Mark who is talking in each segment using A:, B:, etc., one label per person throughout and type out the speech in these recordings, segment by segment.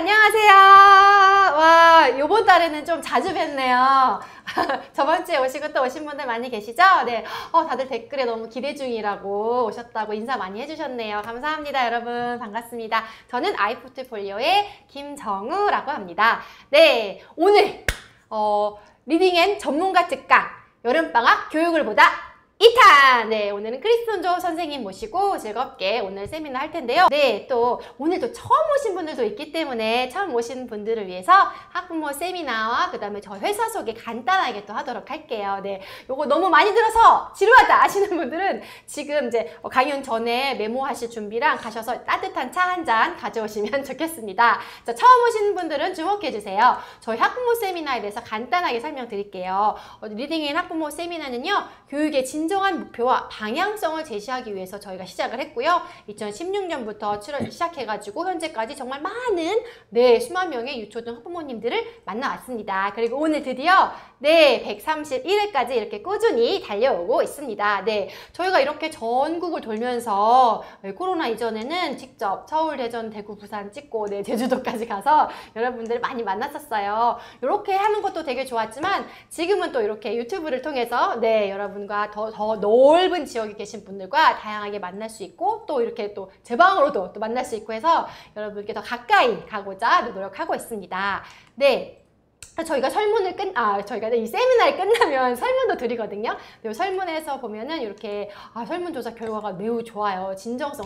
A: 안녕하세요. 와, 요번 달에는 좀 자주 뵀네요. 저번 주에 오시고 또 오신 분들 많이 계시죠? 네. 다들 댓글에 너무 기대 중이라고 오셨다고 인사 많이 해주셨네요. 감사합니다, 여러분. 반갑습니다. 저는 아이포트폴리오의 김정우라고 합니다. 네. 오늘, 리딩 앤 전문가 특강, 여름방학 교육을 보다 2탄! 네, 오늘은 크리스톤조 선생님 모시고 즐겁게 오늘 세미나 할 텐데요. 네, 또 오늘도 처음 오신 분들도 있기 때문에 처음 오신 분들을 위해서 학부모 세미나와 그 다음에 저 회사 소개 간단하게 또 하도록 할게요. 네, 요거 너무 많이 들어서 지루하다 하시는 분들은 지금 이제 강연 전에 메모하실 준비랑 가셔서 따뜻한 차 한 잔 가져오시면 좋겠습니다. 자, 처음 오신 분들은 주목해주세요. 저희 학부모 세미나에 대해서 간단하게 설명드릴게요. 리딩 앤 학부모 세미나는요, 교육의 진정한 목표와 방향성을 제시하기 위해서 저희가 시작을 했고요. 2016년부터 시작해가지고 현재까지 정말 많은 수만 명의 유초등 학부모님들을 만나왔습니다. 그리고 오늘 드디어 131회까지 이렇게 꾸준히 달려오고 있습니다. 네, 저희가 이렇게 전국을 돌면서 코로나 이전에는 직접 서울, 대전, 대구, 부산 찍고 제주도까지 가서 여러분들 많이 만났었어요. 이렇게 하는 것도 되게 좋았지만 지금은 또 이렇게 유튜브를 통해서 여러분과 더 넓은 지역에 계신 분들과 다양하게 만날 수 있고 또 이렇게 또 제 방으로도 또 만날 수 있고 해서 여러분께 더 가까이 가고자 노력하고 있습니다. 네. 저희가 저희가 이 세미나를 끝나면 설문도 드리거든요. 이 설문에서 보면은 이렇게 설문조사 결과가 매우 좋아요.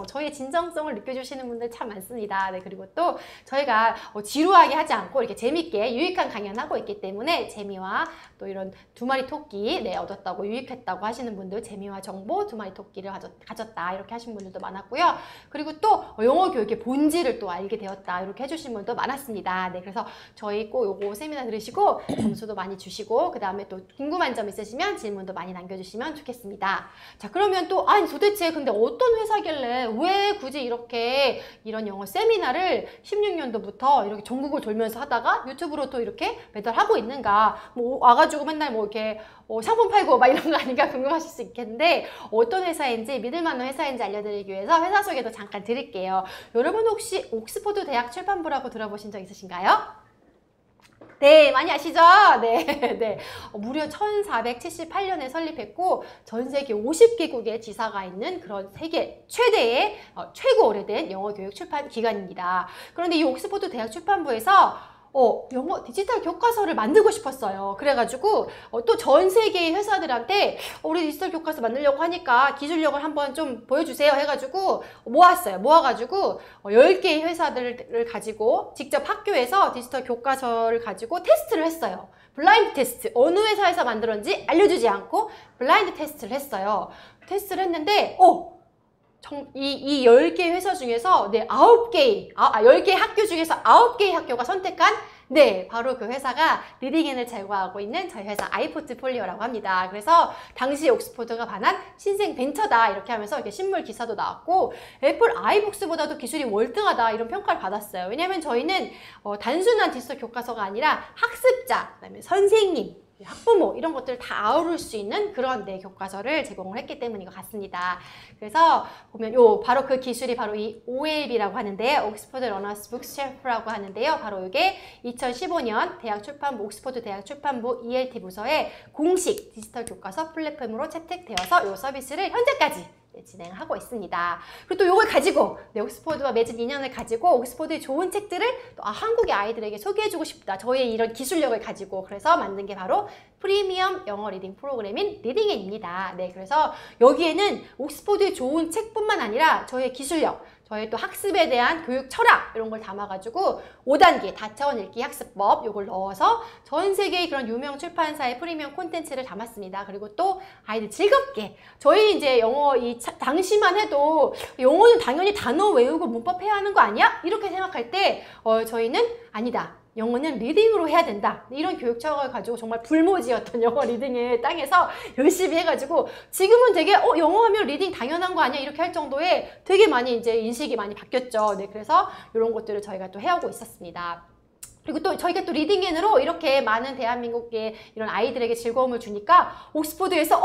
A: 저희의 진정성을 느껴주시는 분들 참 많습니다. 네, 그리고 또 저희가 지루하게 하지 않고 이렇게 재밌게 유익한 강연하고 있기 때문에 재미와 또 이런 두 마리 토끼 얻었다고 유익했다고 하시는 분들, 재미와 정보 두 마리 토끼를 가졌다 이렇게 하신 분들도 많았고요. 그리고 또 영어 교육의 본질을 또 알게 되었다 이렇게 해주신 분도 많았습니다. 네, 그래서 저희 꼭 요거 세미나 들으시고 점수도 많이 주시고 그 다음에 또 궁금한 점 있으시면 질문도 많이 남겨주시면 좋겠습니다. 자, 그러면 또 도대체 근데 어떤 회사길래 왜 굳이 이런 영어 세미나를 16년도부터 이렇게 전국을 돌면서 하다가 유튜브로 또 이렇게 매달 하고 있는가, 와가지고 맨날 이렇게 상품 팔고 막 이런 거 아닌가 궁금하실 수 있겠는데, 어떤 회사인지 믿을만한 회사인지 알려드리기 위해서 회사 소개도 잠깐 드릴게요. 여러분 혹시 옥스퍼드 대학 출판부라고 들어보신 적 있으신가요? 네, 많이 아시죠? 네. 무려 1478년에 설립했고 전 세계 50개국의 지사가 있는 그런 세계 최대의 최고 오래된 영어 교육 출판 기관입니다. 그런데 이 옥스퍼드 대학 출판부에서 영어 디지털 교과서를 만들고 싶었어요. 그래가지고 또 전 세계의 회사들한테 우리 디지털 교과서 만들려고 하니까 기술력을 한번 좀 보여주세요 해가지고 모아가지고 10개의 회사들을 가지고 직접 학교에서 디지털 교과서를 가지고 테스트를 했어요. 블라인드 테스트. 어느 회사에서 만들었는지 알려주지 않고 블라인드 테스트를 했어요. 테스트를 했는데 이 10개 회사 중에서 10개 학교 중에서 9개의 학교가 선택한 바로 그 회사가 리딩앤을 제공하고 있는 저희 회사 아이포트폴리오라고 합니다. 그래서 당시 옥스퍼드가 반한 신생 벤처다 이렇게 하면서 이렇게 신문 기사도 나왔고 애플 아이북스보다도 기술이 월등하다 이런 평가를 받았어요. 왜냐하면 저희는 단순한 디지털 교과서가 아니라 학습자, 그다음에 선생님, 학부모 이런 것들을 다 아우를 수 있는 그런 교과서를 제공을 했기 때문인 것 같습니다. 그래서 보면 바로 그 기술이 바로 이 OLB라고 하는데 옥스퍼드 러너스 북쉘프라고 하는데요. 바로 이게 2015년 옥스퍼드 대학 출판부 ELT 부서의 공식 디지털 교과서 플랫폼으로 채택되어서 이 서비스를 현재까지 진행하고 있습니다. 그리고 또 이걸 가지고 옥스퍼드와 맺은 인연을 가지고 옥스퍼드의 좋은 책들을 또 한국의 아이들에게 소개해주고 싶다. 저희의 이런 기술력을 가지고 그래서 만든 게 바로 프리미엄 영어 리딩 프로그램인 리딩앤입니다. 네, 그래서 여기에는 옥스퍼드의 좋은 책뿐만 아니라 저희의 기술력, 저희 또 학습에 대한 교육 철학 이런 걸 담아가지고 5단계 다차원 읽기 학습법 요걸 넣어서 전 세계의 그런 유명 출판사의 프리미엄 콘텐츠를 담았습니다. 그리고 또 아이들 즐겁게 저희 이제 영어 당시만 해도 영어는 당연히 단어 외우고 문법 해야 하는 거 아니야? 이렇게 생각할 때 저희는 아니다. 영어는 리딩으로 해야 된다. 이런 교육 철학을 가지고 정말 불모지였던 영어 리딩의 땅에서 열심히 해가지고 지금은 되게 영어 하면 리딩 당연한 거 아니야? 이렇게 할 정도의 되게 많이 이제 인식이 많이 바뀌었죠. 네, 그래서 이런 것들을 저희가 또 해오고 있었습니다. 그리고 또 저희가 또 리딩앤으로 이렇게 많은 대한민국의 이런 아이들에게 즐거움을 주니까 옥스퍼드에서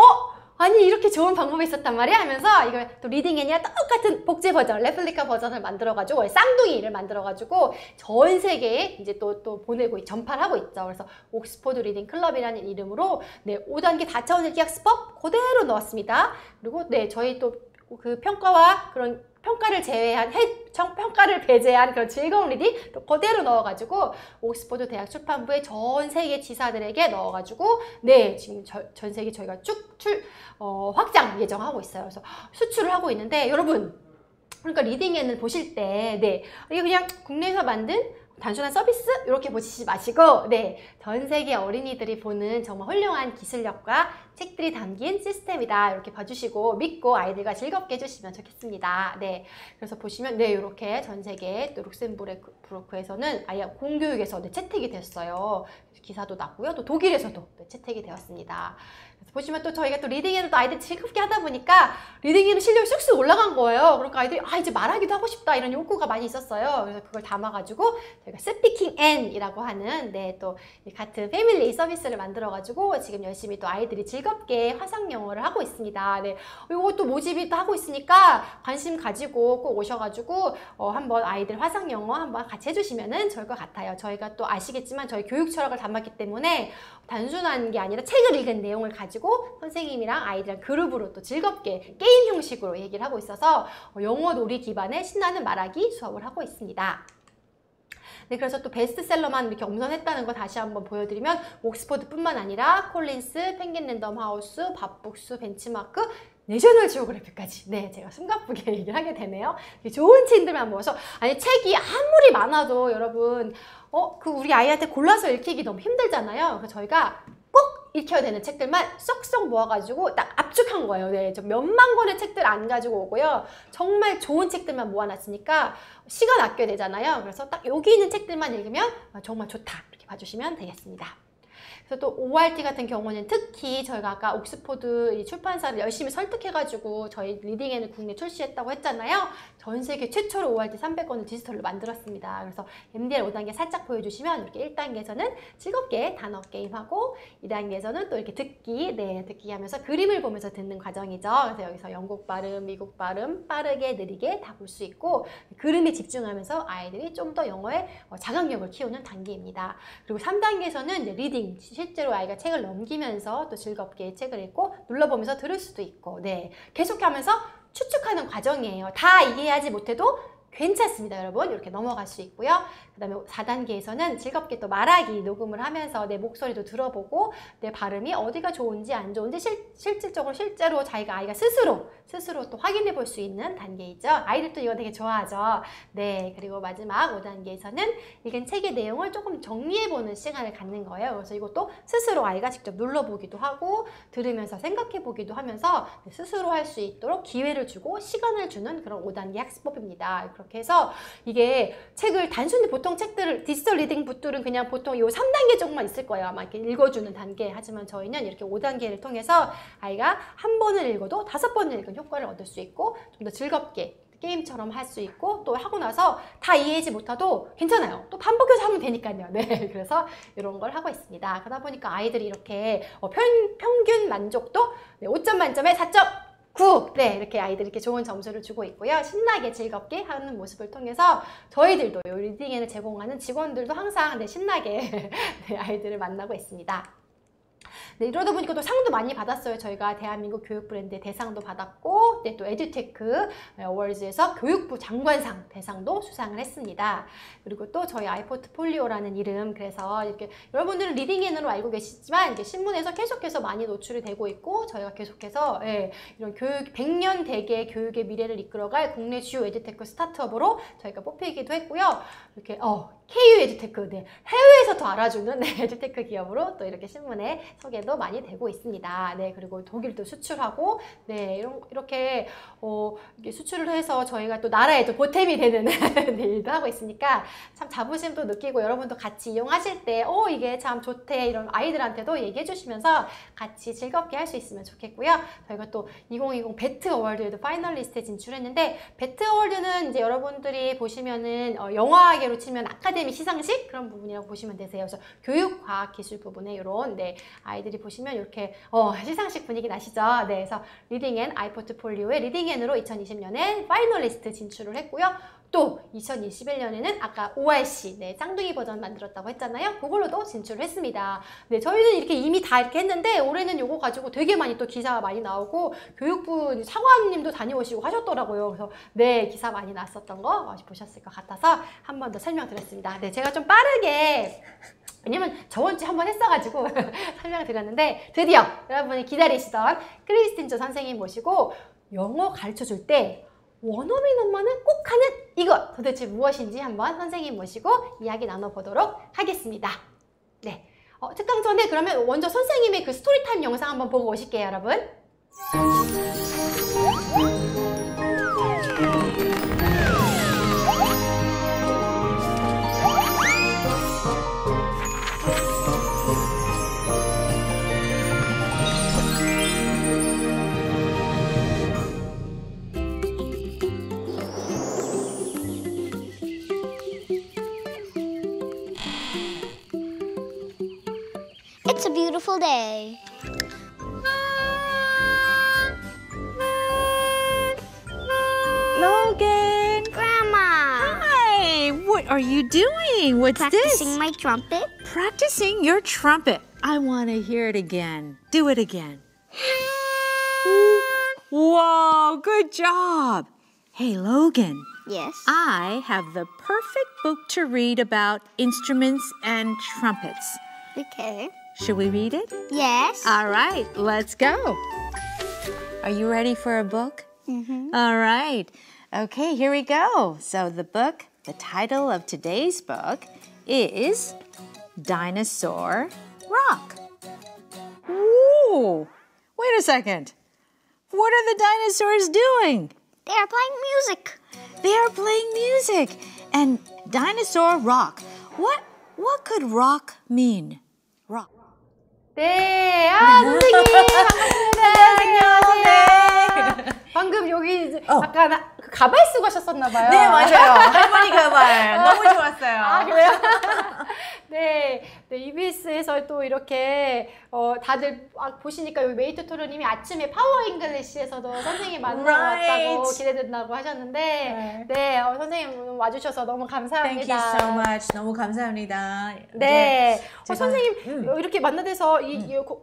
A: 아니 이렇게 좋은 방법이 있었단 말이야 하면서 이걸 또 리딩 애니와 똑같은 복제 버전, 레플리카 버전을 만들어가지고 쌍둥이를 만들어가지고 전 세계에 이제 또 보내고 전파를 하고 있죠. 그래서 옥스포드 리딩 클럽이라는 이름으로 네 5단계 다차원 읽기 학습법 그대로 넣었습니다. 그리고 네 저희 또 그 평가와 그런 평가를 제외한 평가를 배제한 그런 즐거운 리딩 또 그대로 넣어가지고 옥스포드 대학 출판부의 전 세계 지사들에게 넣어가지고 네 지금 전 세계 저희가 쭉 확장 예정하고 있어요. 그래서 수출을 하고 있는데 여러분 그러니까 리딩앤을 보실 때 네 이게 그냥 국내에서 만든 단순한 서비스 이렇게 보시지 마시고 네 전 세계 어린이들이 보는 정말 훌륭한 기술력과 책들이 담긴 시스템이다 이렇게 봐주시고 믿고 아이들과 즐겁게 해주시면 좋겠습니다. 네 그래서 보시면 네 이렇게 전 세계 또 룩셈부르크에서는 아예 공교육에서 네, 채택이 됐어요. 기사도 났고요. 또 독일에서도 네, 채택이 되었습니다. 그래서 보시면 또 저희가 또 리딩에는 또 아이들 즐겁게 하다 보니까 리딩에는 실력이 쑥쑥 올라간 거예요. 그러니까 아이들이 아 이제 말하기도 하고 싶다 이런 욕구가 많이 있었어요. 그래서 그걸 담아가지고 저희가 스피킹 앤이라고 하는 네 또 같은 패밀리 서비스를 만들어가지고 지금 열심히 또 아이들이 즐겁게 화상 영어를 하고 있습니다. 네 이것도 모집이 또 하고 있으니까 관심 가지고 꼭 오셔가지고 한번 아이들 화상 영어 한번 같이 해주시면은 좋을 것 같아요. 저희가 또 아시겠지만 저희 교육 철학을 담았기 때문에 단순한 게 아니라 책을 읽은 내용을 가지고 선생님이랑 아이들이랑 그룹으로 또 즐겁게 게임 형식으로 얘기를 하고 있어서 영어 놀이 기반의 신나는 말하기 수업을 하고 있습니다. 네, 그래서 또 베스트셀러만 이렇게 엄선했다는 거 다시 한번 보여드리면 옥스포드뿐만 아니라 콜린스, 펭귄 랜덤 하우스, 밥북스, 벤치마크, 내셔널 지오그래피까지 네 제가 숨가쁘게 얘기를 하게 되네요. 좋은 책들만 모아서 아니 책이 아무리 많아도 여러분 그 우리 아이한테 골라서 읽히기 너무 힘들잖아요. 그래서 저희가 꼭 읽혀야 되는 책들만 쏙쏙 모아가지고 딱 압축한 거예요. 네, 저 몇만 권의 책들 안 가지고 오고요. 정말 좋은 책들만 모아놨으니까 시간 아껴야 되잖아요. 그래서 딱 여기 있는 책들만 읽으면 정말 좋다 이렇게 봐주시면 되겠습니다. 그래서 또 ORT 같은 경우는 특히 저희가 아까 옥스포드 출판사를 열심히 설득해가지고 저희 리딩앤을 국내 출시했다고 했잖아요. 전 세계 최초로 ORT 300권을 디지털로 만들었습니다. 그래서 MDR 5단계 살짝 보여주시면 이렇게 1단계에서는 즐겁게 단어 게임하고 2단계에서는 또 이렇게 듣기 하면서 그림을 보면서 듣는 과정이죠. 그래서 여기서 영국 발음, 미국 발음 빠르게 느리게 다 볼 수 있고 그림에 집중하면서 아이들이 좀 더 영어의 자각력을 키우는 단계입니다. 그리고 3단계에서는 이제 리딩 실제로 아이가 책을 넘기면서 또 즐겁게 책을 읽고 눌러보면서 들을 수도 있고 네 계속하면서 추측하는 과정이에요. 다 이해하지 못해도 괜찮습니다, 여러분. 이렇게 넘어갈 수 있고요. 그 다음에 4단계에서는 즐겁게 또 말하기 녹음을 하면서 내 목소리도 들어보고 내 발음이 어디가 좋은지 안 좋은지 실제로 자기가 아이가 스스로 또 확인해 볼 수 있는 단계이죠. 아이들도 이거 되게 좋아하죠. 네, 그리고 마지막 5단계에서는 읽은 책의 내용을 조금 정리해 보는 시간을 갖는 거예요. 그래서 이것도 스스로 아이가 직접 눌러보기도 하고 들으면서 생각해 보기도 하면서 스스로 할 수 있도록 기회를 주고 시간을 주는 그런 5단계 학습법입니다. 그렇게 해서 이게 책을 단순히 보통 책들을 디지털 리딩 붓들은 그냥 보통 요 3단계 정도만 있을 거예요. 아마 이렇게 읽어주는 단계. 하지만 저희는 이렇게 5단계를 통해서 아이가 한 번을 읽어도 5번을 읽은 효과를 얻을 수 있고 좀 더 즐겁게 게임처럼 할 수 있고 또 하고 나서 다 이해하지 못해도 괜찮아요. 또 반복해서 하면 되니까요. 네, 그래서 이런 걸 하고 있습니다. 그러다 보니까 아이들이 이렇게 평균 만족도 5점 만점에 4.9 네, 이렇게 아이들이 이렇게 좋은 점수를 주고 있고요. 신나게 즐겁게 하는 모습을 통해서 저희들도 이 리딩앤을 제공하는 직원들도 항상 네, 신나게 네, 아이들을 만나고 있습니다. 네, 이러다 보니까 또 상도 많이 받았어요. 저희가 대한민국 교육 브랜드 대상도 받았고, 네, 또 에듀테크 어워즈에서 교육부 장관상 대상도 수상을 했습니다. 그리고 또 저희 아이포트폴리오라는 이름, 그래서 이렇게 여러분들은 리딩앤으로 알고 계시지만 이게 신문에서 계속해서 많이 노출이 되고 있고, 저희가 계속해서 예, 이런 교육 100년 대계 교육의 미래를 이끌어갈 국내 주요 에듀테크 스타트업으로 저희가 뽑히기도 했고요. 이렇게 KU 에듀테크, 네, 해외에서 더 알아주는 네, 에듀테크 기업으로 또 이렇게 신문에 소개도 많이 되고 있습니다. 네, 그리고 독일도 수출하고, 네, 이렇게 수출을 해서 저희가 또 나라에도 보탬이 되는 네, 일도 하고 있으니까 참 자부심도 느끼고 여러분도 같이 이용하실 때 이게 참 좋대 이런 아이들한테도 얘기해 주시면서 같이 즐겁게 할 수 있으면 좋겠고요. 저희가 또 2020 배트 어워드에도 파이널리스트에 진출했는데 배트 어워드는 이제 여러분들이 보시면은 영화계로 치면 아카데미 아카데미 시상식 그런 부분이라고 보시면 되세요. 그래서 교육, 과학, 기술 부분에 이런 네, 아이들이 보시면 이렇게 시상식 분위기 나시죠? 네, 그래서 리딩앤 아이포트폴리오의 리딩앤으로 2020년에 파이널리스트 진출을 했고요. 또 2021년에는 아까 ORC, 네, 쌍둥이 버전 만들었다고 했잖아요. 그걸로도 진출을 했습니다. 네, 저희는 이렇게 이미 다 이렇게 했는데 올해는 요거 가지고 되게 많이 또 기사가 많이 나오고 교육부 사관님도 다녀오시고 하셨더라고요. 그래서 네, 기사 많이 났었던 거 보셨을 것 같아서 한 번 더 설명드렸습니다. 네, 제가 좀 빠르게 왜냐면 저번 주에 한 번 했어가지고 설명드렸는데 드디어 여러분이 기다리시던 크리스틴 조 선생님 모시고 영어 가르쳐줄 때 원어민 엄마는 꼭 하는 이것 도대체 무엇인지 한번 선생님 모시고 이야기 나눠보도록 하겠습니다. 네, 특강 전에 그러면 먼저 선생님의 그 스토리타임 영상 한번 보고 오실게요, 여러분.
B: It's a beautiful day.
C: Logan!
B: Grandma!
C: Hi! What are you doing? What's
B: Practicing
C: this?
B: my trumpet.
C: Practicing your trumpet. I want to hear it again. Do it again. Whoa, good job. Hey, Logan.
B: Yes.
C: I have the perfect book to read about instruments and trumpets.
B: Okay.
C: Should we read it?
B: Yes.
C: All right, let's go. Are you ready for a book?
B: Mm-hmm.
C: All right. Okay, here we go. So the book, the title of today's book is Dinosaur Rock. Ooh, wait a second. What are the dinosaurs doing?
B: They are playing music.
C: They are playing music. And Dinosaur Rock. What could rock mean? Rock.
A: 네, 선생님 반갑습니다. 안녕하세요. 방금 여기 이제 약간 가발 쓰고 하셨었나 봐요.
C: 네, 맞아요. 할머니 가발. 너무 좋았어요.
A: 아, 그래요? 네, EBS에서 또 이렇게 다들 보시니까 여기 메이트 토르님이 아침에 파워 잉글리시에서도 선생님 만나러 왔다고 기대된다고 하셨는데 네, 선생님 와주셔서 너무 감사합니다.
C: Thank you so much. 너무 감사합니다.
A: 네,
C: 제가,
A: 선생님 이렇게 만나돼서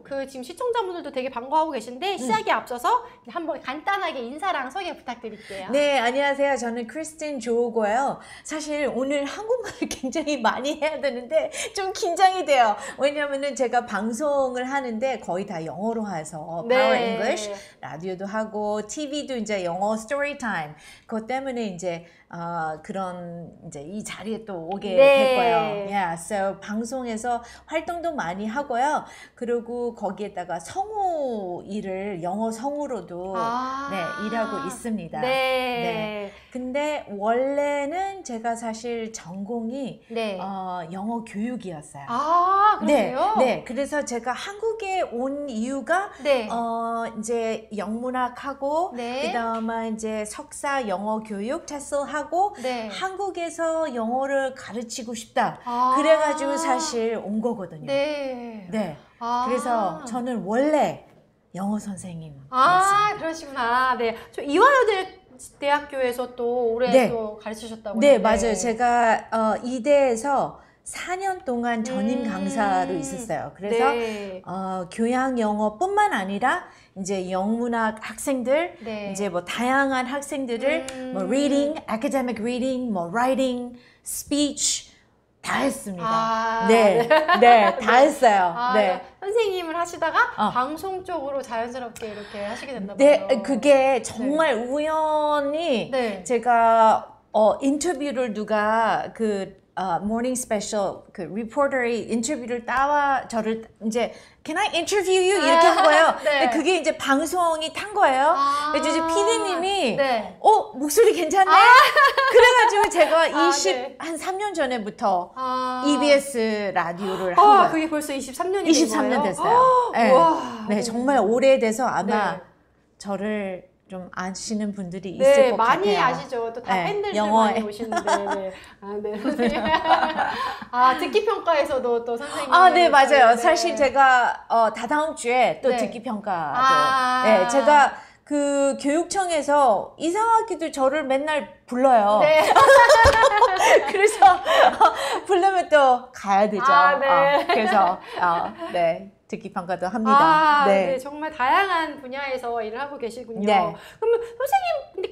A: 그 지금 시청자분들도 되게 반가워하고 계신데 시작에 앞서서 한번 간단하게 인사랑 소개 부탁드릴게요.
C: 네, 안녕하세요. 저는 크리스틴 조고요. 사실 오늘 한국말을 굉장히 많이 해야 되는데 좀 긴장이 돼요. 왜냐면은 제가 방송을 하는데 거의 다 영어로 해서 Power English 라디오도 하고 TV도 이제 영어 스토리 타임 그것 때문에 이제 그런 이제 이 자리에 또 오게 됐고요. Yeah, so 방송에서 활동도 많이 하고요. 그리고 거기에다가 성우 일을 영어 성우로도 네, 일하고 있습니다. 네. 근데 원래는 제가 사실 전공이 영어 교육이었어요.
A: 아, 그래요?
C: 네. 그래서 제가 한국에 온 이유가 이제 영문학하고 그다음에 이제 석사 영어 교육 테스트하고 한국에서 영어를 가르치고 싶다. 그래가지고 사실 온 거거든요. 네. 그래서 저는 원래 영어 선생님이었습니다.
A: 아, 그러시구나. 네. 저 이화여대 대학교에서 또 올해 또 가르치셨다고
C: 네,
A: 했는데.
C: 맞아요. 제가 이대에서 4년 동안 전임 강사로 있었어요. 그래서 교양 영어뿐만 아니라 이제 영문학 학생들, 이제 뭐 다양한 학생들을 뭐 reading, academic reading, 뭐 writing, speech 다 했습니다. 네, 다 했어요. 네.
A: 선생님을 하시다가 방송 쪽으로 자연스럽게 이렇게 하시게 됐나 봐요.
C: 네, 그게 정말 우연히 제가 인터뷰를 누가 모닝 스페셜 그 리포터의 인터뷰를 따와 저를 이제 Can I interview you? 이렇게 한 거예요. 근데 그게 이제 방송이 탄 거예요. 그래서 이제 PD님이 목소리 괜찮네? 그래가지고 제가 한 3년 전에부터 EBS 라디오를 한 거예요.
A: 그게 벌써 23년이 된
C: 23년
A: 거예요?
C: 됐어요. 네. 정말 오래돼서 아마 저를 좀 아시는 분들이 있을
A: 네,
C: 것
A: 많이
C: 같아요.
A: 아시죠. 또 다
C: 네,
A: 팬들도
C: 영어에.
A: 많이 오시는데. 네. 아, 네, 선생님. 아, 듣기 평가에서도 또 선생님.
C: 아, 네, 맞아요.
A: 네.
C: 사실 제가 다다음 주에 또
A: 네.
C: 듣기 평가도
A: 아.
C: 네, 제가 그 교육청에서 이상하게도 저를 맨날 불러요.
A: 네.
C: 그래서 부르면 또 가야 되죠.
A: 아, 네.
C: 그래서 네, 듣기 평가도 합니다.
A: 아,
C: 네.
A: 네. 정말 다양한 분야에서 일을 하고 계시군요.
C: 네.
A: 그러면 선생님, 근데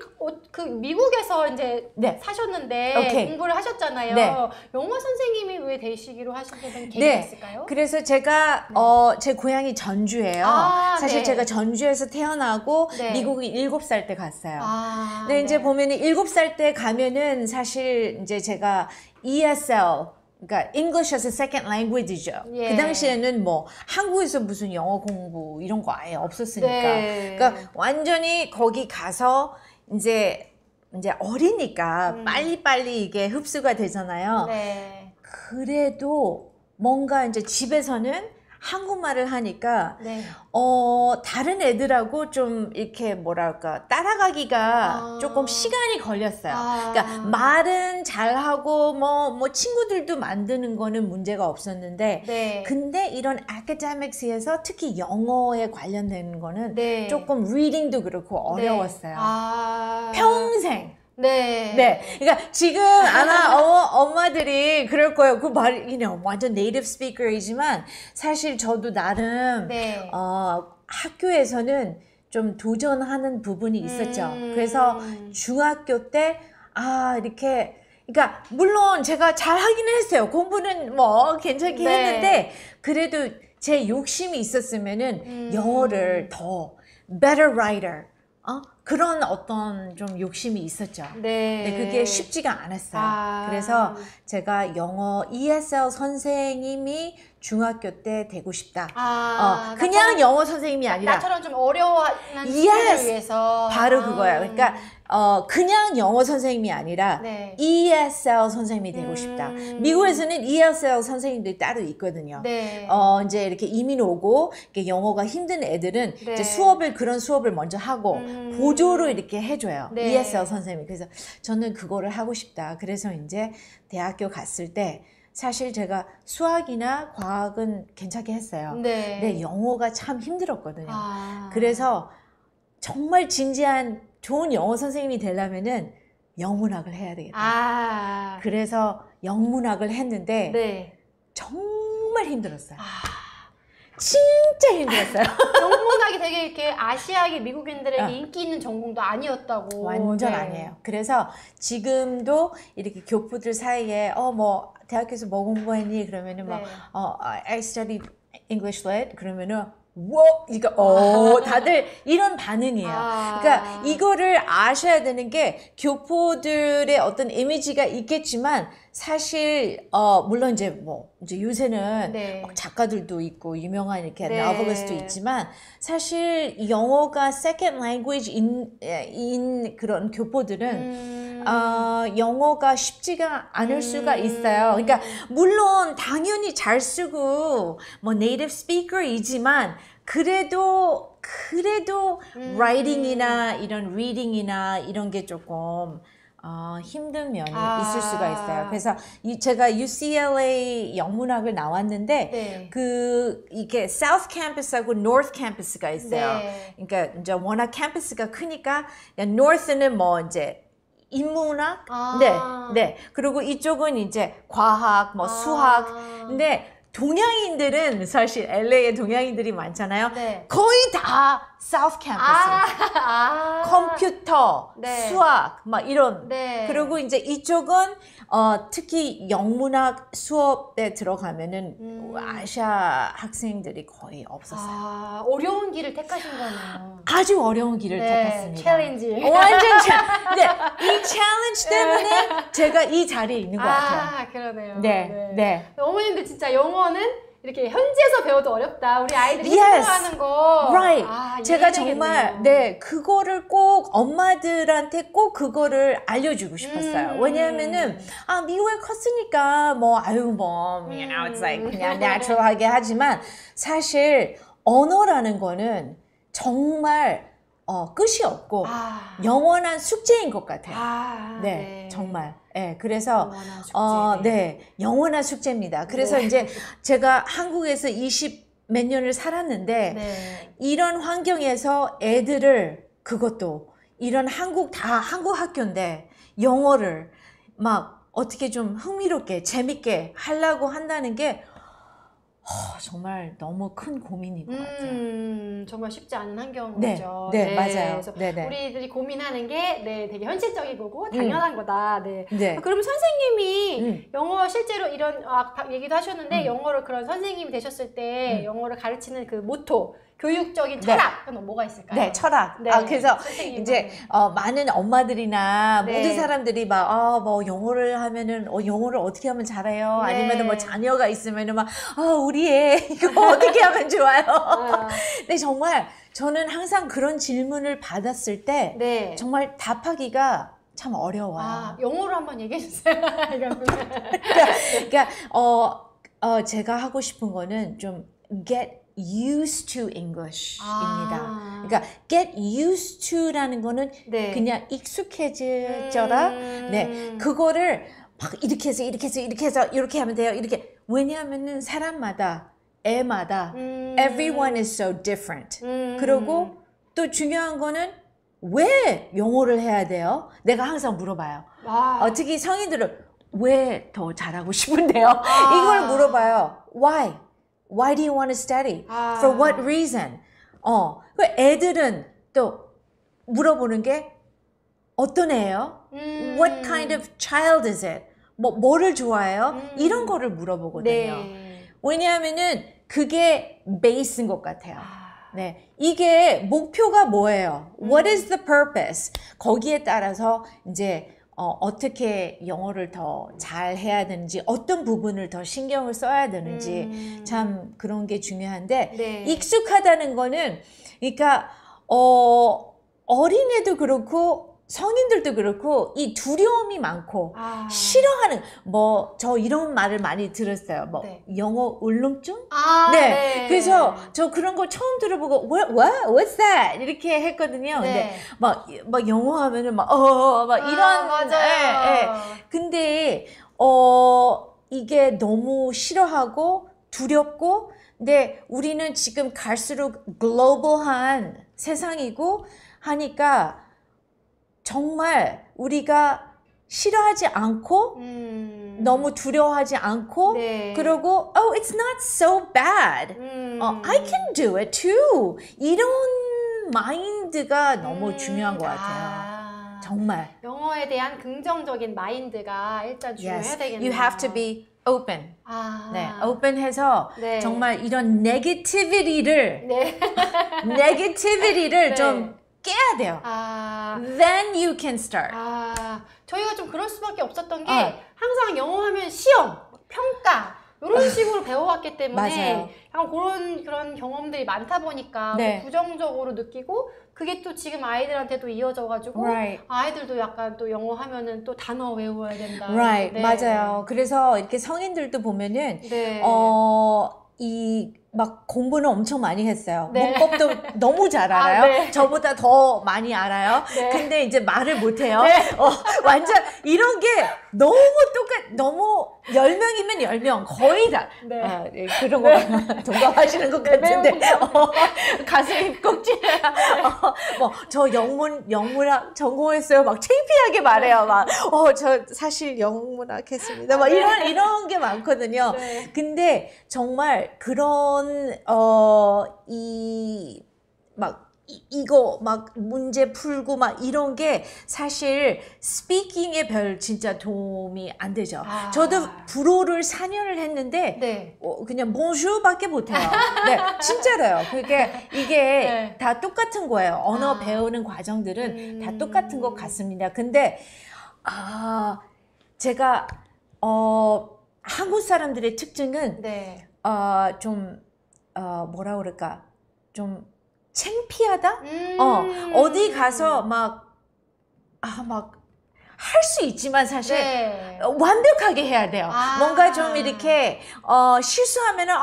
A: 그 미국에서 이제
C: 네.
A: 사셨는데
C: 오케이.
A: 공부를 하셨잖아요.
C: 네.
A: 영어 선생님이 왜 되시기로 하시게 된 계기가
C: 네.
A: 있을까요?
C: 그래서 제가 제 고향이 전주예요.
A: 아,
C: 사실
A: 네.
C: 제가 전주에서 태어나고
A: 네.
C: 미국에 7살 때 갔어요.
A: 아,
C: 근데 이제 보면은 7살 때 가면은 사실 이제 제가 ESL, 그러니까 English as a Second Language죠.
A: 예.
C: 그 당시에는 뭐 한국에서 무슨 영어 공부 이런 거 아예 없었으니까.
A: 네.
C: 그러니까 완전히 거기 가서 이제 어리니까 빨리빨리 이게 흡수가 되잖아요.
A: 네.
C: 그래도 뭔가 이제 집에서는 한국말을 하니까
A: 네.
C: 다른 애들하고 좀 이렇게 뭐랄까 따라가기가
A: 아.
C: 조금 시간이 걸렸어요.
A: 아.
C: 그러니까 말은 잘하고 뭐 친구들도 만드는 거는 문제가 없었는데
A: 네.
C: 근데 이런 academics에서 특히 영어에 관련된 거는
A: 네.
C: 조금 reading도 그렇고 어려웠어요.
A: 아.
C: 평생.
A: 네.
C: 네, 그러니까 지금 아마 엄마들이 그럴 거예요. 그 말, 완전 네이티브 스피커이지만 사실 저도 나름
A: 네.
C: 학교에서는 좀 도전하는 부분이 있었죠. 그래서 중학교 때 이렇게 그러니까 물론 제가 잘 하기는 했어요. 공부는 뭐 괜찮게
A: 네.
C: 했는데 그래도 제 욕심이 있었으면은 영어를 더 better writer 그런 어떤 좀 욕심이 있었죠.
A: 네.
C: 근데 그게 쉽지가 않았어요.
A: 아.
C: 그래서 제가 영어 ESL 선생님이 중학교 때 되고 싶다. 그냥 영어 선생님이 아니라
A: 나처럼 좀 어려워하는
C: Yes.
A: 친구를 위해서.
C: 바로 그거예요. 그러니까 그냥 영어 선생님이 아니라
A: 네.
C: ESL 선생님이 되고 싶다. 미국에서는 ESL 선생님들이 따로 있거든요.
A: 네.
C: 이제 이렇게 이민 오고 이렇게 영어가 힘든 애들은
A: 네.
C: 이제 그런 수업을 먼저 하고 보조로 이렇게 해줘요.
A: 네.
C: ESL 선생님이. 그래서 저는 그거를 하고 싶다. 그래서 이제 대학교 갔을 때 사실 제가 수학이나 과학은 괜찮게 했어요.
A: 네.
C: 근데 영어가 참 힘들었거든요.
A: 아.
C: 그래서 정말 진지한 좋은 영어 선생님이 되려면은 영문학을 해야 되겠다.
A: 아.
C: 그래서 영문학을 했는데
A: 네.
C: 정말 힘들었어요.
A: 아.
C: 진짜 힘들었어요.
A: 영문학이 되게 이렇게 아시아계 미국인들에게 인기 있는 전공도 아니었다고.
C: 완전
A: 네.
C: 아니에요. 그래서 지금도 이렇게 교포들 사이에 뭐 대학교에서 뭐 공부했니? 그러면은
A: 네.
C: I studied English Lit 그러면은 이거 다들 이런 반응이에요. 그러니까 이거를 아셔야 되는 게 교포들의 어떤 이미지가 있겠지만 사실 물론 이제 이제 요새는
A: 네.
C: 작가들도 있고 유명한 이렇게
A: 네.
C: novelist도 있지만 사실 영어가 second language인 그런 교포들은 영어가 쉽지가 않을 수가 있어요. 그러니까 물론 당연히 잘 쓰고 뭐 네이티브 스피커이지만 그래도 writing이나 이런 reading이나 이런 게 조금 힘든 면이 있을 수가 있어요. 그래서 제가 UCLA 영문학을 나왔는데
A: 네.
C: 이게 South Campus하고 North Campus가 있어요.
A: 네.
C: 그러니까 이제 워낙 캠퍼스가 크니까 North는 뭐 이제 인문학, 네. 그리고 이쪽은 이제 과학, 뭐 수학. 근데 동양인들은 사실 LA에 동양인들이 많잖아요.
A: 네.
C: 거의 다 South Campus예요. 컴퓨터,
A: 네.
C: 수학, 막 이런.
A: 네.
C: 그리고 이제 이쪽은 특히 영문학 수업에 들어가면은 아시아 학생들이 거의 없었어요.
A: 어려운 길을 택하신 거네요.
C: 아주 어려운 길을 택했습니다.
A: 챌린지.
C: 완전 네, 이 챌린지 때문에 제가 이 자리에 있는 것 같아요.
A: 그러네요.
C: 네.
A: 어머님들 진짜 영어는 이렇게 현지에서 배워도 어렵다. 우리 아이들이
C: Yes.
A: 힘들어하는 거.
C: Right. 제가 정말 그거를 꼭 엄마들한테 꼭 그거를 알려주고 싶었어요. 왜냐하면은 미국에 컸으니까 you know, it's like 그냥 natural하게 하지만 사실 언어라는 거는 정말 끝이 없고
A: 아.
C: 영원한 숙제인 것 같아요.
A: 아,
C: 네, 정말. 네, 그래서
A: 영원한 숙제.
C: 네, 영원한 숙제입니다. 그래서
A: 네.
C: 이제 제가 한국에서 20 몇 년을 살았는데
A: 네.
C: 이런 환경에서 애들을 그것도 이런 한국 학교인데 영어를 막 어떻게 좀 흥미롭게 재밌게 하려고 한다는 게 정말 너무 큰 고민인 것 같아요.
A: 정말 쉽지 않은 환경이죠.
C: 네, 맞아요.
A: 그래서
C: 네네.
A: 우리들이 고민하는 게 되게 현실적이고 당연한 거다. 네.
C: 네.
A: 그럼 선생님이
C: 음.
A: 영어 실제로 이런 얘기도 하셨는데 영어를 그런 선생님이 되셨을 때
C: 음.
A: 영어를 가르치는 그 모토, 교육적인
C: 네.
A: 철학은 뭐가 있을까요?
C: 네, 철학.
A: 네,
C: 그래서
A: 선생님은.
C: 이제 많은 엄마들이나
A: 네.
C: 모든 사람들이 막 뭐 영어를 하면은 영어를 어떻게 하면 잘해요?
A: 네.
C: 아니면은 뭐 자녀가 있으면은 막 우리 애 이거 어떻게 하면 좋아요?
A: 아,
C: 근데 정말 저는 항상 그런 질문을 받았을 때
A: 네.
C: 정말 답하기가 참 어려워요.
A: 아, 영어로 한번 얘기해 주세요. 이거는.
C: 그러니까 제가 하고 싶은 거는 좀 get used to English입니다. 그러니까 get used to라는 거는
A: 네.
C: 그냥 익숙해져라. 네, 그거를 막 이렇게 해서 이렇게 해서 이렇게 해서 이렇게 하면 돼요. 이렇게 왜냐하면은 사람마다 애마다 everyone is so different. 그리고 또 중요한 거는 왜 영어를 해야 돼요? 내가 항상 물어봐요.
A: 와.
C: 특히 성인들은 왜 더 잘하고 싶은데요? 이걸 물어봐요. Why? Why do you want to study? For what reason? 그 애들은 또 물어보는 게 어떤 애예요? What kind of child is it? 뭐를 좋아해요? 이런 거를 물어보거든요.
A: 네.
C: 왜냐하면은 그게 베이스인 것 같아요. 네, 이게 목표가 뭐예요? What is the purpose? 거기에 따라서 이제 어떻게 영어를 더 잘 해야 되는지, 어떤 부분을 더 신경을 써야 되는지 참 그런 게 중요한데
A: 네.
C: 익숙하다는 거는 그러니까 어린애도 그렇고 성인들도 그렇고 이 두려움이 많고 싫어하는 저 이런 말을 많이 들었어요.
A: 네.
C: 영어 울렁증?
A: 네.
C: 네. 그래서 저 그런 거 처음 들어보고 what's that? 이렇게 했거든요.
A: 네.
C: 근데 막 영어 하면은 막 이런
A: 맞아요.
C: 근데 이게 너무 싫어하고 두렵고 근데 우리는 지금 갈수록 글로벌한 세상이고 하니까 정말 우리가 싫어하지 않고 너무 두려워하지 않고
A: 네.
C: 그리고 it's not so bad. I can do it too. 이런 마인드가 너무 중요한 것 같아요. 정말.
A: 영어에 대한 긍정적인 마인드가 일단 중요해야
C: Yes.
A: 되겠네요.
C: You have to be open. 네, open해서
A: 네.
C: 정말 이런 negativity를
A: 네.
C: negativity를
A: 네.
C: 좀 깨야 돼요. Then you can start.
A: 저희가 좀 그럴 수밖에 없었던 게 항상 영어 하면 시험, 평가 이런 식으로 배워왔기 때문에
C: 맞아요.
A: 약간 그런 경험들이 많다 보니까
C: 네.
A: 부정적으로 느끼고 그게 또 지금 아이들한테도 이어져가지고
C: Right.
A: 아이들도 약간 또 영어 하면은 또 단어 외워야 된다.
C: Right,
A: 네.
C: 맞아요. 그래서 이렇게 성인들도 보면은
A: 네.
C: 막 공부는 엄청 많이 했어요.
A: 네.
C: 문법도 너무 잘 알아요.
A: 네.
C: 저보다 더 많이 알아요.
A: 네.
C: 근데 이제 말을 못 해요.
A: 네.
C: 완전 이런 게 너무 너무 10명이면 10명 거의 다
A: 네.
C: 그런 거 동감하시는 것 같은데 가슴이 꼭 찔려요. 저 영문학 전공했어요. 막 창피하게 말해요. 막 저 사실 영문학 했습니다. 막 이런 게 많거든요.
A: 네.
C: 근데 정말 그런 이거 막 문제 풀고 막 이런 게 사실 스피킹에 별 진짜 도움이 안 되죠. 저도 불어를 4년을 했는데
A: 네.
C: 그냥 bonjour밖에 못해요. 네, 진짜로요. 이게
A: 네.
C: 다 똑같은 거예요. 언어 배우는 과정들은 다 똑같은 것 같습니다. 근데 제가 한국 사람들의 특징은
A: 네.
C: 좀 뭐라 그럴까 좀 창피하다? 어디 가서 막 할 수 있지만 사실
A: 네.
C: 완벽하게 해야 돼요.
A: 아.
C: 뭔가 좀 이렇게 실수하면은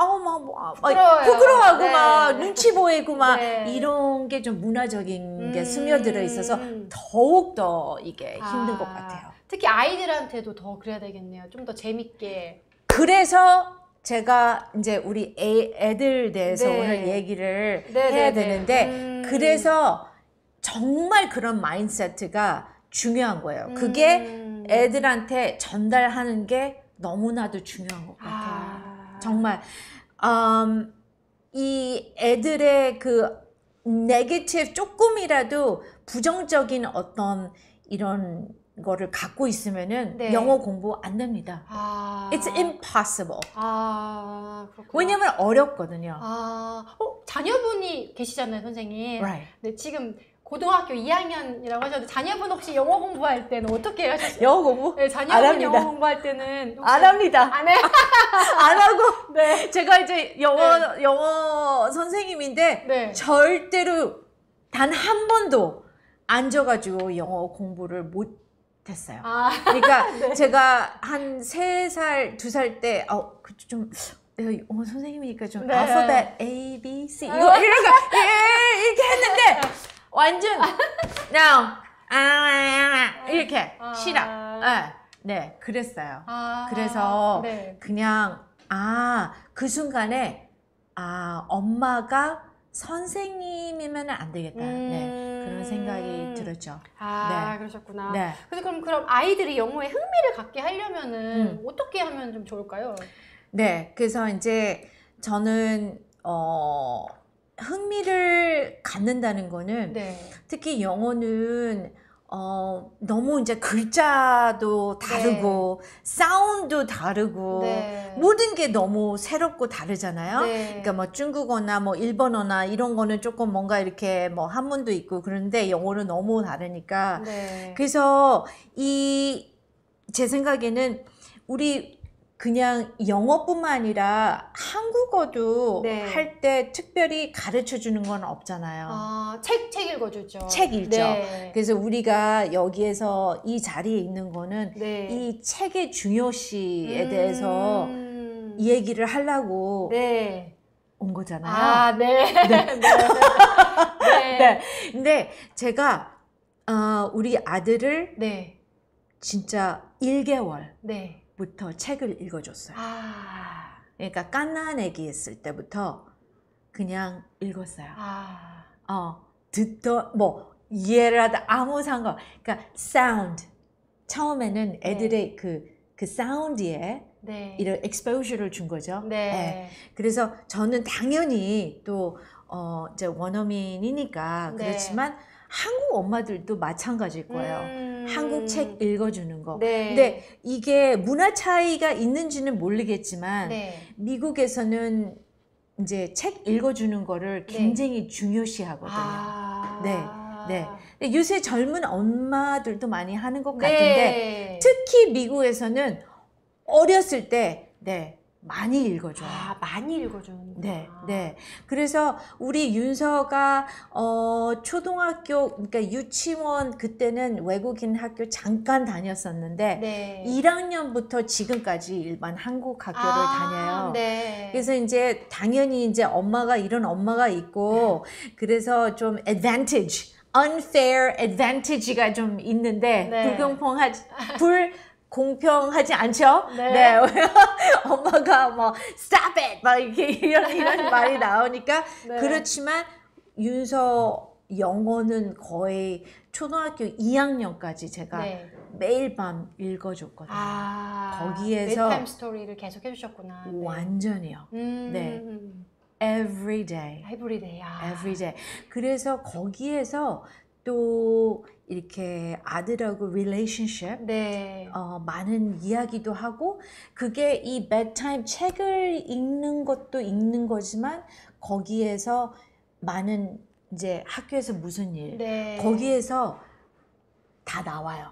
A: 부끄러워요.
C: 부끄러워하고
A: 네.
C: 막 눈치 보이고 막
A: 네.
C: 이런 게 좀 문화적인 게 스며들어 있어서 더욱 더 이게 힘든 것 같아요.
A: 특히 아이들한테도 더 그래야 되겠네요. 좀 더 재밌게.
C: 그래서 제가 이제 우리 애들 대해서
A: 네.
C: 오늘 얘기를
A: 네,
C: 해야
A: 네, 네.
C: 되는데 그래서 정말 그런 마인드세트가 중요한 거예요. 그게 애들한테 전달하는 게 너무나도 중요한 것 같아요. 정말 이 애들의 그 네거티브 조금이라도 부정적인 어떤 이런 거를 갖고 있으면은
A: 네.
C: 영어 공부 안 됩니다. It's impossible.
A: 그렇구나.
C: 왜냐면 어렵거든요.
A: 자녀분이 계시잖아요, 선생님.
C: Right.
A: 네, 지금 고등학교 2학년이라고 하셨는데 자녀분 혹시 영어 공부할 때는 어떻게 하셨어요?
C: 영어 공부?
A: 네,
C: 안
A: 자녀분
C: 합니다.
A: 영어 공부할 때는 혹시
C: 안 합니다.
A: 안 해?
C: 안 하고
A: 네.
C: 제가 이제 영어 선생님인데
A: 네.
C: 절대로 단 한 번도 앉아가지고 영어 공부를 못 했어요. 그러니까
A: 네.
C: 제가 한 3살, 2살 때 좀 내가 영어 선생님이니까 좀
A: 네.
C: 알파벳 A, B, C 이렇게 했는데 완전 now 이렇게 시작. 네, 그랬어요. 그래서
A: 네.
C: 그냥 그 순간에 엄마가 선생님이면 안 되겠다. 네, 그런 생각이 들었죠. 네.
A: 그러셨구나.
C: 네.
A: 그래서 그럼 아이들이 영어에 흥미를 갖게 하려면은 어떻게 하면 좀 좋을까요?
C: 네, 그래서 이제 저는 흥미를 갖는다는 거는
A: 네.
C: 특히 영어는 너무 이제 글자도 다르고 사운드도 다르고
A: 네.
C: 모든 게 너무 새롭고 다르잖아요.
A: 네.
C: 그러니까 뭐 중국어나 뭐 일본어나 이런 거는 조금 뭔가 이렇게 뭐 한문도 있고 그런데 영어는 너무 다르니까
A: 네.
C: 그래서 제 생각에는 우리 그냥 영어뿐만 아니라 한국어도
A: 네.
C: 할 때 특별히 가르쳐 주는 건 없잖아요.
A: 책 읽어주죠.
C: 책 읽죠.
A: 네.
C: 그래서 우리가 여기에서 이 자리에 있는 거는
A: 네.
C: 이 책의 중요시에 대해서 이 얘기를 하려고
A: 네.
C: 온 거잖아요.
A: 네. 네.
C: 네. 근데 제가 우리 아들을
A: 네.
C: 진짜 1개월부터
A: 네.
C: 책을 읽어줬어요. 그러니까 갓난 애기 있을 때부터 그냥 읽었어요. 뭐 이해를 하다 아무 상관. 그러니까 사운드. 처음에는 애들의 그 사운드에
A: 네.
C: 이런 exposure를 준 거죠.
A: 네.
C: 그래서 저는 당연히 또 이제 원어민이니까
A: 네.
C: 그렇지만 한국 엄마들도 마찬가지일 거예요. 한국 책 읽어주는 거.
A: 네.
C: 근데 이게 문화 차이가 있는지는 모르겠지만
A: 네.
C: 미국에서는 이제 책 읽어주는 거를 굉장히 중요시하거든요. 네. 근데 요새 젊은 엄마들도 많이 하는 것 같은데 특히 미국에서는 어렸을 때 많이 읽어줘요.
A: 많이 읽어주는구나.
C: 네. 그래서 우리 윤서가 초등학교, 그러니까 유치원 그때는 외국인 학교 잠깐 다녔었는데 1학년부터 지금까지 일반 한국 학교를 다녀요.
A: 네.
C: 그래서 이제 당연히 이제 엄마가 이런 엄마가 있고 그래서 좀 unfair advantage가 좀 있는데 불공평하지 않죠?
A: 네.
C: 엄마가 뭐 stop it 막 이렇게 이런 말이 나오니까 그렇지만 윤서 영어는 거의 초등학교 2학년까지 제가 매일 밤 읽어줬거든요. 거기에서
A: bedtime 스토리를 계속 해주셨구나.
C: 완전히요. Every day.
A: Every day.
C: 그래서 거기에서 또 이렇게 아들하고 relationship 많은 이야기도 하고 그게 이 bedtime 책을 읽는 것도 읽는 거지만 거기에서 많은 이제 학교에서 무슨 일 거기에서 다 나와요.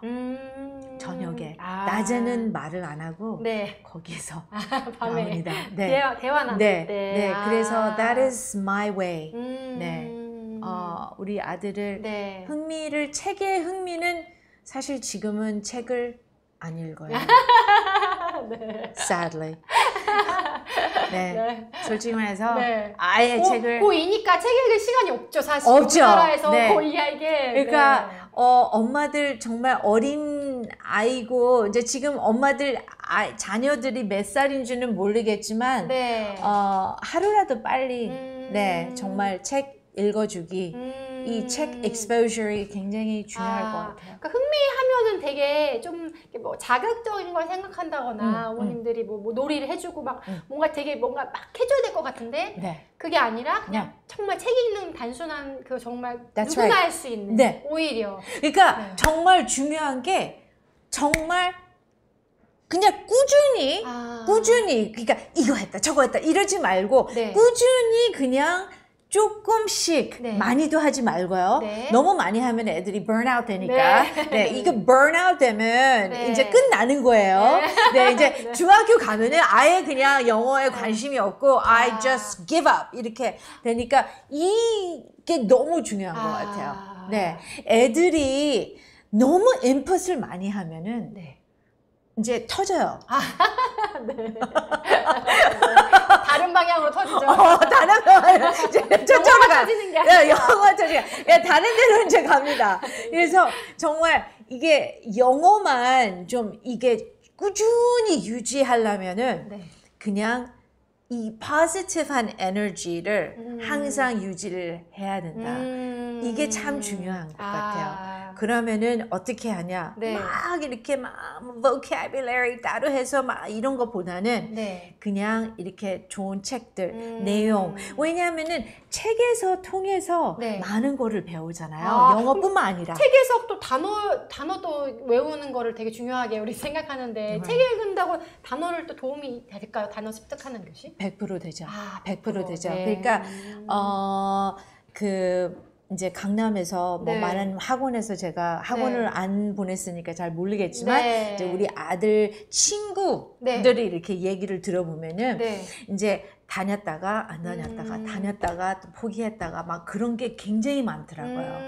C: 저녁에 낮에는 말을 안 하고 거기에서
A: 밤에
C: 나옵니다.
A: 대화 나눌 때.
C: 그래서 that is my way. 우리 아들을 책의 흥미는 사실 지금은 책을 안 읽어요.
A: 네.
C: Sadly. 네.
A: 네.
C: 솔직히 말해서
A: 네.
C: 아예 책을
A: 고2니까 책 읽을 시간이 없죠, 사실.
C: 없죠.
A: 우리나라에서
C: 네.
A: 고2에게.
C: 그러니까
A: 네.
C: 엄마들 정말 어린 아이고 이제 지금 엄마들 자녀들이 몇 살인지는 모르겠지만
A: 네.
C: 하루라도 빨리 네 정말 책 읽어주기 이 책 exposure이 굉장히 중요할 것 같아요.
A: 그러니까 흥미하면은 되게 좀 뭐 자극적인 걸 생각한다거나 어머님들이 뭐 놀이를 해주고 막 뭔가 되게 뭔가 막 해줘야 될 것 같은데
C: 네.
A: 그게 아니라 그냥
C: 네.
A: 정말 책 읽는 단순한 그 정말
C: That's
A: 누구나
C: right.
A: 할 수 있는
C: 네.
A: 오히려
C: 그러니까
A: 네.
C: 정말 중요한 게 정말 그냥 꾸준히 그러니까 이거 했다 저거 했다 이러지 말고
A: 네.
C: 꾸준히 그냥 조금씩
A: 네.
C: 많이도 하지 말고요.
A: 네.
C: 너무 많이 하면 애들이 burnout 되니까.
A: 네.
C: 네, 이거 burnout 되면
A: 네.
C: 이제 끝나는 거예요. 네, 이제
A: 네.
C: 중학교 가면은 아예 그냥 영어에 관심이 없고 I
A: 아.
C: just give up 이렇게 되니까 이게 너무 중요한 것 같아요. 네, 애들이 너무 인풋을 많이 하면은
A: 네.
C: 이제 터져요.
A: 네. 다른 방향으로 터지죠.
C: 다른 방향 저쪽으로 가.
A: 터지는 게 아니라.
C: 네, 영어가 터지게. 다른 데로 이제 갑니다. 그래서 정말 이게 영어만 좀 이게 꾸준히 유지하려면은
A: 네.
C: 그냥 이 positive한 에너지를 항상 유지를 해야 된다. 이게 참 중요한 것 같아요. 그러면은 어떻게 하냐?
A: 네.
C: 막 이렇게 막 vocabulary 따로 해서 막 이런 것보다는
A: 네.
C: 그냥 이렇게 좋은 책들, 내용. 왜냐하면은 책에서 통해서
A: 네.
C: 많은 거를 배우잖아요.
A: 아,
C: 영어뿐만 아니라.
A: 책에서 또 단어도 외우는 거를 되게 중요하게 우리 생각하는데 책 읽는다고 단어를 또 도움이 될까요? 단어 습득하는 것이?
C: 100% 되죠.
A: 아,
C: 100% 되죠.
A: 네.
C: 그러니까 이제 강남에서 뭐
A: 네.
C: 많은 학원에서 제가 학원을
A: 네.
C: 안 보냈으니까 잘 모르겠지만
A: 네.
C: 이제 우리 아들 친구들이 이렇게 얘기를 들어보면은
A: 네.
C: 이제 다녔다가 안 다녔다가 다녔다가 또 포기했다가 막 그런 게 굉장히 많더라고요.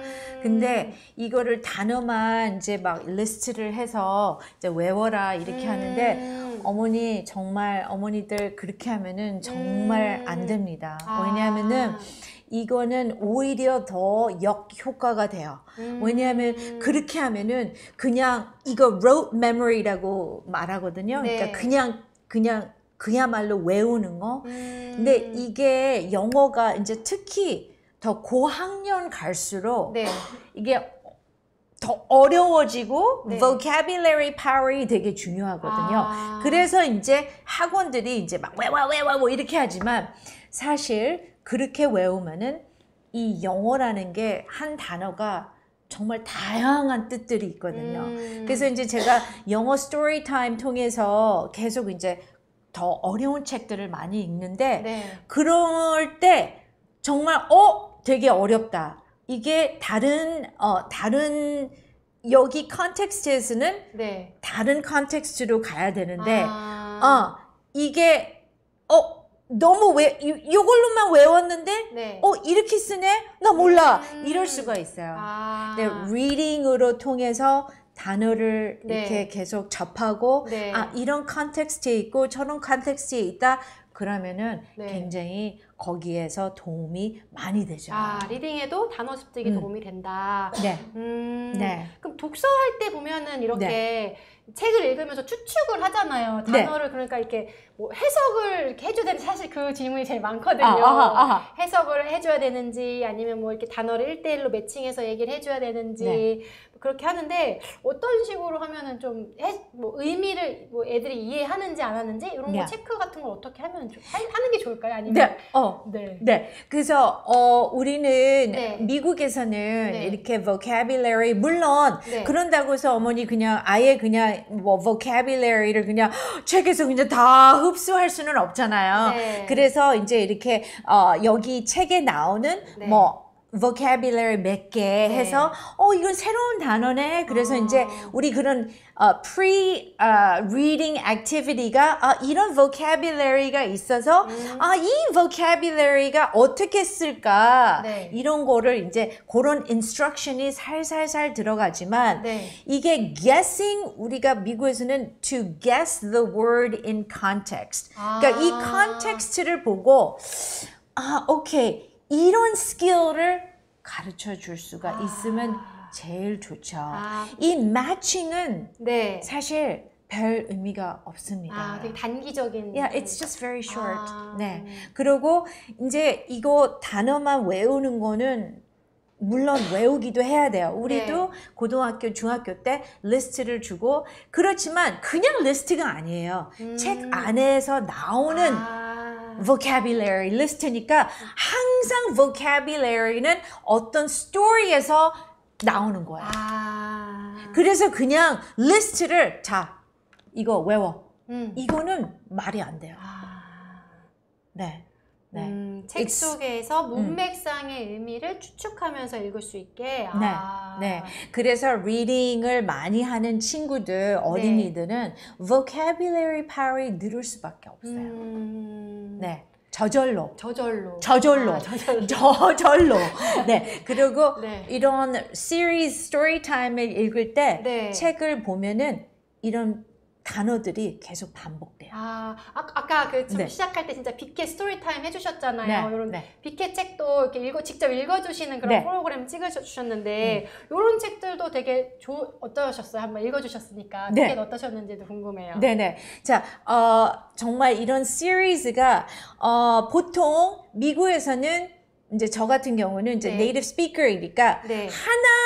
C: 근데 이거를 단어만 이제 막 리스트를 해서 이제 외워라 이렇게 하는데 어머니들 그렇게 하면은 정말 안 됩니다. 왜냐하면은 이거는 오히려 더 역효과가 돼요. 왜냐하면 그렇게 하면은 그냥 이거 rote memory라고 말하거든요.
A: 네.
C: 그러니까 그냥 그야말로 외우는 거. 근데 이게 영어가 이제 특히 더 고학년 갈수록
A: 네.
C: 이게 더 어려워지고
A: 네.
C: vocabulary power이 되게 중요하거든요. 그래서 이제 학원들이 이제 막 외워 뭐 이렇게 하지만 사실 그렇게 외우면은 이 영어라는 게 한 단어가 정말 다양한 뜻들이 있거든요. 그래서 이제 제가 영어 스토리 타임 통해서 계속 이제 더 어려운 책들을 많이 읽는데
A: 네.
C: 그럴 때 정말 되게 어렵다. 이게 다른 여기 컨텍스트에서는
A: 네.
C: 다른 컨텍스트로 가야 되는데 이게 너무 이걸로만 외웠는데
A: 네.
C: 이렇게 쓰네? 나 몰라. 이럴 수가 있어요. 근데 리딩으로 통해서 단어를
A: 네.
C: 이렇게 계속 접하고
A: 네.
C: 이런 컨텍스트에 있고 저런 컨텍스트에 있다. 그러면은
A: 네.
C: 굉장히 거기에서 도움이 많이 되죠.
A: 리딩에도 단어 습득이 도움이 된다.
C: 네. 네.
A: 그럼 독서할 때 보면은 이렇게 책을 읽으면서 추측을 하잖아요.
C: 네.
A: 단어를 그러니까 이렇게 뭐 해석을 이렇게 해줘야 되는지 사실 그 질문이 제일 많거든요. 해석을 해줘야 되는지 아니면 뭐 이렇게 단어를 1대1로 매칭해서 얘기를 해줘야 되는지
C: 네.
A: 그렇게 하는데 어떤 식으로 하면은 좀 뭐 의미를 뭐 애들이 이해하는지 안 하는지 이런 거
C: 네. 체크
A: 같은 걸 어떻게 하면 하는 게 좋을까요? 아니면
C: 네.
A: 네.
C: 네. 그래서 우리는
A: 네.
C: 미국에서는
A: 네.
C: 이렇게 vocabulary 물론
A: 네.
C: 그런다고 해서 어머니 그냥 아예 그냥 뭐 vocabulary를 그냥 책에서 그냥 다 흡수할 수는 없잖아요.
A: 네.
C: 그래서 이제 이렇게 여기 책에 나오는
A: 네.
C: 뭐 vocabulary 몇 개 해서 이건 새로운 단어네. 그래서 이제 우리 그런 pre-reading activity가 이런 vocabulary가 있어서 이 vocabulary가 어떻게 쓸까
A: 네.
C: 이런 거를 이제 그런 instruction이 살살살 들어가지만
A: 네.
C: 이게 guessing 우리가 미국에서는 to guess the word in context. 그러니까 이 context를 보고 오케이. 이런 스킬을 가르쳐 줄 수가 있으면 제일 좋죠. 이 매칭은
A: 네.
C: 사실 별 의미가 없습니다.
A: 되게 단기적인.
C: Yeah, it's just very short. 네. 그리고 이제 이거 단어만 외우는 거는 물론 외우기도 해야 돼요. 우리도 고등학교, 중학교 때 리스트를 주고 그렇지만 그냥 리스트가 아니에요. 책 안에서 나오는 vocabulary 리스트니까 항상 vocabulary는 어떤 스토리에서 나오는 거야. 그래서 그냥 리스트를 자 이거 외워. 이거는 말이 안 돼요. 네. 네.
A: 책 속에서 문맥상의 의미를 추측하면서 읽을 수 있게.
C: 네. 그래서 리딩을 많이 하는 친구들, 어린이들은 vocabulary power이 늘을 수밖에 없어요. 네. 저절로. 네. 그리고 이런 시리즈 스토리타임을 읽을 때 책을 보면은 이런 단어들이 계속 반복돼요.
A: 아까 그 시작할 때 진짜 빅캣 스토리타임 해주셨잖아요. 이런 빅캣 책도 이렇게 직접 읽어주시는 그런 프로그램 찍어주셨는데 이런 책들도 되게 어떠셨어요? 한번 읽어주셨으니까 빅캣 어떠셨는지도 궁금해요.
C: 네네. 자, 정말 이런 시리즈가 보통 미국에서는 이제 저 같은 경우는 이제 네이티브 스피커이니까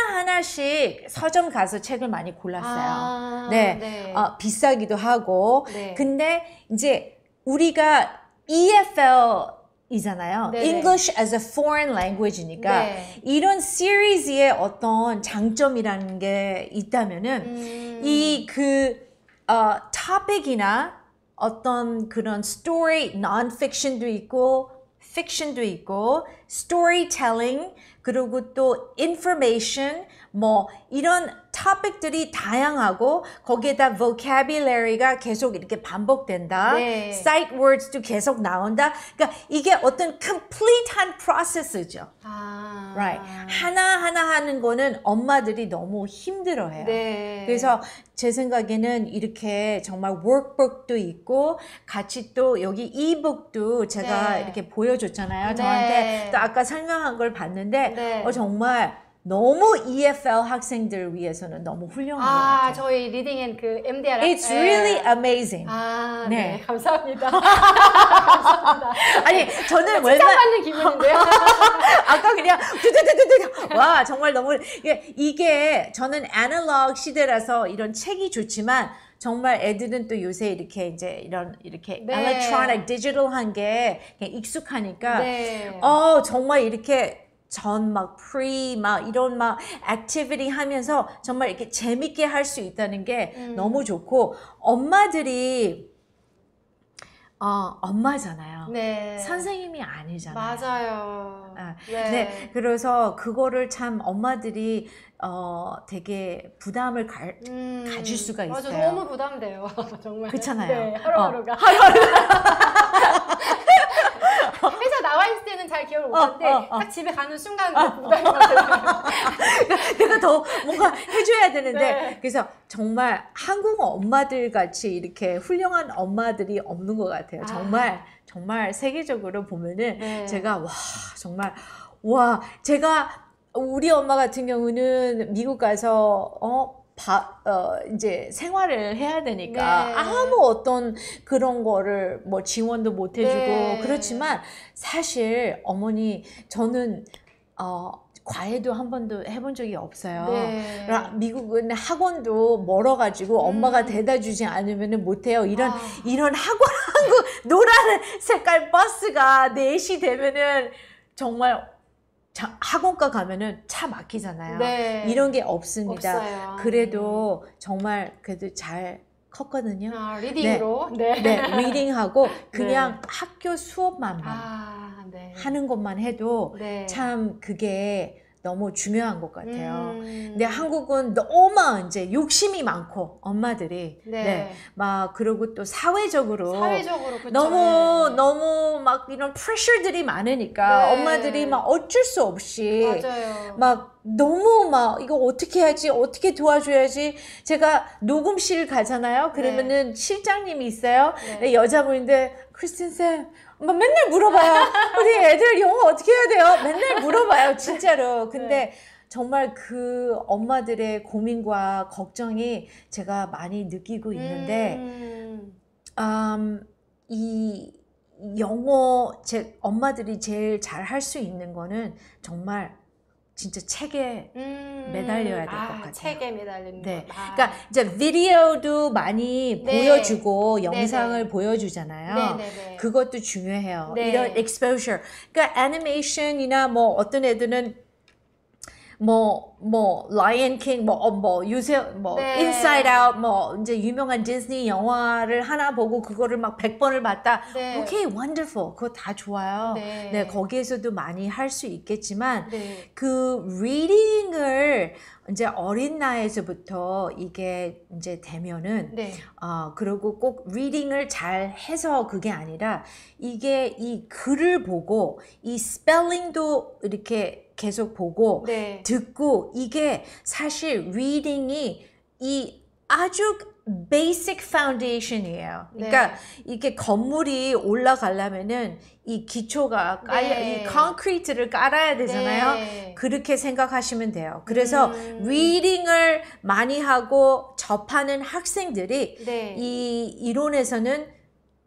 C: 하나하나씩 서점 가서 책을 많이 골랐어요. 비싸기도 하고. 근데 이제 우리가 EFL이잖아요. English as a Foreign Language니까 이런 시리즈의 어떤 장점이라는 게 있다면은 이 topic-이나 어떤 그런 story, non-fiction도 있고 fiction도 있고 storytelling 그리고 또 information 뭐 이런 topic들이 다양하고 거기에다 vocabulary가 계속 이렇게 반복된다. sight words도 계속 나온다. 그러니까 이게 어떤 complete한 process죠. Right. 하나하나 하는 거는 엄마들이 너무 힘들어해요. 그래서 제 생각에는 이렇게 정말 workbook도 있고 같이 또 여기 ebook도 제가 이렇게 보여줬잖아요. 저한테 또 아까 설명한 걸 봤는데 정말 너무 EFL 학생들 위해서는 너무 훌륭한 것 같아요.
A: 저희 리딩 앤 그 MDR.
C: It's really amazing.
A: 네. 감사합니다.
C: 아니, 저는
A: 칭찬받는 기분인데요.
C: 아까 그냥 두두두두두 와, 정말 너무 이게 저는 애널로그 시대라서 이런 책이 좋지만 정말 애들은 또 요새 이렇게 이제 이렇게 electronic, digital한 게 익숙하니까 정말 이렇게 전 막 이런 액티비티 하면서 정말 이렇게 재밌게 할 수 있다는 게 너무 좋고 엄마들이 엄마잖아요. 선생님이 아니잖아요.
A: 맞아요.
C: 그래서 그거를 참 엄마들이 되게 부담을 가질 수가 있어요.
A: 맞아, 너무 부담돼요. 정말.
C: 그렇잖아요.
A: 하루하루가. 회사 나와 있을 때는 잘 기억을 못하는데 딱 집에 가는 순간 부담이 많아요.
C: 내가 더 뭔가 해줘야 되는데 그래서 정말 한국 엄마들 같이 이렇게 훌륭한 엄마들이 없는 것 같아요. 정말 세계적으로 보면은 제가 정말 제가 우리 엄마 같은 경우는 미국 가서 이제 생활을 해야 되니까 아무 어떤 그런 거를 뭐 지원도 못 해주고 그렇지만 사실 어머니 저는 과외도 한 번도 해본 적이 없어요. 미국은 학원도 멀어가지고 엄마가 대다 주지 않으면 못해요. 이런 학원하고 노란 색깔 버스가 4시 되면은 정말 학원가 가면은 차 막히잖아요. 이런 게 없습니다.
A: 없어요.
C: 그래도 정말 그래도 잘 컸거든요.
A: 리딩으로?
C: 리딩하고 그냥 학교 수업만. 하는 것만 해도
A: 네.
C: 참 그게 너무 중요한 것 같아요.
A: 음.
C: 근데 한국은 너무 이제 욕심이 많고 엄마들이
A: 네.
C: 막 그리고 또 사회적으로
A: 그쵸.
C: 너무
A: 네.
C: 너무 막 이런 프레셔들이 많으니까
A: 네.
C: 엄마들이 막 어쩔 수 없이
A: 맞아요.
C: 막 너무 막 이거 어떻게 해야지 어떻게 도와줘야지 제가 녹음실 가잖아요. 그러면은 실장님이 있어요.
A: 네.
C: 여자분인데 크리스틴 쌤 막 맨날 물어봐요. 우리 애들 영어 어떻게 해야 돼요? 맨날 물어봐요. 진짜로. 근데 정말 그 엄마들의 고민과 걱정이 제가 많이 느끼고 있는데 이 영어 제 엄마들이 제일 잘 할 수 있는 거는 정말 진짜 책에 매달려야 될 것 같아요.
A: 책에 매달리는
C: 네.
A: 거.
C: 그러니까 이제 비디오도 많이
A: 네.
C: 보여주고
A: 네네.
C: 영상을 보여주잖아요.
A: 네네네.
C: 그것도 중요해요.
A: 네.
C: 이런 exposure. 그러니까 애니메이션이나 뭐 어떤 애들은 라이언 킹, 요새
A: 네.
C: 인사이드 아웃, 이제 유명한 디즈니 영화를 하나 보고 그거를 막 100번을 봤다.
A: 네.
C: 오케이, wonderful. 그거 다 좋아요.
A: 네.
C: 네, 거기에서도 많이 할 수 있겠지만,
A: 네.
C: 그 리딩을 이제 어린 나이에서부터 이게 이제 되면은,
A: 네.
C: 그리고 꼭 리딩을 잘 해서 그게 아니라, 이게 이 글을 보고, 이 스펠링도 이렇게 계속 보고,
A: 네.
C: 듣고, 이게 사실 리딩이 이 아주 basic foundation이에요. 그러니까 이게 건물이 올라가려면은 이 기초가 이 콘크리트를 깔아야 되잖아요.
A: 네.
C: 그렇게 생각하시면 돼요. 그래서 리딩을 많이 하고 접하는 학생들이
A: 네.
C: 이 이론에서는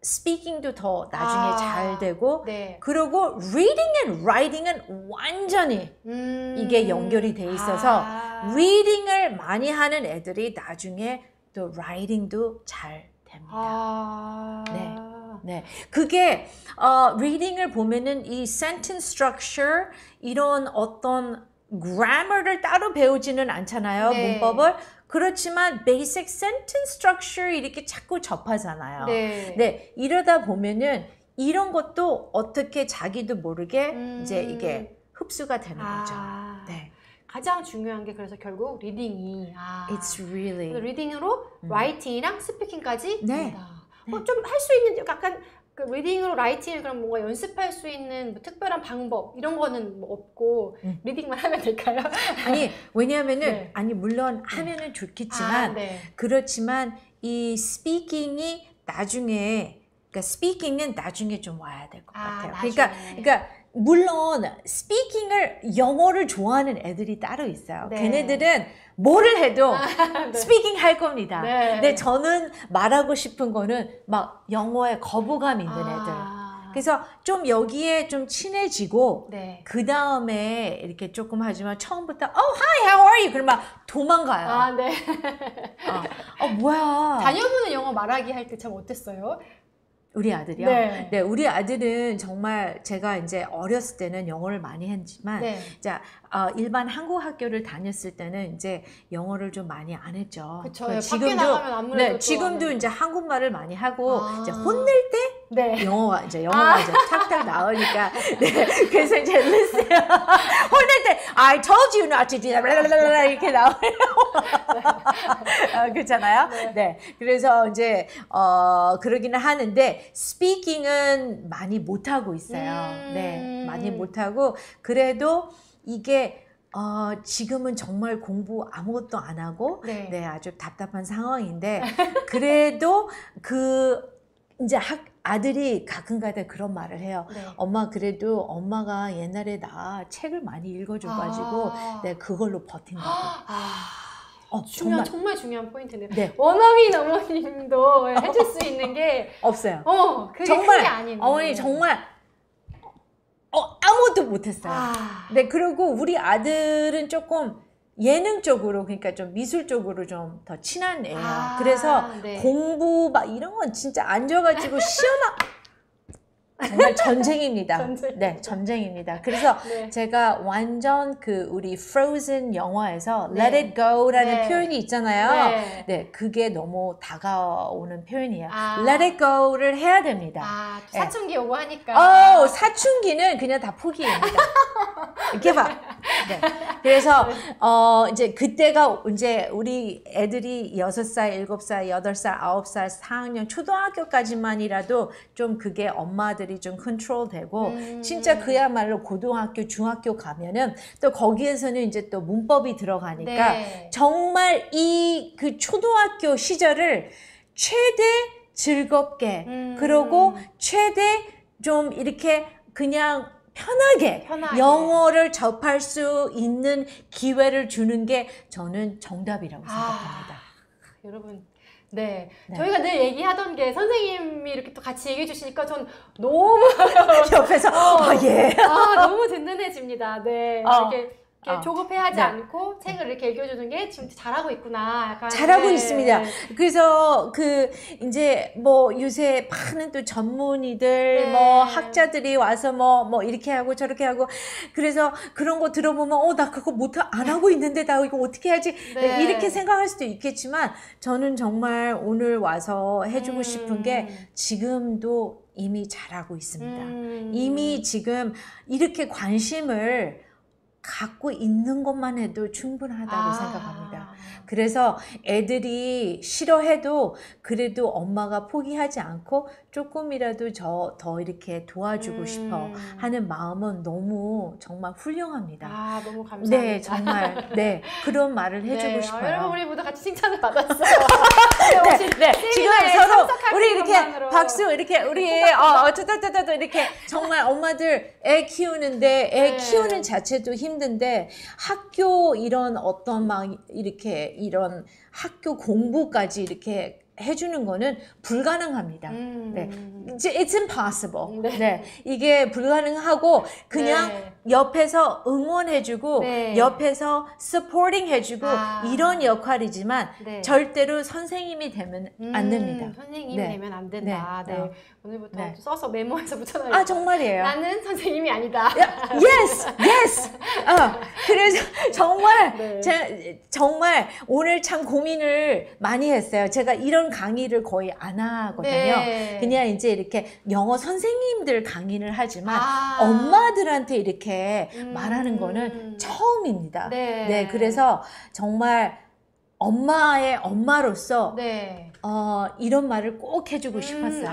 C: 스피킹도 더 나중에 잘 되고
A: 네.
C: 그리고 reading and writing은 완전히 이게 연결이 돼 있어서 reading을 많이 하는 애들이 나중에 또 writing도 잘 됩니다. 네. 그게 reading을 보면은 이 sentence structure 이런 어떤 grammar를 따로 배우지는 않잖아요.
A: 네.
C: 문법을. 그렇지만 basic sentence structure 이렇게 자꾸 접하잖아요.
A: 네.
C: 이러다 보면은 이런 것도 어떻게 자기도 모르게 이제 이게 흡수가 되는 거죠. 네.
A: 가장 중요한 게 그래서 결국 리딩이
C: It's really
A: 리딩으로 라이팅이랑 스피킹까지
C: 네.
A: 된다. 좀 할 수 있는 약간 그 리딩으로 라이팅을 그럼 뭔가 연습할 수 있는 뭐 특별한 방법 이런 거는 뭐 없고 리딩만 하면 될까요?
C: 아니 왜냐하면은
A: 네.
C: 아니 물론 하면은 좋겠지만
A: 네.
C: 그렇지만 이 스피킹이 나중에 그러니까 스피킹은 나중에 좀 와야 될 것 같아요.
A: 나중에.
C: 그러니까 물론 스피킹을 영어를 좋아하는 애들이 따로 있어요.
A: 네.
C: 걔네들은 뭐를 해도
A: 네.
C: 스피킹 할 겁니다.
A: 네.
C: 근데 저는 말하고 싶은 거는 막 영어에 거부감 있는 애들. 그래서 좀 여기에 좀 친해지고
A: 네.
C: 그 다음에 이렇게 조금 하지만 처음부터 hi, how are you? 그러면 막 도망가요.
A: 네.
C: 뭐야.
A: 자녀분은 영어 말하기 할 때 참 어땠어요?
C: 우리 아들이요?
A: 네.
C: 우리 아들은 정말 제가 이제 어렸을 때는 영어를 많이 했지만
A: 네.
C: 자, 일반 한국 학교를 다녔을 때는 이제 영어를 좀 많이 안 했죠.
A: 그쵸.
C: 지금도
A: 밖에 나가면 아무래도 또
C: 지금도 이제 한국말을 많이 하고 이제 혼낼 때
A: 네.
C: 영어가 이제 이제 탁탁 나오니까 그래서 이제 listen 혼낼 때 I told you not to do that 이렇게 나와요. 그렇잖아요. 네. 그래서 이제 그러기는 하는데 스피킹은 많이 못 하고 있어요. 네, 많이 못 하고 그래도 이게 지금은 정말 공부 아무것도 안 하고 아주 답답한 상황인데 그래도 이제 아들이 가끔가다 그런 말을 해요. 엄마 그래도 엄마가 옛날에 나 책을 많이 읽어줘가지고 내가 그걸로 버틴다고.
A: 정말 중요한 포인트네요.
C: 네.
A: 원어민 어머님도 해줄 수 있는 게
C: 없어요.
A: 그게
C: 정말
A: 큰 게 아니네.
C: 어머니 정말 아무것도 못했어요. 네, 그리고 우리 아들은 조금 예능적으로 그러니까 좀 미술적으로 좀 더 친한 애예요. 그래서 공부 막 이런 건 진짜 앉아가지고 시험하 정말 전쟁입니다.
A: 전쟁.
C: 네, 전쟁입니다. 그래서
A: 네.
C: 제가 완전 그 우리 Frozen 영화에서
A: 네.
C: Let It Go라는
A: 네.
C: 표현이 있잖아요.
A: 네.
C: 네, 그게 너무 다가오는 표현이에요.
A: 아.
C: Let It Go를 해야 됩니다.
A: 아,
C: 네.
A: 사춘기 오고 하니까.
C: 사춘기는 그냥 다 포기입니다. Give up. 네. 그래서 이제 그때가 이제 우리 애들이 6살, 7살, 8살, 9살, 4학년 초등학교까지만이라도 좀 그게 엄마들이 좀 컨트롤되고 진짜 그야말로 고등학교, 중학교 가면은 또 거기에서는 이제 또 문법이 들어가니까
A: 네.
C: 정말 이 그 초등학교 시절을 최대 즐겁게 그리고 최대 좀 이렇게 그냥 편하게 영어를 접할 수 있는 기회를 주는 게 저는 정답이라고 생각합니다.
A: 여러분, 네.
C: 네.
A: 저희가 늘 얘기하던 게 선생님이 이렇게 또 같이 얘기해 주시니까 전 너무
C: 옆에서 예.
A: 너무 든든해집니다. 네. 이렇게 조급해하지
C: 네.
A: 않고 책을 이렇게 읽어주는 게 지금 잘하고 있구나. 약간,
C: 잘하고
A: 네.
C: 있습니다. 그래서 그 이제 뭐 요새 많은 또 전문의들
A: 네.
C: 뭐 학자들이 와서 뭐 이렇게 하고 저렇게 하고 그래서 그런 거 들어보면 나 그거 안 하고 있는데 나 이거 어떻게 해야지
A: 네.
C: 이렇게 생각할 수도 있겠지만 저는 정말 오늘 와서 해주고 싶은 게 지금도 이미 잘하고 있습니다. 이미 지금 이렇게 관심을 갖고 있는 것만 해도 충분하다고 생각합니다. 그래서 애들이 싫어해도 그래도 엄마가 포기하지 않고 조금이라도 더 이렇게 도와주고 싶어 하는 마음은 너무 정말 훌륭합니다.
A: 너무 감사합니다.
C: 네, 정말 네 그런 말을 해주고
A: 네,
C: 싶어요.
A: 여러분 우리 모두 같이 칭찬을 받았어요.
C: 네, 지금 서로 우리 이렇게
A: 것만으로.
C: 박수 이렇게 우리 어쩌다다다도 이렇게 정말 엄마들 애 키우는데 애
A: 네.
C: 키우는 자체도 힘든데 학교 이런 어떤 막 이렇게 이런 학교 공부까지 이렇게 해주는 거는 불가능합니다. 네, it's impossible.
A: 네.
C: 네, 이게 불가능하고 그냥
A: 네.
C: 옆에서 응원해주고
A: 네.
C: 옆에서 supporting 해주고 이런 역할이지만
A: 네.
C: 절대로 선생님이 되면 안 됩니다.
A: 선생님이
C: 네.
A: 되면 안 된다.
C: 네.
A: 네. 오늘부터
C: 네.
A: 써서 메모해서 붙여놔야겠다.
C: 정말이에요.
A: 나는 선생님이 아니다.
C: Yes. 그래서 정말
A: 네.
C: 정말 오늘 참 고민을 많이 했어요. 제가 이런 강의를 거의 안 하거든요.
A: 네.
C: 그냥 이제 이렇게 영어 선생님들 강의를 하지만 엄마들한테 이렇게 말하는 거는 처음입니다.
A: 네.
C: 그래서 정말 엄마의 엄마로서
A: 네.
C: 이런 말을 꼭 해주고 싶었어요.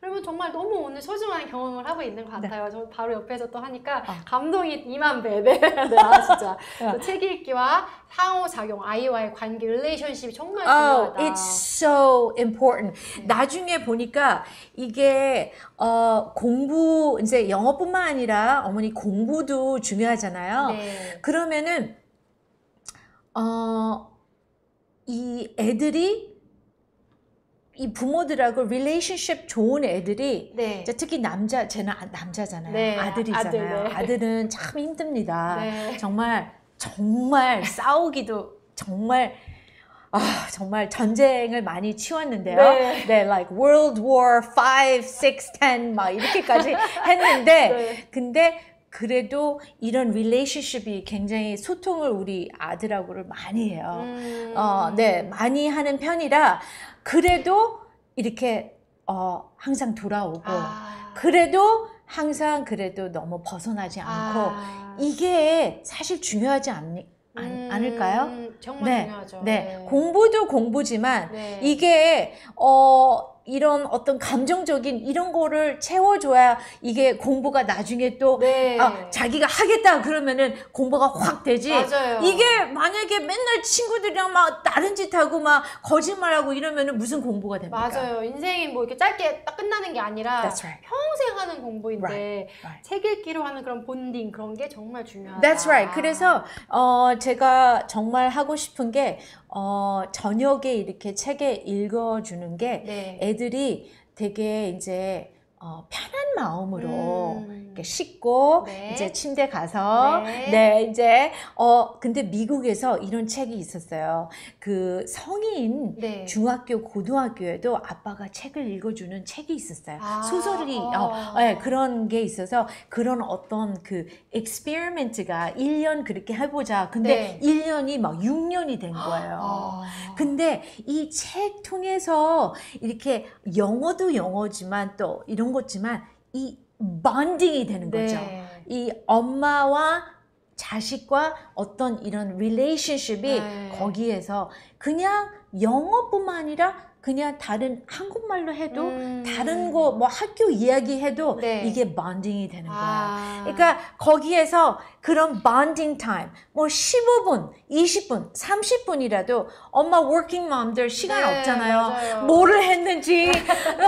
A: 그러면 정말 너무 오늘 소중한 경험을 하고 있는 것 같아요. 저 바로 옆에서 또 하니까 감동이 2만 배. 네, 진짜. 책 읽기와 상호작용, 아이와의 관계, 릴레이션십이 정말 중요하다.
C: It's so important. 나중에 보니까 이게 공부 이제 영어뿐만 아니라 어머니 공부도 중요하잖아요.
A: 네.
C: 그러면은 이 애들이 이 부모들하고 릴레이션십 좋은 애들이
A: 네.
C: 특히 쟤는 남자잖아요.
A: 네,
C: 아들이잖아요.
A: 네.
C: 아들은 참 힘듭니다.
A: 네.
C: 정말 싸우기도 정말 전쟁을 많이 치웠는데요.
A: 네.
C: like World War 5, 6, 10 막 이렇게까지 했는데
A: 네.
C: 근데 그래도 이런 릴레이션십이 굉장히 소통을 우리 아들하고를 많이 해요. 네, 많이 하는 편이라 그래도 이렇게 항상 돌아오고 그래도 항상 너무 벗어나지 않고 이게 사실 중요하지 않을까요?
A: 정말 중요하죠.
C: 네, 공부도 공부지만
A: 네.
C: 이게 이런 어떤 감정적인 이런 거를 채워줘야 이게 공부가 나중에 또
A: 네.
C: 자기가 하겠다 그러면은 공부가 확 되지.
A: 맞아요.
C: 이게 만약에 맨날 친구들이랑 막 다른 짓 하고 막 거짓말하고 이러면은 무슨 공부가 됩니까?
A: 맞아요. 인생이 뭐 이렇게 짧게 딱 끝나는 게 아니라
C: That's right.
A: 평생 하는 공부인데
C: Right.
A: 책 읽기로 하는 그런 본딩 그런 게 정말 중요하다.
C: That's right. 그래서 제가 정말 하고 싶은 게 저녁에 이렇게 책에 읽어주는 게
A: 네.
C: 애들이 되게 이제 편한 마음으로 이렇게 씻고
A: 네.
C: 이제 침대 가서
A: 네.
C: 이제 근데 미국에서 이런 책이 있었어요. 그 성인
A: 네.
C: 중학교 고등학교에도 아빠가 책을 읽어주는 책이 있었어요.
A: 아,
C: 소설이 네, 그런 게 있어서 그런 어떤 그 익스페리먼트가 1년 그렇게 해보자. 근데
A: 네.
C: 1년이 막 6년이 된 거예요. 근데 이 책 통해서 이렇게 영어도 영어지만 또 이런 거지만 이 본딩이 되는 거죠. 이 엄마와 자식과 어떤 이런 릴레이션십이 거기에서 그냥 영어뿐만 아니라 그냥 다른 한국말로 해도 다른 거 뭐 학교 이야기 해도 이게 본딩이 되는 거야. 그러니까 거기에서 그런 본딩 타임 뭐 15분, 20분, 30분이라도 엄마 워킹 맘들 시간 없잖아요.
A: 맞아요.
C: 뭐를 했는지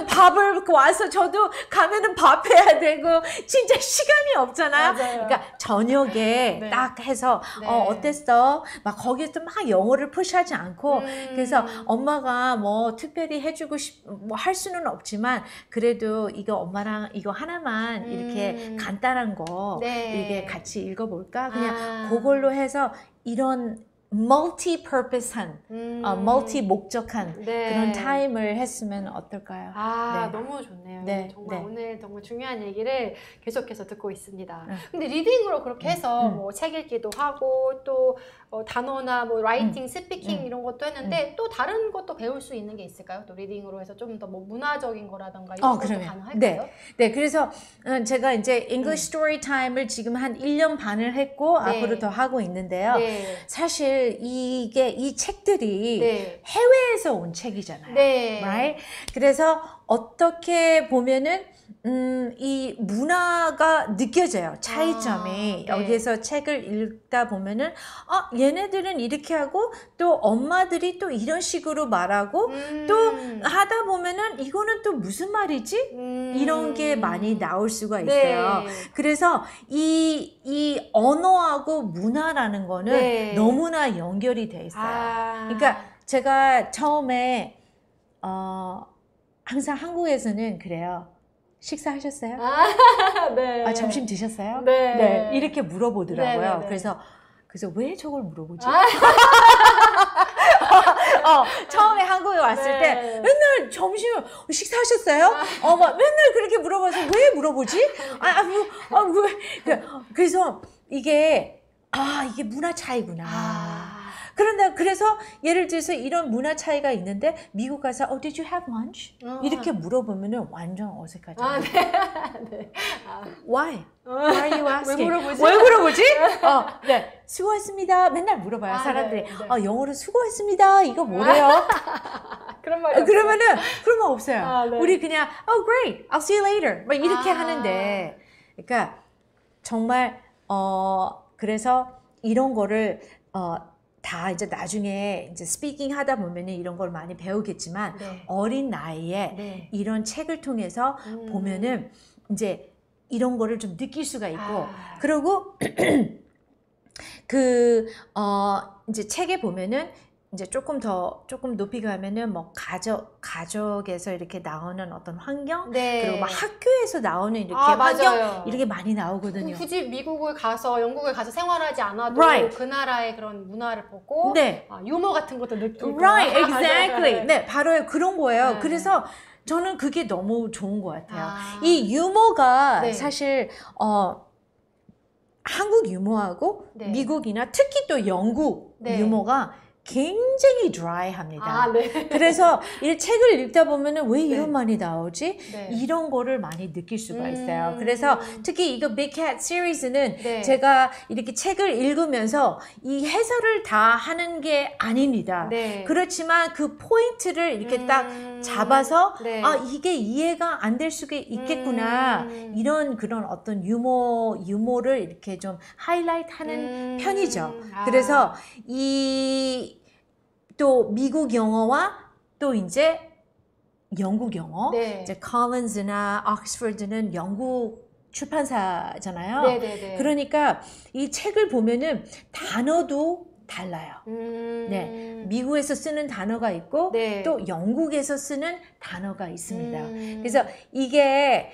C: 밥을 와서 저도 가면은 밥 해야 되고 진짜 시간이 없잖아요.
A: 맞아요.
C: 그러니까 저녁에 딱 해서 어땠어? 막 거기서 막 영어를 푸시하지 않고 그래서 엄마가 뭐 특별히 해주고 뭐 할 수는 없지만 그래도 이거 엄마랑 이거 하나만 이렇게 간단한 거 이게 같이 읽어볼까? 그냥 그걸로 해서 이런 멀티-퍼포스한, 멀티-목적한 그런 타임을 했으면 어떨까요?
A: 너무 좋네요.
C: 네,
A: 정말
C: 네.
A: 오늘 정말 중요한 얘기를 계속해서 듣고 있습니다. 근데 리딩으로 그렇게 해서 뭐 책 읽기도 하고 또 단어나 뭐 라이팅, 스피킹 이런 것도 했는데 또 다른 것도 배울 수 있는 게 있을까요? 또 리딩으로 해서 좀 더 뭐 문화적인 거라던가 이런 것도 가능할까요?
C: 네, 그래서 제가 이제 English Story Time을 지금 한 1년 반을 했고 앞으로 더 하고 있는데요. 사실 이 책들이 해외에서 온 책이잖아요. Right? 그래서 어떻게 보면은 이 문화가 느껴져요. 차이점이. 여기에서 책을 읽다 보면은 얘네들은 이렇게 하고 또 엄마들이 또 이런 식으로 말하고 또 하다 보면은 이거는 또 무슨 말이지? 이런 게 많이 나올 수가 있어요. 그래서 이 언어하고 문화라는 거는 너무나 연결이 돼 있어요. 그러니까 제가 처음에 항상 한국에서는 그래요. 식사하셨어요?
A: 네.
C: 점심 드셨어요?
A: 네.
C: 이렇게 물어보더라고요.
A: 네, 네, 네.
C: 그래서 왜 저걸 물어보지? 처음에 한국에 왔을 때 맨날 점심 식사하셨어요? 막 맨날 그렇게 물어봐서 왜 물어보지? 그래서 이게 문화 차이구나. 그런데 그래서 예를 들어서 이런 문화 차이가 있는데 미국 가서 Did you have lunch? 이렇게 물어보면 완전 어색하잖아요. Why? Why are you asking? 왜 물어보지? 네, 수고했습니다. 맨날 물어봐요 사람들이. 영어로 수고했습니다. 이거 뭐래요?
A: 그런 말이
C: 그러면은 그런 거 없어요. 우리 그냥 great, I'll see you later. 막 이렇게 하는데, 그러니까 정말 그래서 이런 거를 다 이제 나중에 이제 스피킹 하다 보면은 이런 걸 많이 배우겠지만 어린 나이에 이런 책을 통해서 보면은 이제 이런 거를 좀 느낄 수가 있고 그리고 이제 책에 보면은 이제 조금 높이 가면은 뭐 가족에서 이렇게 나오는 어떤 환경 그리고 막 학교에서 나오는 이렇게 환경 이렇게 많이 나오거든요.
A: 굳이 미국을 가서 영국에 가서 생활하지 않아도 그 나라의 그런 문화를 보고 유머 같은 것도 느끼고
C: Right, exactly. 네, 바로 그런 거예요. 그래서 저는 그게 너무 좋은 것 같아요. 이 유머가 사실 한국 유머하고 미국이나 특히 또 영국 유머가 굉장히 드라이합니다. 그래서 이 책을 읽다 보면은 왜 이런 말이 나오지? 이런 거를 많이 느낄 수가 있어요. 그래서 특히 이거 Big Cat 시리즈는 제가 이렇게 책을 읽으면서 이 해설을 다 하는 게 아닙니다. 그렇지만 그 포인트를 이렇게 딱 잡아서 이게 이해가 안 될 수가 있겠구나. 이런 그런 어떤 유머를 이렇게 좀 하이라이트 하는 편이죠. 그래서 또 미국 영어와 또 이제 영국 영어, 이제 컬린즈나 옥스퍼드는 영국 출판사잖아요. 그러니까 이 책을 보면은 단어도 달라요.
A: 네.
C: 네, 미국에서 쓰는 단어가 있고
A: 네.
C: 또 영국에서 쓰는 단어가 있습니다.
A: 음.
C: 그래서 이게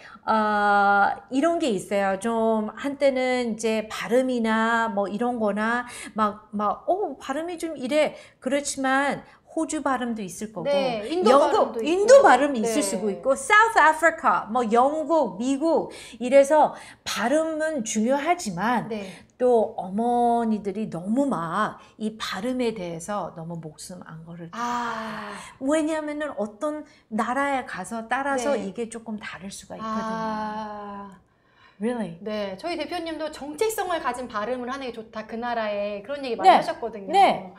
C: 이런 게 있어요. 좀 한때는 이제 발음이나 뭐 이런 거나 막 발음이 좀 이래. 그렇지만 호주 발음도 있을 거고
A: 네, 인도
C: 영국,
A: 발음도 있고.
C: 인도 발음이 있을
A: 네.
C: 수도 있고 South Africa, 뭐 영국, 미국 이래서 발음은 중요하지만
A: 네.
C: 또 어머니들이 너무 막 이 발음에 대해서 너무 목숨 안 걸을 때 왜냐하면은 어떤 나라에 가서 따라서
A: 네.
C: 이게 조금 다를 수가 있거든요. Really?
A: 네, 저희 대표님도 정체성을 가진 발음을 하는 게 좋다. 그 나라에 그런 얘기 많이
C: 네.
A: 하셨거든요.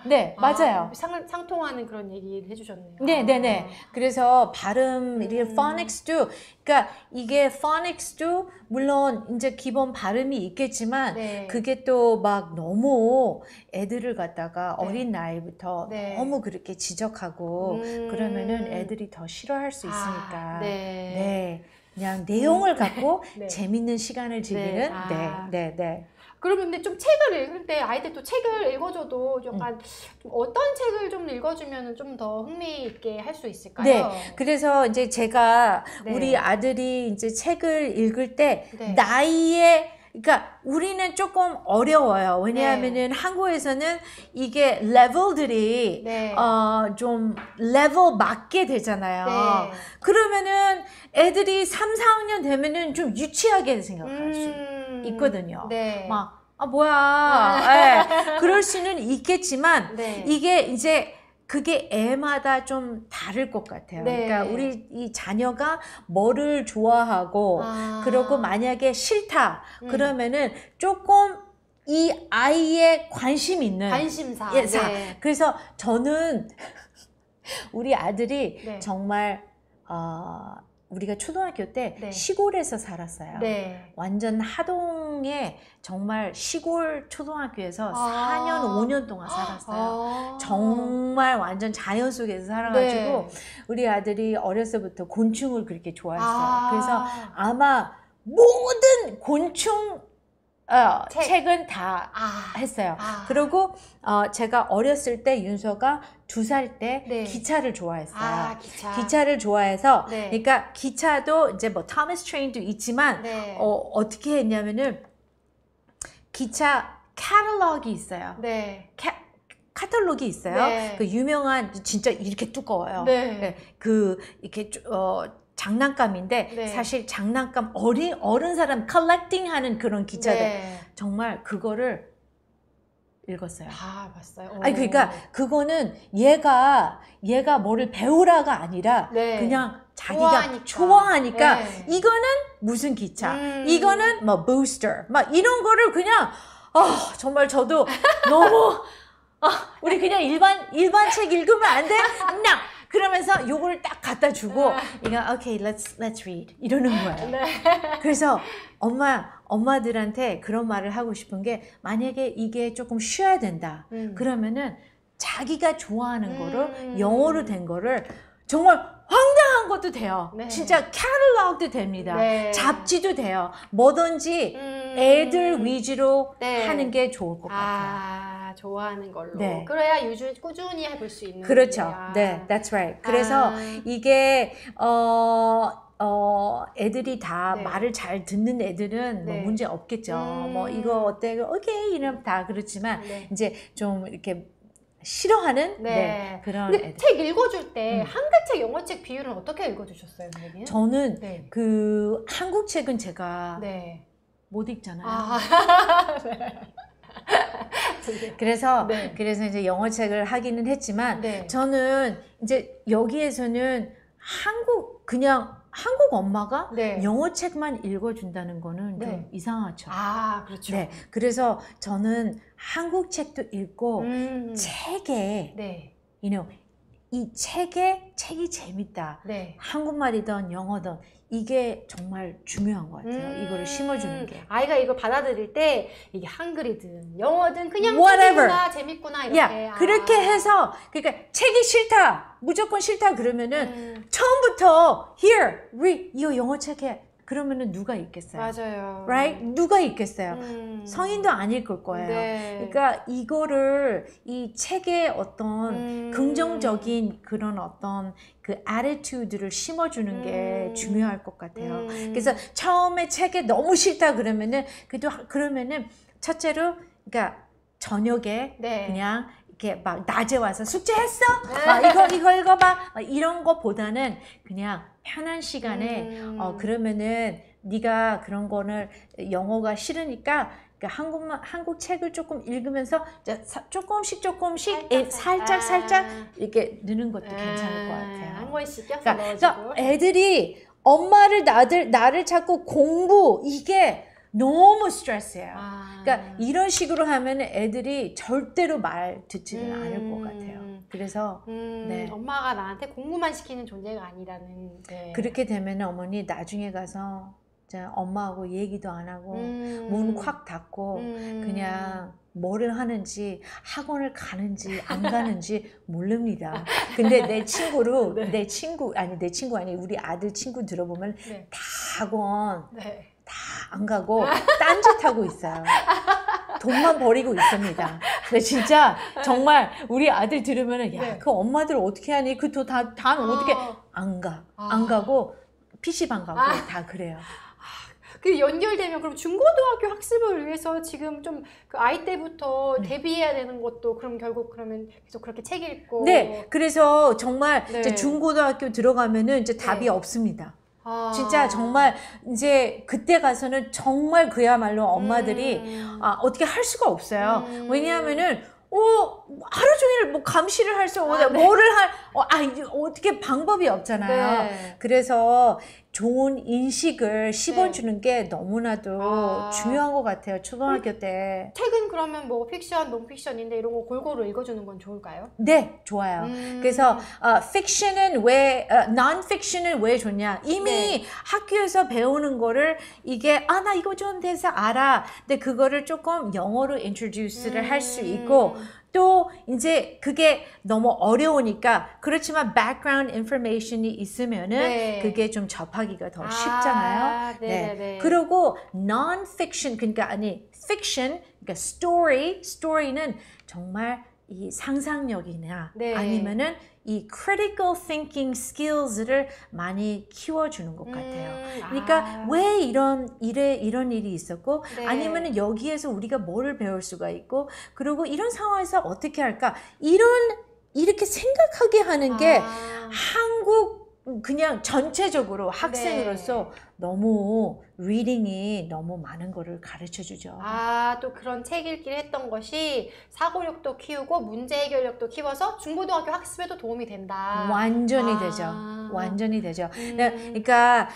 C: 네, 맞아요.
A: 상통하는 그런 얘기 해주셨네요.
C: 네. 그래서 발음, 이게 phonics도, 그러니까 이게 phonics도 물론 이제 기본 발음이 있겠지만
A: 네.
C: 그게 또 막 너무 애들을 갖다가
A: 네.
C: 어린 나이부터
A: 네.
C: 너무 그렇게 지적하고 그러면은 애들이 더 싫어할 수 있으니까.
A: 네.
C: 그냥 내용을 갖고
A: 네.
C: 재밌는 시간을 즐기는 네.
A: 그러면 근데 좀 책을 읽을 때 아이들 또 책을 읽어줘도 약간 좀 어떤 책을 좀 읽어주면 좀 더 흥미있게 할 수 있을까요?
C: 네, 그래서 이제 제가
A: 네.
C: 우리 아들이 이제 책을 읽을 때
A: 네.
C: 나이에 그러니까 우리는 조금 어려워요. 왜냐하면은 한국에서는 이게 레벨들이
A: 네.
C: 좀 레벨 맞게 되잖아요.
A: 네.
C: 그러면은 애들이 3, 4학년 되면은 좀 유치하게 생각할 수 있거든요.
A: 네.
C: 막 뭐야. 그럴 수는 있겠지만
A: 네.
C: 이게 이제 그게 애마다 좀 다를 것 같아요.
A: 네.
C: 그러니까 우리 이 자녀가 뭐를 좋아하고 그러고 만약에 싫다 그러면은 조금 이 아이의 관심 있는
A: 관심사.
C: 네. 그래서 저는 우리 아들이
A: 네.
C: 정말 우리가 초등학교 때
A: 네.
C: 시골에서 살았어요.
A: 네.
C: 완전 하동에 정말 시골 초등학교에서 4년, 5년 동안 살았어요. 정말 완전 자연 속에서 살아가지고
A: 네.
C: 우리 아들이 어렸을 때부터 곤충을 그렇게 좋아했어요. 그래서 아마 모든 곤충 책은 다 했어요. 그리고 제가 어렸을 때 윤서가 2살 때
A: 네.
C: 기차를 좋아했어요.
A: 기차를
C: 좋아해서
A: 네.
C: 그러니까 기차도 이제 뭐 토마스 트레인도 있지만
A: 네.
C: 어떻게 했냐면은 기차 카탈로그가 있어요.
A: 네.
C: 카탈로그가 있어요.
A: 네.
C: 그 유명한 진짜 이렇게 두꺼워요.
A: 네.
C: 그 이렇게 장난감인데
A: 네.
C: 사실 장난감 어른 사람 컬렉팅하는 그런 기차들
A: 네.
C: 정말 그거를 읽었어요.
A: 봤어요.
C: 아니 그러니까 그거는 얘가 뭐를 배우라가 아니라
A: 네.
C: 그냥 자기가
A: 좋아하니까.
C: 좋아하니까
A: 네.
C: 이거는 무슨 기차, 이거는 뭐 부스터, 막 이런 거를 그냥 정말 저도 너무 우리 그냥 일반 책 읽으면 안 돼? 그냥 그러면서 요거를 딱 갖다 주고 이거 okay, let's read 이러는 거예요.
A: 네.
C: 그래서 엄마들한테 그런 말을 하고 싶은 게 만약에 이게 조금 쉬어야 된다. 그러면은 자기가 좋아하는 거를 영어로 된 거를 정말 황당한 것도 돼요.
A: 네.
C: 진짜 캐탈로그도 됩니다.
A: 네.
C: 잡지도 돼요. 뭐든지 애들 위주로 하는 게 좋을 것 같아요.
A: 좋아하는 걸로.
C: 네.
A: 그래야 꾸준히 해볼 수 있는.
C: 그렇죠.
A: 일이야.
C: 네, that's right. 그래서 이게 애들이 다
A: 네.
C: 말을 잘 듣는 애들은 뭐
A: 네.
C: 문제 없겠죠. 뭐 이거 어때? 오케이 이러면 다 그렇지만
A: 네.
C: 이제 좀 이렇게 싫어하는 그런
A: 근데
C: 애들.
A: 책 읽어줄 때 한글책, 영어책 비율은 어떻게 읽어주셨어요, 선생님?
C: 저는
A: 네.
C: 그 한국 책은 제가
A: 네.
C: 못 읽잖아요.
A: 네.
C: 그래서
A: 네.
C: 이제 영어 책을 하기는 했지만
A: 네.
C: 저는 이제 여기에서는 한국 엄마가
A: 네.
C: 영어 책만 읽어준다는 거는
A: 네.
C: 좀 이상하죠.
A: 그렇죠.
C: 네, 그래서 저는 한국 책도 읽고 책에
A: 네.
C: 이 책이 재밌다.
A: 네.
C: 한국말이든 영어든 이게 정말 중요한 것 같아요. 이거를 심어주는 게.
A: 아이가 이걸 받아들일 때 이게 한글이든 영어든 그냥
C: Whatever.
A: 재밌구나 이렇게.
C: 그렇게 해서 그러니까 책이 싫다, 무조건 싫다 그러면은 처음부터 here read 이거 영어 책에 그러면은 누가 읽겠어요?
A: 맞아요.
C: Right? 누가 읽겠어요? 성인도 안 읽을 거예요.
A: 네.
C: 그러니까 이거를 이 책의 어떤 긍정적인 그런 어떤 그 attitude를 심어주는 게 중요할 것 같아요. 그래서 처음에 책에 너무 싫다 그러면은 그러면은 첫째로 그러니까 저녁에
A: 네.
C: 그냥 이렇게 막 낮에 와서 숙제했어? 막 이거 읽어봐. 막 이런 거보다는 그냥 편한 시간에 그러면은 네가 그런 거는 영어가 싫으니까 그러니까 한국 책을 조금 읽으면서 조금씩 살짝 이렇게 넣는 것도 괜찮을 것 같아요.
A: 한 권씩 껴서
C: 그러니까
A: 넣어주고.
C: 애들이 엄마를 나를 자꾸 공부 이게 너무 스트레스예요. 그러니까 이런 식으로 하면 애들이 절대로 말 듣지는 않을 것 같아요. 그래서 네.
A: 엄마가 나한테 공부만 시키는 존재가 아니라는. 네.
C: 그렇게 되면 어머니 나중에 가서 엄마하고 얘기도 안 하고 문 콱 닫고 그냥 뭐를 하는지 학원을 가는지 안 가는지 모릅니다. 근데 내 친구 아니 우리 아들 친구 들어보면
A: 네.
C: 다 학원
A: 네.
C: 다 안 가고 딴짓하고 있어요. 돈만 버리고 있습니다. 근데 진짜 정말 우리 아들 들으면은 야, 그 엄마들 어떻게 하니? 그 돈 다 어떻게 안 가고 PC방 가고 다 그래요.
A: 그 연결되면 그럼 중고등학교 학습을 위해서 지금 좀 그 아이 때부터 대비해야 되는 것도 그럼 결국 그러면 계속 그렇게 책 읽고.
C: 네, 그래서 정말
A: 네.
C: 이제 중고등학교 들어가면은 이제 답이
A: 네.
C: 없습니다. 진짜 정말 이제 그때 가서는 정말 그야말로 엄마들이 어떻게 할 수가 없어요. 왜냐하면은 하루 종일 뭐 감시를 할 수 없고 뭐를 이게 어떻게 방법이 없잖아요.
A: 네.
C: 그래서 좋은 인식을 심어주는 게 너무나도 중요한 것 같아요. 초등학교 때.
A: 책은 그러면 뭐 픽션, 논픽션인데 이런 거 골고루 읽어주는 건 좋을까요?
C: 네, 좋아요. 그래서 non-fiction은 왜 좋냐? 이미 학교에서 배우는 거를 이게 나 이거 좀 돼서 알아. 근데 그거를 조금 영어로 introduce를 할 수 있고 또 이제 그게 너무 어려우니까 그렇지만 background information이 있으면은 그게 좀 접하기가 더 쉽잖아요.
A: 네.
C: 그리고 non-fiction 그러니까 fiction 그러니까 story는 정말 이 상상력이나 아니면은 이 critical thinking skills를 많이 키워주는 것 같아요. 그러니까 왜 이런 일이 있었고 아니면은 여기에서 우리가 뭐를 배울 수가 있고 그리고 이런 상황에서 어떻게 할까 이렇게 생각하게 하는 게 한국 그냥 전체적으로 학생으로서 너무 리딩이 너무 많은 거를 가르쳐 주죠.
A: 또 그런 책 읽기를 했던 것이 사고력도 키우고 문제 해결력도 키워서 중고등학교 학습에도 도움이 된다.
C: 완전히 되죠. 완전히 되죠. 그러니까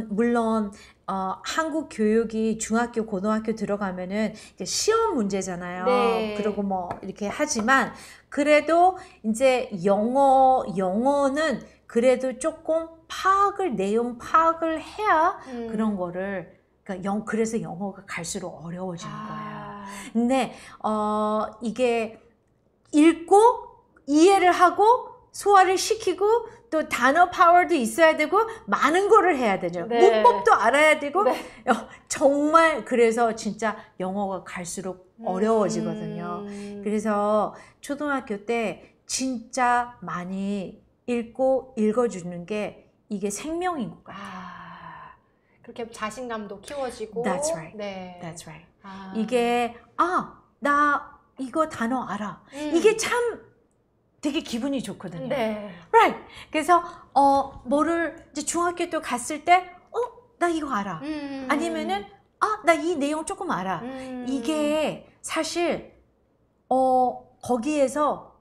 C: 물론 한국 교육이 중학교, 고등학교 들어가면은 시험 문제잖아요.
A: 네.
C: 그리고 뭐 이렇게 하지만 그래도 이제 영어는 그래도 조금 내용 파악을 해야 그런 거를 그러니까 그래서 영어가 갈수록 어려워지는 거예요. 근데 이게 읽고 이해를 하고 소화를 시키고 또 단어 파워도 있어야 되고 많은 거를 해야 되죠. 문법도 알아야 되고 정말 그래서 진짜 영어가 갈수록 어려워지거든요. 그래서 초등학교 때 진짜 많이 읽어주는 게 이게 생명인 것 같아요.
A: 그렇게 자신감도 키워지고.
C: That's right.
A: 네.
C: That's right. 이게 나 이거 단어 알아. 이게 참 되게 기분이 좋거든요.
A: 네.
C: Right. 그래서 뭐를 이제 중학교 때 갔을 때 나 이거 알아. 아니면은 나 이 내용 조금 알아. 이게 사실 거기에서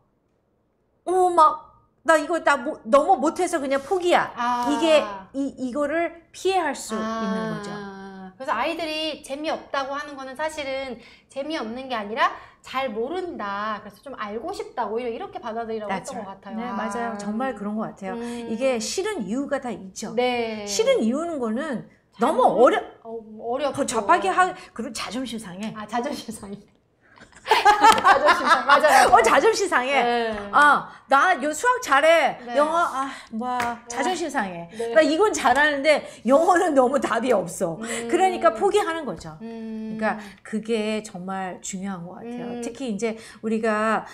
C: 나 이거 너무 못해서 그냥 포기야. 이게 이거를 피해할 수 있는 거죠.
A: 그래서 아이들이 재미없다고 하는 거는 사실은 재미없는 게 아니라 잘 모른다. 그래서 좀 알고 싶다. 오히려 이렇게 받아들이라고 했던 것 같아요.
C: 네, 맞아요. 정말 그런 것 같아요. 이게 싫은 이유가 다 있죠.
A: 네.
C: 싫은 이유는 거는 너무 어렵고
A: 접하기
C: 그리고 자존심 상해.
A: 자존심 상해. 자존심 상해. 맞아요.
C: 자존심 상해.
A: 네.
C: 나 수학 잘해.
A: 네.
C: 영어, 뭐야, 자존심 상해.
A: 네.
C: 나 이건 잘하는데 영어는 너무 답이 없어. 그러니까 포기하는 거죠. 그러니까 그게 정말 중요한 것 같아요. 특히 이제 우리가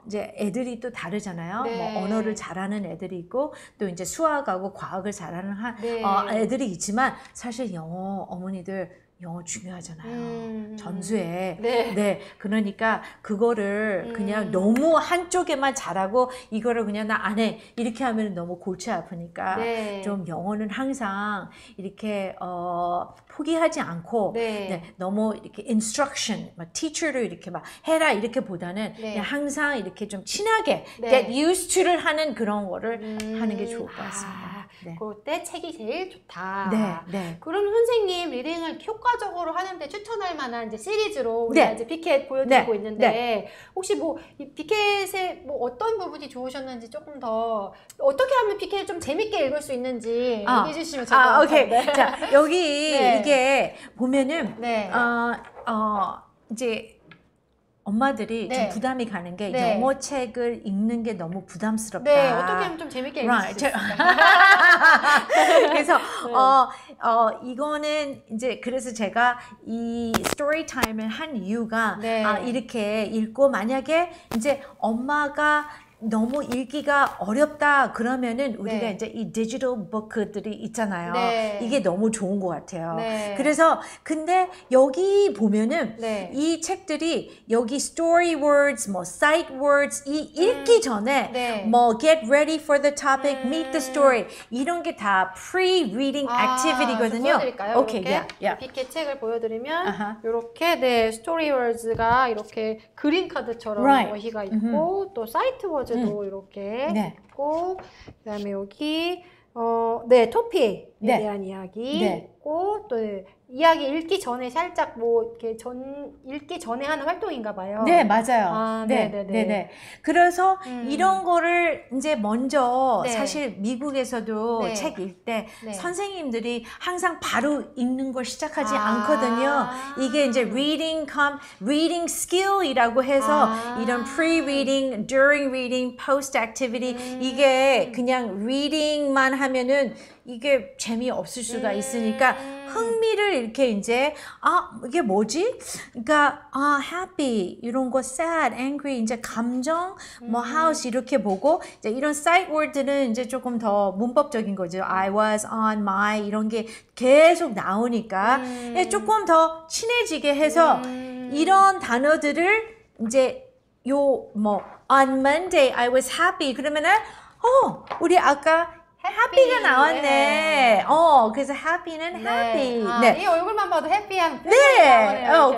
C: 이제 애들이 또 다르잖아요.
A: 네.
C: 뭐 언어를 잘하는 애들이 있고 또 이제 수학하고 과학을 잘하는
A: 네.
C: 애들이 있지만 사실 어머니들 영어 중요하잖아요. 전수에.
A: 네.
C: 그러니까 그거를 그냥 너무 한쪽에만 잘하고 이거를 그냥 나 안 해. 이렇게 하면 너무 골치 아프니까
A: 네.
C: 좀 영어는 항상 이렇게 포기하지 않고 너무 이렇게 instruction, 막 teacher를 이렇게 막 해라 이렇게 보다는 그냥 항상 이렇게 좀 친하게 get used to를 하는 그런 거를 하는 게 좋을 것 같습니다.
A: 그때 책이 제일 좋다.
C: 네.
A: 그럼 선생님 리딩을 효과적으로 하는데 추천할 만한 이제 시리즈로 우리가 이제 비켓 보여드리고 있는데 혹시 뭐 이 비켓의 뭐 어떤 부분이 좋으셨는지 조금 더 어떻게 하면 비켓을 좀 재밌게 읽을 수 있는지 얘기해 주시면 좋을 것 같아요.
C: 오케이. 자, 여기 이게 보면은 이제 엄마들이 좀 부담이 가는 게 영어 책을 읽는 게 너무 부담스럽다.
A: 네, 어떻게 하면 좀 재밌게 읽을 수 있을까요?
C: 그래서 이거는 이제 그래서 제가 이 스토리 타임을 한 이유가 이렇게 읽고 만약에 이제 엄마가 너무 읽기가 어렵다 그러면은 우리가 이제 이 디지털 부크들이 있잖아요. 이게 너무 좋은 것 같아요. 그래서 근데 여기 보면은 이 책들이 여기 story words, 뭐 sight words 이 읽기 전에 뭐 get ready for the topic, meet the story 이런 게 다 pre-reading activity거든요.
A: 보여드릴까요?
C: 오케이,
A: 비켓 책을 보여드리면 이렇게 스토리 월즈가 이렇게 그린 카드처럼 여기가 있고 또 사이트 월즈 도 이렇게 있고 그다음에 여기 토픽에 대한 이야기 있고 또 이야기 읽기 전에 살짝 뭐 이렇게 읽기 전에 하는 활동인가 봐요.
C: 네, 맞아요. 네. 그래서 이런 거를 이제 먼저 사실 미국에서도 책 읽을 때 선생님들이 항상 바로 읽는 걸 시작하지 않거든요. 이게 이제 reading skill이라고 해서 이런 pre-reading, during reading, post activity 이게 그냥 reading만 하면은 이게 재미없을 수가 있으니까 흥미를 이렇게 이제 이게 뭐지? 그러니까 happy 이런 거 sad, angry 이제 감정 뭐 house 이렇게 보고 이제 이런 sight word는 이제 조금 더 문법적인 거죠. I was on my 이런 게 계속 나오니까 조금 더 친해지게 해서 이런 단어들을 이제 뭐 on Monday I was happy 그러면은 우리 아까 happy가 나왔네. 그래서 happy는 happy.
A: 이 얼굴만 봐도 해피한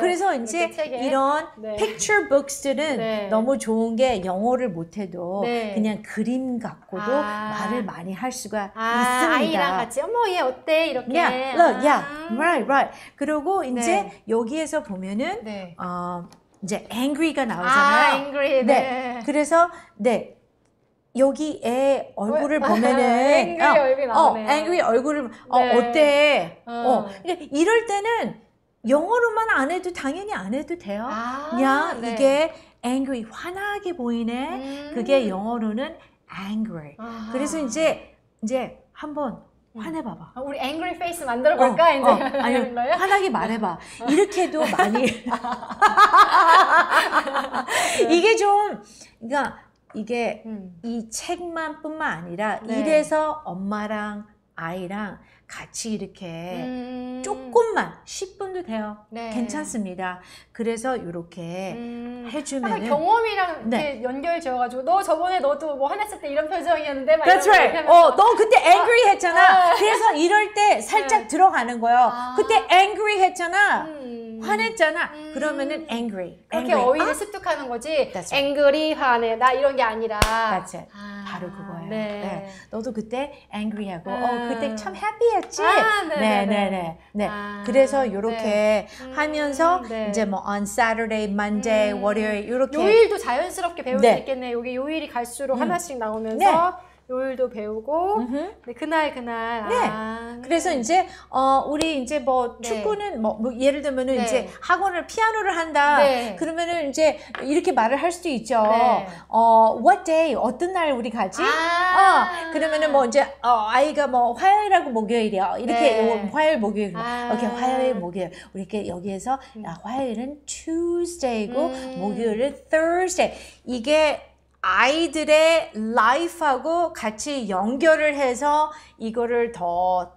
C: 그래서 이제 이런 picture books들은 너무 좋은 게 영어를 못해도 그냥 그림 갖고도 말을 많이 할 수가 있습니다.
A: 아이랑 같이 어머 얘 어때 이렇게.
C: right. 그리고 이제 여기에서 보면은 이제 angry가 나오잖아요.
A: angry.
C: 그래서 여기 애 얼굴을 보면은
A: angry 얼굴이 나오네.
C: angry 얼굴을 어때? 이럴 때는 영어로만 안 해도 당연히 안 해도 돼요. 그냥 이게 angry 화나게 보이네. 그게 영어로는 angry. 그래서 이제 한번 화내봐봐.
A: 우리 angry face 만들어 볼까 이제?
C: 아니 화나게 말해봐. 이렇게도 많이 이게 좀 그러니까. 이게 이 책만 뿐만 아니라 이래서 엄마랑 아이랑 같이 이렇게 조금만 10분도 돼요. 괜찮습니다. 그래서 이렇게 해주면
A: 경험이랑 이렇게 연결 지어가지고 너 저번에 너도 뭐 화냈을 때 이런 표정이었는데
C: That's right. 너 그때 angry 했잖아. 그래서 이럴 때 살짝 들어가는 거예요. 그때 angry 했잖아. 화냈잖아. 그러면은 angry.
A: 그렇게 어휘를 습득하는 거지. angry, 화내. 나 이런 게 아니라.
C: That's it. 바로 그거예요. 너도 그때 angry하고 그때 참 happy했지. 그래서 이렇게 하면서 이제 뭐 on Saturday, Monday, 월요일 이렇게
A: 요일도 자연스럽게 배울 수 있겠네. 여기 요일이 갈수록 하나씩 나오면서 요일도 배우고 네, 그날
C: 네. 그래서 이제 우리 이제 뭐
A: 네.
C: 축구는 뭐 예를 들면은
A: 네.
C: 이제 학원을 피아노를 한다.
A: 네.
C: 그러면은 이제 이렇게 말을 할 수도 있죠.
A: 네.
C: What day? 어떤 날 우리 가지?
A: 아.
C: 그러면은 뭐 이제 아이가 뭐 화요일하고 목요일이요. 이렇게
A: 네.
C: 화요일 목요일.
A: 아.
C: 오케이 화요일 목요일. 우리 이렇게 여기에서 화요일은 Tuesday고 목요일은 Thursday. 이게 아이들의 라이프하고 같이 연결을 해서 이거를 더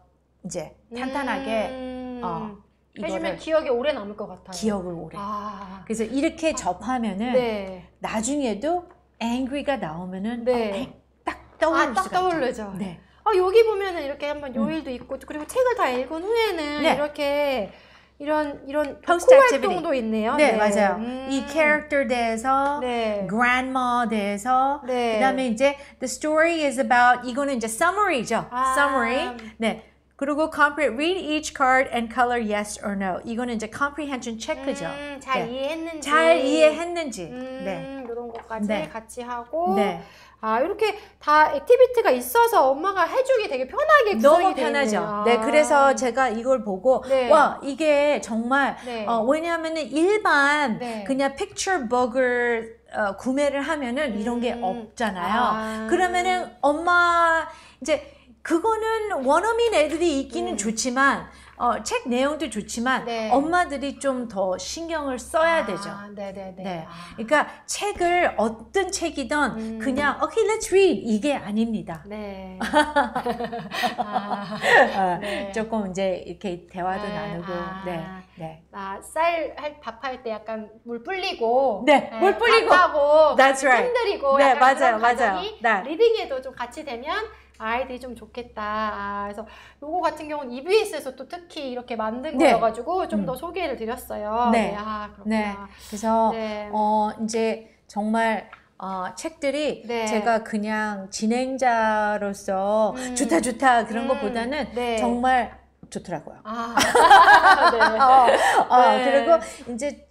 C: 이제 탄탄하게
A: 해주면
C: 이거를
A: 기억에 오래 남을 것 같아요.
C: 기억을 오래.
A: 아.
C: 그래서 이렇게 접하면은
A: 네.
C: 나중에도 angry가 나오면은
A: 네.
C: 딱 떠오를
A: 딱
C: 수가 있죠.
A: 떠오르죠.
C: 네.
A: 여기 보면은 이렇게 한번 요일도 있고 그리고 책을 다 읽은 후에는
C: 네.
A: 이렇게 이런
C: Post
A: 독후
C: activity.
A: 활동도 있네요.
C: 네, 맞아요. 이 character 대해서,
A: 네.
C: grandma 대해서,
A: 네.
C: 그다음에 이제 the story is about 이거는 이제 summary죠.
A: 아.
C: summary. 네. 그리고 read each card and color yes or no. 이거는 이제 comprehension 체크죠.
A: 잘
C: 네.
A: 이해했는지.
C: 잘 이해했는지. 네.
A: 이런 것까지
C: 네.
A: 같이 하고.
C: 네.
A: 이렇게 다 액티비티가 있어서 엄마가 해주기 되게 편하게 구성이
C: 너무
A: 돼
C: 편하죠.
A: 있네요.
C: 네, 그래서 제가 이걸 보고
A: 네.
C: 와 이게 정말
A: 네.
C: 왜냐하면은 일반
A: 네.
C: 그냥 픽처북을 구매를 하면은 이런 게 없잖아요. 그러면은 엄마 이제 그거는 원어민 애들이 읽기는 좋지만 책 내용도 좋지만
A: 네.
C: 엄마들이 좀 더 신경을 써야 되죠.
A: 네네네.
C: 네. 그러니까 책을 어떤 책이든 그냥 okay, let's read 이게 아닙니다.
A: 네.
C: 네. 조금 이제 이렇게 대화도
A: 네.
C: 나누고 네. 네.
A: 쌀 밥할 때 약간 물 뿌리고
C: 네, 물 뿌리고.
A: 밥하고
C: That's right.
A: 흔들리고
C: 네,
A: 약간 그런
C: 맞아요.
A: 과정이
C: 네.
A: 리딩에도 좀 같이 되면 아이들이 좀 좋겠다. 그래서 요거 같은 경우는 EBS에서 또 특히 이렇게 만든
C: 네.
A: 거여가지고 좀 더 소개를 드렸어요.
C: 네.
A: 그렇구나.
C: 네. 그래서
A: 네.
C: 이제 정말 책들이
A: 네.
C: 제가 그냥 진행자로서 좋다 그런 것보다는
A: 네.
C: 정말 좋더라고요.
A: 네.
C: 그리고 이제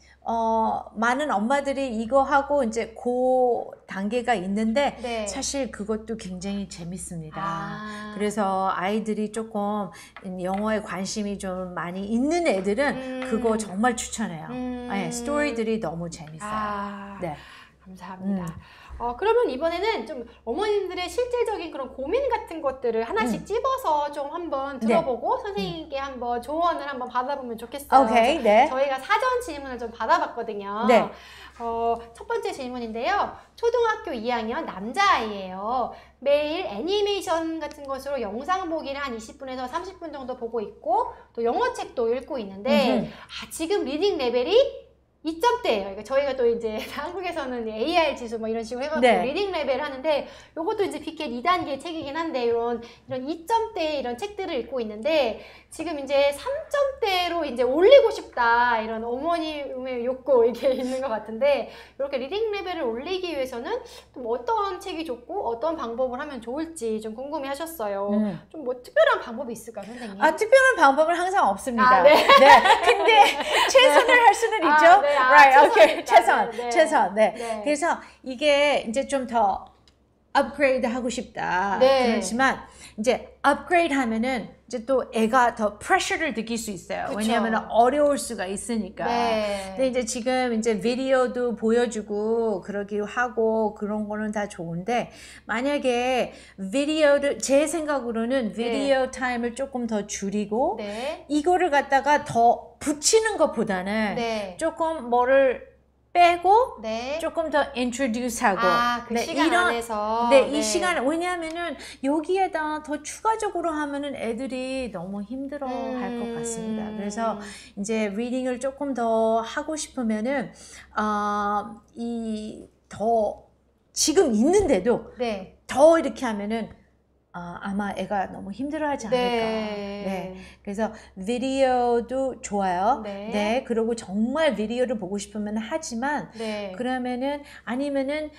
C: 많은 엄마들이 이거 하고 이제 그 단계가 있는데
A: 네.
C: 사실 그것도 굉장히 재밌습니다.
A: 아.
C: 그래서 아이들이 조금 영어에 관심이 좀 많이 있는 애들은 그거 정말 추천해요. 네, 스토리들이 너무 재밌어요. 네.
A: 감사합니다. 그러면 이번에는 좀 어머님들의 실질적인 그런 고민 같은 것들을 하나씩 찝어서 좀 한번 들어보고 선생님께 한번 조언을 한번 받아보면 좋겠어요.
C: 오케이, 네.
A: 저희가 사전 질문을 좀 받아봤거든요.
C: 네.
A: 첫 번째 질문인데요. 초등학교 2학년 남자아이예요. 매일 애니메이션 같은 것으로 영상 보기를 한 20분에서 30분 정도 보고 있고 또 영어책도 읽고 있는데 지금 리딩 레벨이 2점대예요. 그러니까 저희가 또 이제 한국에서는 AR 지수 뭐 이런 식으로 해가지고
C: 네.
A: 리딩 레벨을 하는데 요것도 이제 비켓 2단계 책이긴 한데 이런 2점대 이런 책들을 읽고 있는데 지금 이제 3점대로 이제 올리고 싶다 이런 어머님의 욕구 이게 있는 것 같은데 이렇게 리딩 레벨을 올리기 위해서는 좀 어떤 책이 좋고 어떤 방법을 하면 좋을지 좀 궁금해 하셨어요. 좀 뭐 특별한 방법이 있을까요, 선생님?
C: 특별한 방법은 항상 없습니다.
A: 네.
C: 근데 최선을 할 수는 있죠.
A: 네.
C: Right, okay.
A: 최선이니까.
C: 최선. 네.
A: 네.
C: 그래서 이게 이제 좀 더 업그레이드 하고 싶다.
A: 네.
C: 그렇지만 이제 업그레이드 하면은 이제 또 애가 더 프레셔를 느낄 수 있어요.
A: 그쵸.
C: 왜냐하면 어려울 수가 있으니까.
A: 네.
C: 근데 이제 지금 이제 비디오도 보여주고 그러기도 하고 그런 거는 다 좋은데 만약에 비디오를 제 생각으로는 비디오 타임을 조금 더 줄이고
A: 네.
C: 이거를 갖다가 더 붙이는 것보다는
A: 네.
C: 조금 뭐를 빼고
A: 네.
C: 조금 더 introduce하고
A: 그 시간 안에서
C: 이 시간 왜냐하면은 여기에다 더 추가적으로 하면은 애들이 너무 힘들어 할 것 같습니다. 그래서 이제 리딩을 조금 더 하고 싶으면은 이 더 지금 있는데도
A: 네.
C: 더 이렇게 하면은 아마 애가 너무 힘들어하지 않을까.
A: 네.
C: 네. 그래서 비디오도 좋아요.
A: 네.
C: 네. 그리고 정말 비디오를 보고 싶으면 하지만
A: 네.
C: 그러면은 아니면은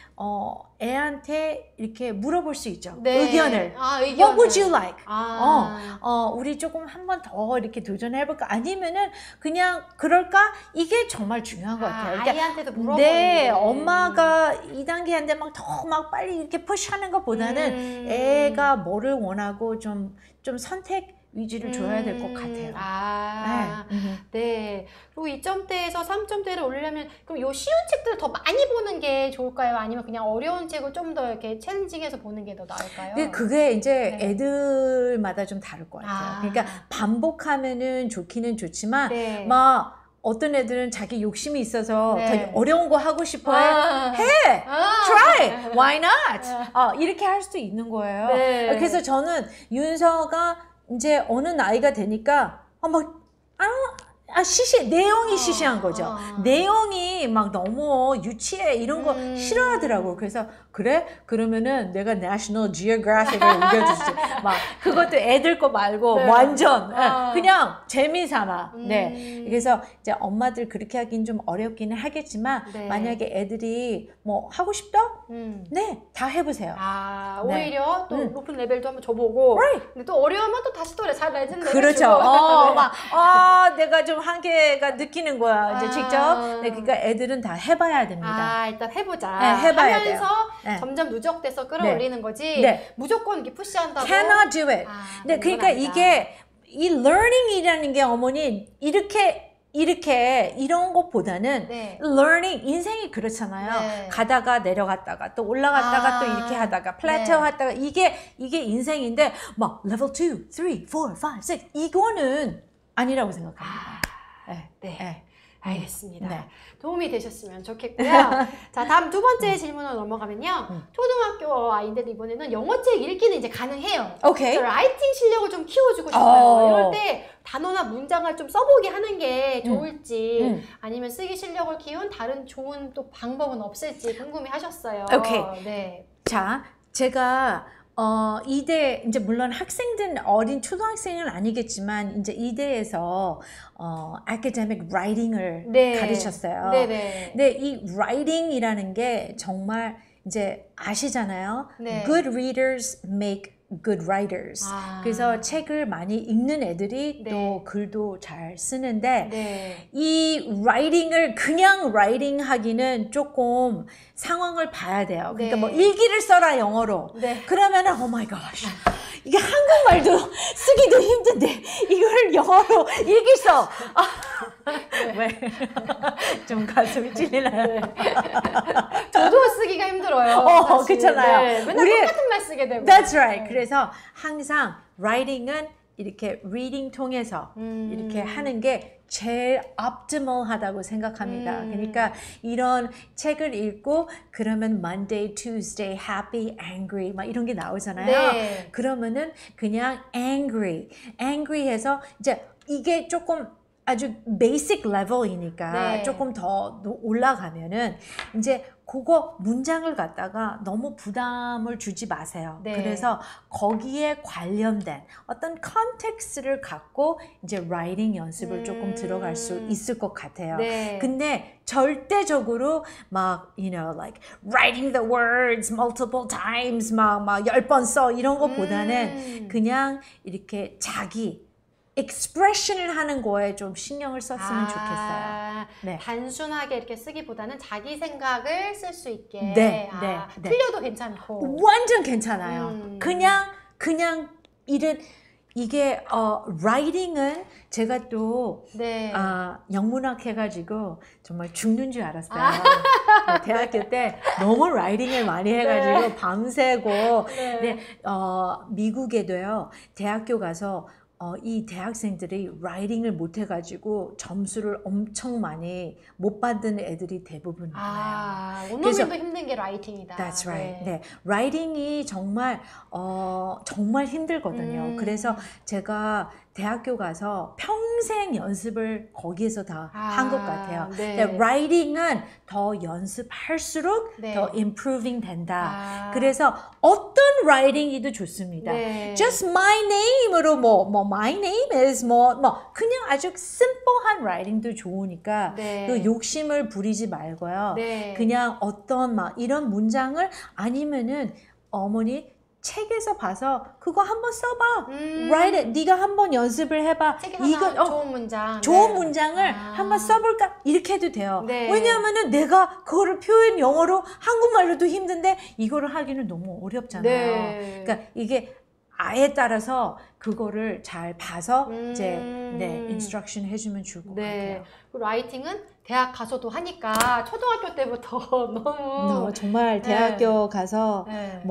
C: 애한테 이렇게 물어볼 수 있죠.
A: 네.
C: 의견을.
A: 의견을.
C: What would you like?
A: 아.
C: 우리 조금 한 번 더 이렇게 도전해볼까? 아니면은 그냥 그럴까? 이게 정말 중요한 것 같아요. 그러니까
A: 아이한테도 물어보는
C: 네,
A: 게.
C: 엄마가 2단계한테 막 더 막 빨리 이렇게 푸시하는 것보다는 애가 뭐를 원하고 좀 선택 위주를 줘야 될 것 같아요.
A: 네. 그리고 2점대에서 3점대를 올리려면 그럼 요 쉬운 책들을 더 많이 보는 게 좋을까요? 아니면 그냥 어려운 책을 좀 더 이렇게 챌린징해서 보는 게 더 나을까요?
C: 그게 이제
A: 네.
C: 애들마다 좀 다를 것 같아요. 그러니까 반복하면은 좋기는 좋지만
A: 네.
C: 막 어떤 애들은 자기 욕심이 있어서
A: 네.
C: 더 어려운 거 하고 싶어 해. Try. Why not? 이렇게 할 수도 있는 거예요.
A: 네.
C: 그래서 저는 윤서가 이제 어느 나이가 되니까 내용이 시시한 거죠. 내용이 막 너무 유치해 이런 거 싫어하더라고. 그래서 그래? 그러면은 내가 National Geographic을 읽어주지. 막 그것도 애들 거 말고
A: 네.
C: 완전 그냥 재미삼아. 네. 그래서 이제 엄마들 그렇게 하긴 좀 어렵기는 하겠지만
A: 네.
C: 만약에 애들이 뭐 하고 싶다? 네, 다 해보세요.
A: 네. 오히려 또 높은 레벨도 한번 줘보고 근데 또 어려우면 또 다시 또 잘 레전드
C: 그렇죠.
A: 네.
C: 내가 좀 한계가 느끼는 거야. 이제 직접. 네, 그러니까 애들은 다 해봐야 됩니다.
A: 일단 해보자.
C: 네, 해봐야
A: 하면서
C: 돼요.
A: 점점 누적돼서 끌어올리는 거지.
C: 네.
A: 무조건 이렇게 푸시한다고.
C: Cannot do it. 네,
A: 그건
C: 그러니까
A: 아니다.
C: 이게 이 learning이라는 게 어머니 이렇게 이런 것보다는
A: 네.
C: learning 인생이 그렇잖아요.
A: 네.
C: 가다가 내려갔다가 또 올라갔다가 또 이렇게 하다가 플래테오 하다가 이게 인생인데 막 level 2, 3, 4, 5, 6 이거는 아니라고 생각합니다.
A: 네. 알겠습니다.
C: 네.
A: 도움이 되셨으면 좋겠고요. 자, 다음 두 번째 질문으로 넘어가면요. 초등학교 아이들 이번에는 영어책 읽기는 이제 가능해요.
C: 오케이.
A: 그래서 라이팅 실력을 좀 키워주고 싶어요. 이럴 때 단어나 문장을 좀 써보게 하는 게 좋을지 아니면 쓰기 실력을 키운 다른 좋은 또 방법은 없을지 궁금해 하셨어요.
C: 오케이.
A: 네.
C: 자, 제가 이대 이제 물론 학생들 어린 초등학생은 아니겠지만 이제 이대에서 academic writing을 가르쳤어요.
A: 네네.
C: 근데 이 writing이라는 게 정말 이제 아시잖아요.
A: 네.
C: Good readers make good writers. 그래서 책을 많이 읽는 애들이 또 글도 잘 쓰는데 이 writing을 그냥 writing 하기는 조금 상황을 봐야 돼요. 그러니까 뭐 일기를 써라 영어로. 그러면은 oh my gosh. 이게 한국말도 쓰기도 힘든데 이걸 영어로 읽겠어. 왜? 좀 가슴이 찔리나요?
A: 저도 쓰기가 힘들어요.
C: 그렇잖아요.
A: 네, 맨날 똑같은 말 쓰게 되고.
C: That's right. 그래서 항상 writing은 이렇게 reading 통해서 이렇게 하는 게 제일 optimal하다고 생각합니다. 그러니까 이런 책을 읽고 그러면 Monday, Tuesday, happy, angry 막 이런 게 나오잖아요. 그러면은 그냥 angry해서 이제 이게 조금 아주 베이직 레벨이니까 조금 더 올라가면은 이제 그거 문장을 갖다가 너무 부담을 주지 마세요. 그래서 거기에 관련된 어떤 컨텍스트를 갖고 이제 라이팅 연습을 조금 들어갈 수 있을 것 같아요. 근데 절대적으로 막 like writing the words multiple times 막 10번 써 이런 것보다는 그냥 이렇게 자기 expression을 하는 거에 좀 신경을 썼으면 좋겠어요.
A: 단순하게 이렇게 쓰기보다는 자기 생각을 쓸 수 있게. 틀려도 괜찮고.
C: 완전 괜찮아요. 그냥 이게 writing은 제가 또 영문학 해가지고 정말 죽는 줄 알았어요. 대학교 때 너무 writing을 많이 해가지고 밤새고 미국에도요 대학교 가서 이 대학생들이 라이팅을 못해가지고 점수를 엄청 많이 못 받는 애들이 대부분 많아요.
A: 원어민도 힘든 게 라이팅이다.
C: That's right. 라이팅이 정말 힘들거든요. 그래서 제가 대학교 가서 평생 연습을 거기에서 다 한 것 같아요.
A: 네.
C: 근데 writing은 더 연습할수록
A: 네.
C: 더 improving 된다. 그래서 어떤 writing이도 좋습니다.
A: 네.
C: Just my name으로 my name is 그냥 아주 simple한 writing도 좋으니까
A: 네.
C: 그 욕심을 부리지 말고요.
A: 네.
C: 그냥 어떤 이런 문장을 아니면은 어머니 책에서 봐서 그거 한번 써봐. Write it. 네가 한번 연습을 해봐.
A: 책에서
C: 이거
A: 나온 좋은 문장.
C: 좋은
A: 네.
C: 문장을 한번 써볼까? 이렇게 해도 돼요.
A: 네.
C: 왜냐하면은 내가 그거를 표현 영어로 한국말로도 힘든데 이거를 하기는 너무 어렵잖아요.
A: 네.
C: 그러니까 이게 아예 따라서 그거를 잘 봐서 이제 인스트럭션 해주면 좋을 것 같아요.
A: 그 라이팅은 대학 가서도 하니까 초등학교 때부터 너무
C: 정말 대학교 가서
A: 네.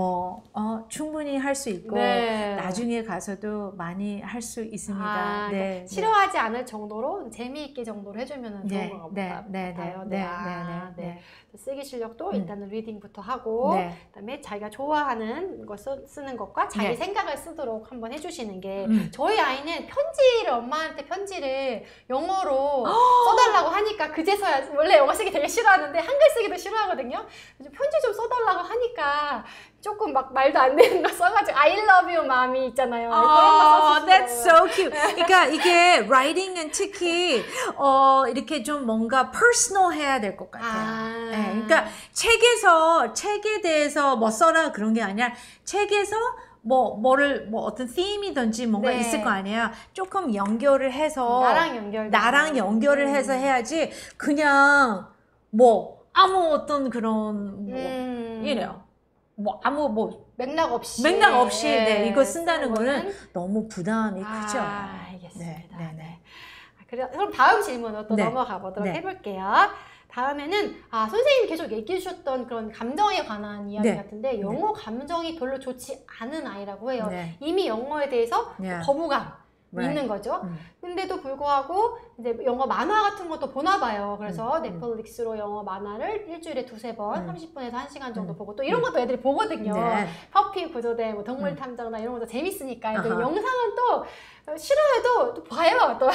C: 충분히 할 수 있고
A: 네.
C: 나중에 가서도 많이 할 수 있습니다.
A: 그러니까 싫어하지 않을 정도로 재미있게 정도로 해주면 좋은 것 같아요. 네. 쓰기 실력도 일단은 리딩부터 하고 그다음에 자기가 좋아하는 거 쓰는 것과 자기 생각을 쓰도록 한번 해주시는 게 저희 아이는 엄마한테 편지를 영어로 써달라고 하니까 그제서야 원래 영어 쓰기 되게 싫어하는데 한글 쓰기도 싫어하거든요. 그래서 편지 좀 써달라고 하니까 조금 막 말도 안 되는 거 써가지고 I love you mommy 있잖아요. 그런 거 써주시더라고요.
C: That's so cute. 그러니까 이게 writing은 특히 이렇게 좀 뭔가 personal 해야 될 것 같아요. 네, 그러니까 책에 대해서 써라 그런 게 아니라 책에서 어떤 theme이든지 뭔가 있을 거 아니에요. 조금 연결을 해서 나랑 연결을 해서 해야지 그냥 아무 어떤 그런 이래요.
A: 맥락 없이
C: 이거 쓴다는 거는 너무 부담이 크죠.
A: 알겠습니다. 그럼 다음 질문으로 또 넘어가 보도록 해볼게요. 다음에는 선생님이 계속 얘기해 주셨던 그런 감정에 관한 이야기 같은데 영어 감정이 별로 좋지 않은 아이라고 해요. 이미 영어에 대해서 거부감 있는 거죠. 근데도 불구하고 이제 영어 만화 같은 것도 보나 봐요. 그래서 넷플릭스로 영어 만화를 일주일에 2-3번 30분에서 1시간 정도 보고 또 이런 것도 애들이 보거든요. 퍼피 구조대, 동물 탐정나 이런 것도 재밌으니까 애들 영상은 또 싫어해도 또 봐요. 또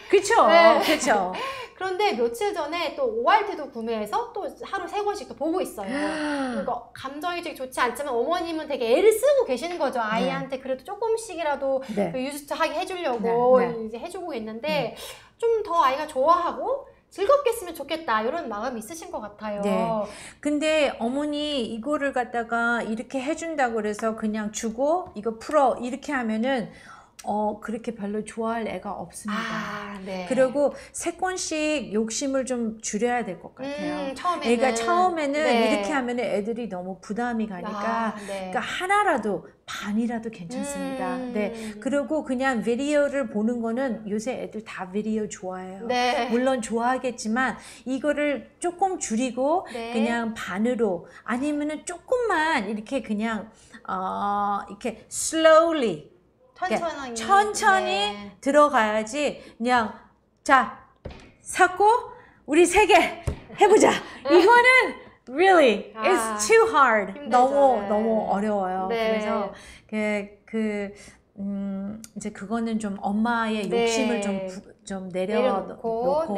C: 그렇죠. 그렇죠.
A: 그런데 며칠 전에 또 ORT도 구매해서 또 하루 3권씩 또 보고 있어요. 그러니까 감정이 되게 좋지 않지만 어머님은 되게 애를 쓰고 계시는 거죠. 아이한테 그래도 조금씩이라도 유스트하게 해주려고 이제 해주고 있는데 좀 더 아이가 좋아하고 즐겁게 했으면 좋겠다 이런 마음이 있으신 것 같아요.
C: 근데 어머니 이거를 갖다가 이렇게 해준다고 그래서 그냥 주고 이거 풀어 이렇게 하면은 그렇게 별로 좋아할 애가 없습니다. 그리고 3권씩 욕심을 좀 줄여야 될 것 같아요. 그러니까 처음에는 이렇게 하면 애들이 너무 부담이 가니까 그러니까 하나라도 반이라도 괜찮습니다. 그리고 그냥 비디오를 보는 거는 요새 애들 다 비디오 좋아해요. 물론 좋아하겠지만 이거를 조금 줄이고 그냥 반으로 아니면은 조금만 이렇게 그냥 이렇게 slowly 천천히 들어가야지 그냥 샀고 우리 3개 해보자. 이거는 really it's too hard. 너무 어려워요. 그래서 이제 그거는 좀 엄마의 욕심을 좀 내려놓고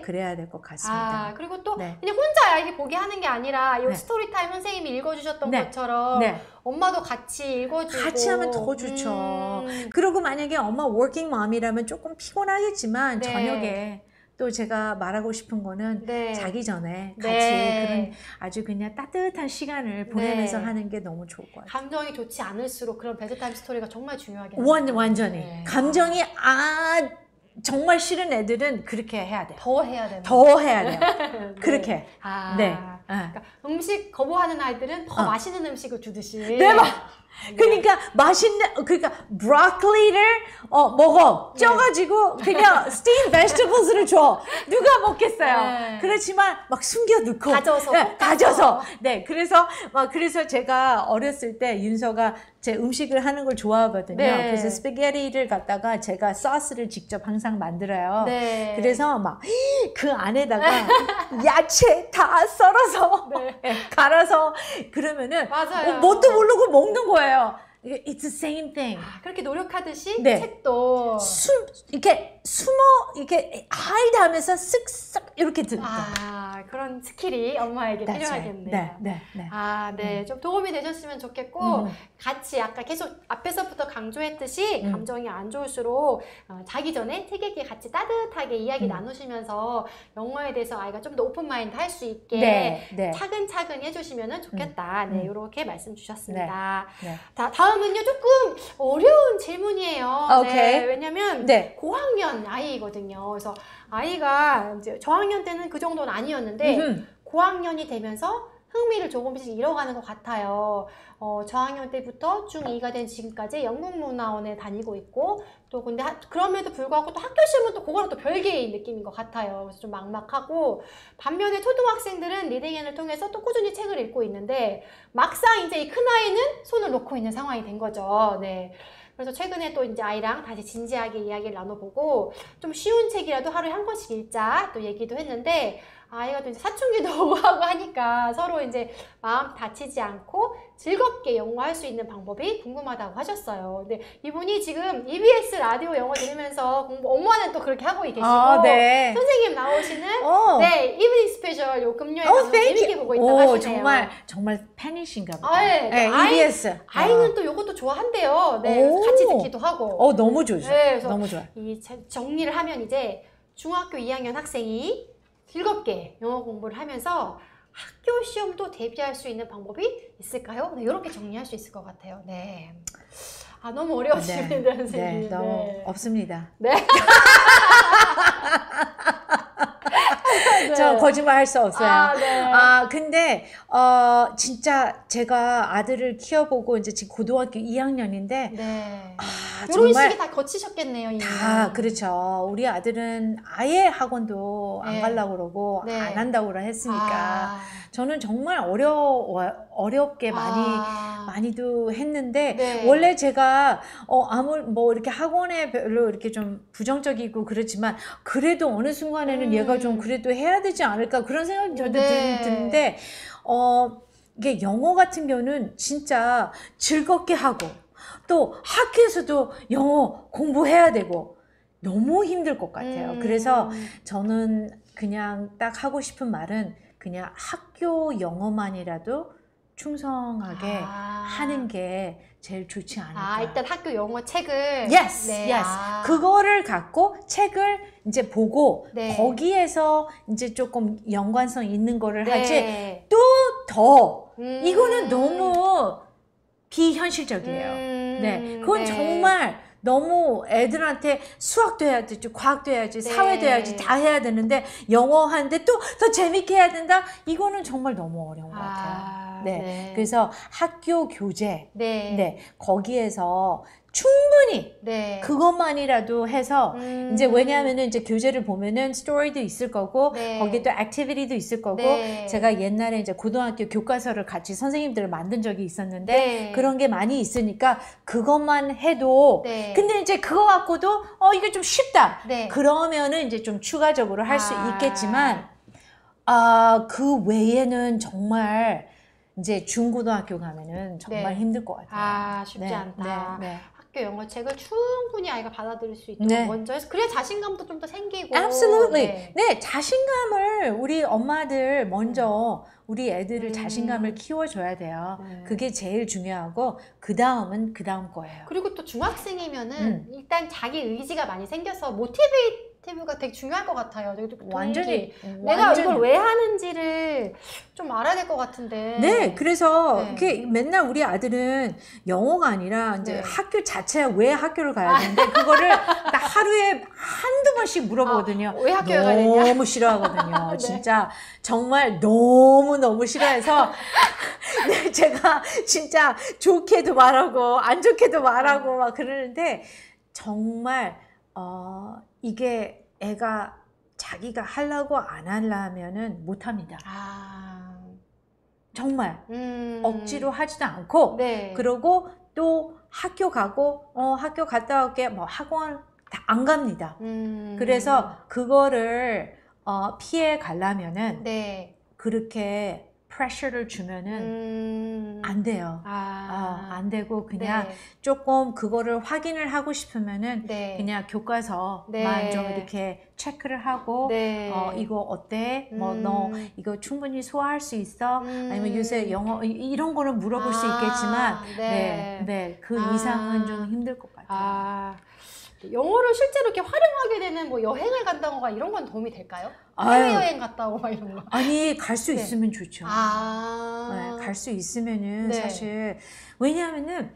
C: 그래야 될 것 같습니다.
A: 그리고 또 그냥 혼자 아이기 보게 하는 게 아니라 이 스토리타임 선생님이 읽어주셨던 것처럼 엄마도 같이 읽어주고
C: 같이 하면 더 좋죠. 그리고 만약에 엄마 워킹 맘이라면 조금 피곤하겠지만 저녁에 또 제가 말하고 싶은 거는 자기 전에 같이 그런 아주 그냥 따뜻한 시간을 보내면서 하는 게 너무 좋을 것 같아요.
A: 감정이 좋지 않을수록 그런 베드타임 스토리가 정말 중요하겠네요.
C: 완전히. 감정이 정말 싫은 애들은 그렇게 해야 돼요.
A: 더 해야 돼요.
C: 그렇게.
A: 그러니까 음식 거부하는 아이들은 더 맛있는 음식을 주듯이.
C: 그러니까 그러니까 브로콜리를 먹어 쪄가지고 그냥 steamed vegetables를 줘. 누가 먹겠어요? 그렇지만 막 숨겨놓고 다져서 그래서 제가 어렸을 때 윤서가 제 음식을 하는 걸 좋아하거든요. 그래서 스파게티를 갖다가 제가 소스를 직접 항상 만들어요. 그래서 막 그 안에다가 야채 다 썰어서 갈아서 그러면은 뭣도 모르고 먹는 거예요. It's the same thing.
A: 아, 그렇게 노력하듯이
C: 네.
A: 책도
C: 이렇게 숨어 이렇게 hide 하면서 쓱쓱 이렇게 듣다.
A: 아, 그런 스킬이 엄마에게
C: That's
A: 필요하겠네요.
C: right. 네.
A: 아, 네. 좀 도움이 되셨으면 좋겠고, 같이 아까 계속 앞에서부터 강조했듯이 감정이 안 좋을수록 자기 전에 책 읽기 같이 따뜻하게 이야기 나누시면서 영어에 대해서 아이가 좀 더 오픈 마인드 할 수 있게
C: 네.
A: 차근차근 해주시면 좋겠다. 네, 이렇게 말씀 주셨습니다.
C: 네.
A: 다음은요, 조금 어려운 질문이에요.
C: 오케이.
A: 네, 왜냐면
C: 네.
A: 고학년 아이거든요. 그래서 아이가 이제 저학년 때는 그 정도는 아니었는데 고학년이 되면서 흥미를 조금씩 잃어가는 것 같아요. 저학년 때부터 중2가 된 지금까지 영국문화원에 다니고 있고 또 근데 그럼에도 불구하고 또 학교 시험은 또 그거랑 또 별개의 느낌인 것 같아요. 그래서 좀 막막하고 반면에 초등학생들은 리딩앤을 통해서 또 꾸준히 책을 읽고 있는데 막상 이제 이 큰아이는 손을 놓고 있는 상황이 된 거죠. 네. 그래서 최근에 또 이제 아이랑 다시 진지하게 이야기를 나눠보고 좀 쉬운 책이라도 하루에 한 권씩 읽자 또 얘기도 했는데 아이가 또 이제 사춘기도 오고 하고 하니까 서로 이제 마음 다치지 않고 즐겁게 영어할 수 있는 방법이 궁금하다고 하셨어요. 근데 이분이 지금 EBS 라디오 영어 들으면서 엄마는 또 그렇게 하고 계시고
C: 네.
A: 선생님 나오시는 네 이브닝 스페셜 요 금요일 방송 재밌게 보고 있다고 하시네요.
C: 정말 팬이신가 보다.
A: 네,
C: EBS.
A: 아이는 또 요것도 좋아한대요. 네, 그래서 같이 듣기도 하고.
C: 너무 좋죠.
A: 네, 그래서
C: 너무 좋아.
A: 이 정리를 하면 이제 중학교 2학년 학생이 즐겁게 영어 공부를 하면서 학교 시험도 대비할 수 있는 방법이 있을까요? 네, 이렇게 정리할 수 있을 것 같아요. 네. 아, 너무 어려워지는데, 선생님.
C: 네, 너무 없습니다.
A: 네.
C: 저 거짓말 할 수 없어요.
A: 네.
C: 근데 진짜 제가 아들을 키워보고 이제 지금 고등학교 2학년인데
A: 네. 이런
C: 정말
A: 시기 다 거치셨겠네요. 이미.
C: 다 그렇죠. 우리 아들은 아예 학원도 안
A: 네.
C: 가려고 그러고
A: 네.
C: 안 한다고 했으니까 저는 정말 어렵게 많이도 했는데
A: 네.
C: 원래 제가 뭐 이렇게 학원에 별로 이렇게 좀 부정적이고 그렇지만 그래도 어느 순간에는 얘가 좀 그래도 해야 되지 않을까 그런 생각이 저도
A: 네.
C: 드는데 이게 영어 같은 경우는 진짜 즐겁게 하고 또 학교에서도 영어 공부해야 되고 너무 힘들 것 같아요. 그래서 저는 그냥 딱 하고 싶은 말은 그냥 학교 영어만이라도 충성하게 하는 게 제일 좋지 않을까.
A: 일단 학교 영어 책을.
C: Yes,
A: 네.
C: yes. 그거를 갖고 책을 이제 보고
A: 네.
C: 거기에서 이제 조금 연관성 있는 거를
A: 네.
C: 하지 또 더 이거는 너무 비현실적이에요. 네, 그건
A: 네.
C: 정말 너무 애들한테 수학도 해야 되지, 과학도 해야지,
A: 네.
C: 사회도 해야지, 다 해야 되는데 영어 하는데 또 더 재밌게 해야 된다? 이거는 정말 너무 어려운 것 같아요. 네. 그래서 학교 교재, 네, 거기에서 충분히
A: 네.
C: 그것만이라도 해서 이제 왜냐하면은 이제 교재를 보면은 스토리도 있을 거고
A: 네.
C: 거기에 또 액티비티도 있을 거고
A: 네.
C: 제가 옛날에 이제 고등학교 교과서를 같이 선생님들을 만든 적이 있었는데
A: 네.
C: 그런 게 많이 있으니까 그것만 해도
A: 네.
C: 근데 이제 그거 갖고도 이게 좀 쉽다.
A: 네.
C: 그러면은 이제 좀 추가적으로 할 수 있겠지만 그 외에는 정말 이제 중고등학교 가면은 정말
A: 네.
C: 힘들 것 같아요.
A: 쉽지 않다.
C: 네.
A: 학교 영어 책을 충분히 아이가 받아들일 수 있도록
C: 네.
A: 먼저 해서 그래야 자신감도 좀 더 생기고.
C: Absolutely. 네, 자신감을 우리 엄마들 먼저 우리 애들을 자신감을 키워줘야 돼요. 그게 제일 중요하고 그 다음은 그 다음 거예요.
A: 그리고 또 중학생이면은 일단 자기 의지가 많이 생겨서 모티베이티브가 되게 중요할 것 같아요.
C: 완전히
A: 내가 이걸 왜 하는지를 좀 알아야 될 것 같은데.
C: 네, 그래서
A: 네.
C: 이렇게 맨날 우리 아들은 영어가 아니라 이제
A: 네.
C: 학교 자체가 왜 학교를 가야 되는데 그거를 딱 하루에 한두 번씩 물어보거든요.
A: 왜 학교에 가야 되냐?
C: 너무 싫어하거든요.
A: 네.
C: 진짜 정말 너무 싫어해서 네, 제가 진짜 좋게도 말하고 안 좋게도 말하고 막 그러는데 정말 이게 애가 자기가 하려고 안 하려면은 못합니다. 정말 억지로 하지도 않고
A: 네.
C: 그러고 또 학교 가고 학교 갔다 올게 뭐 학원 다 안 갑니다. 그래서 그거를 피해 가려면은
A: 네.
C: 그렇게 프레셔를 주면은 안 돼요. 안 되고 그냥
A: 네.
C: 조금 그거를 확인을 하고 싶으면은
A: 네.
C: 그냥 교과서만
A: 네.
C: 좀 이렇게 체크를 하고
A: 네.
C: 이거 어때? 뭐 너 이거 충분히 소화할 수 있어? 아니면 요새 영어 이런 거는 물어볼 수 있겠지만
A: 네.
C: 그 이상은 좀 힘들 것 같아요.
A: 영어를 실제로 이렇게 활용하게 되는 뭐 여행을 간다거나 이런 건 도움이 될까요?
C: 아유.
A: 해외여행 갔다 오고 막 이런 거.
C: 아니 갈 수
A: 네.
C: 있으면 좋죠. 갈 수 있으면은
A: 네.
C: 사실 왜냐하면은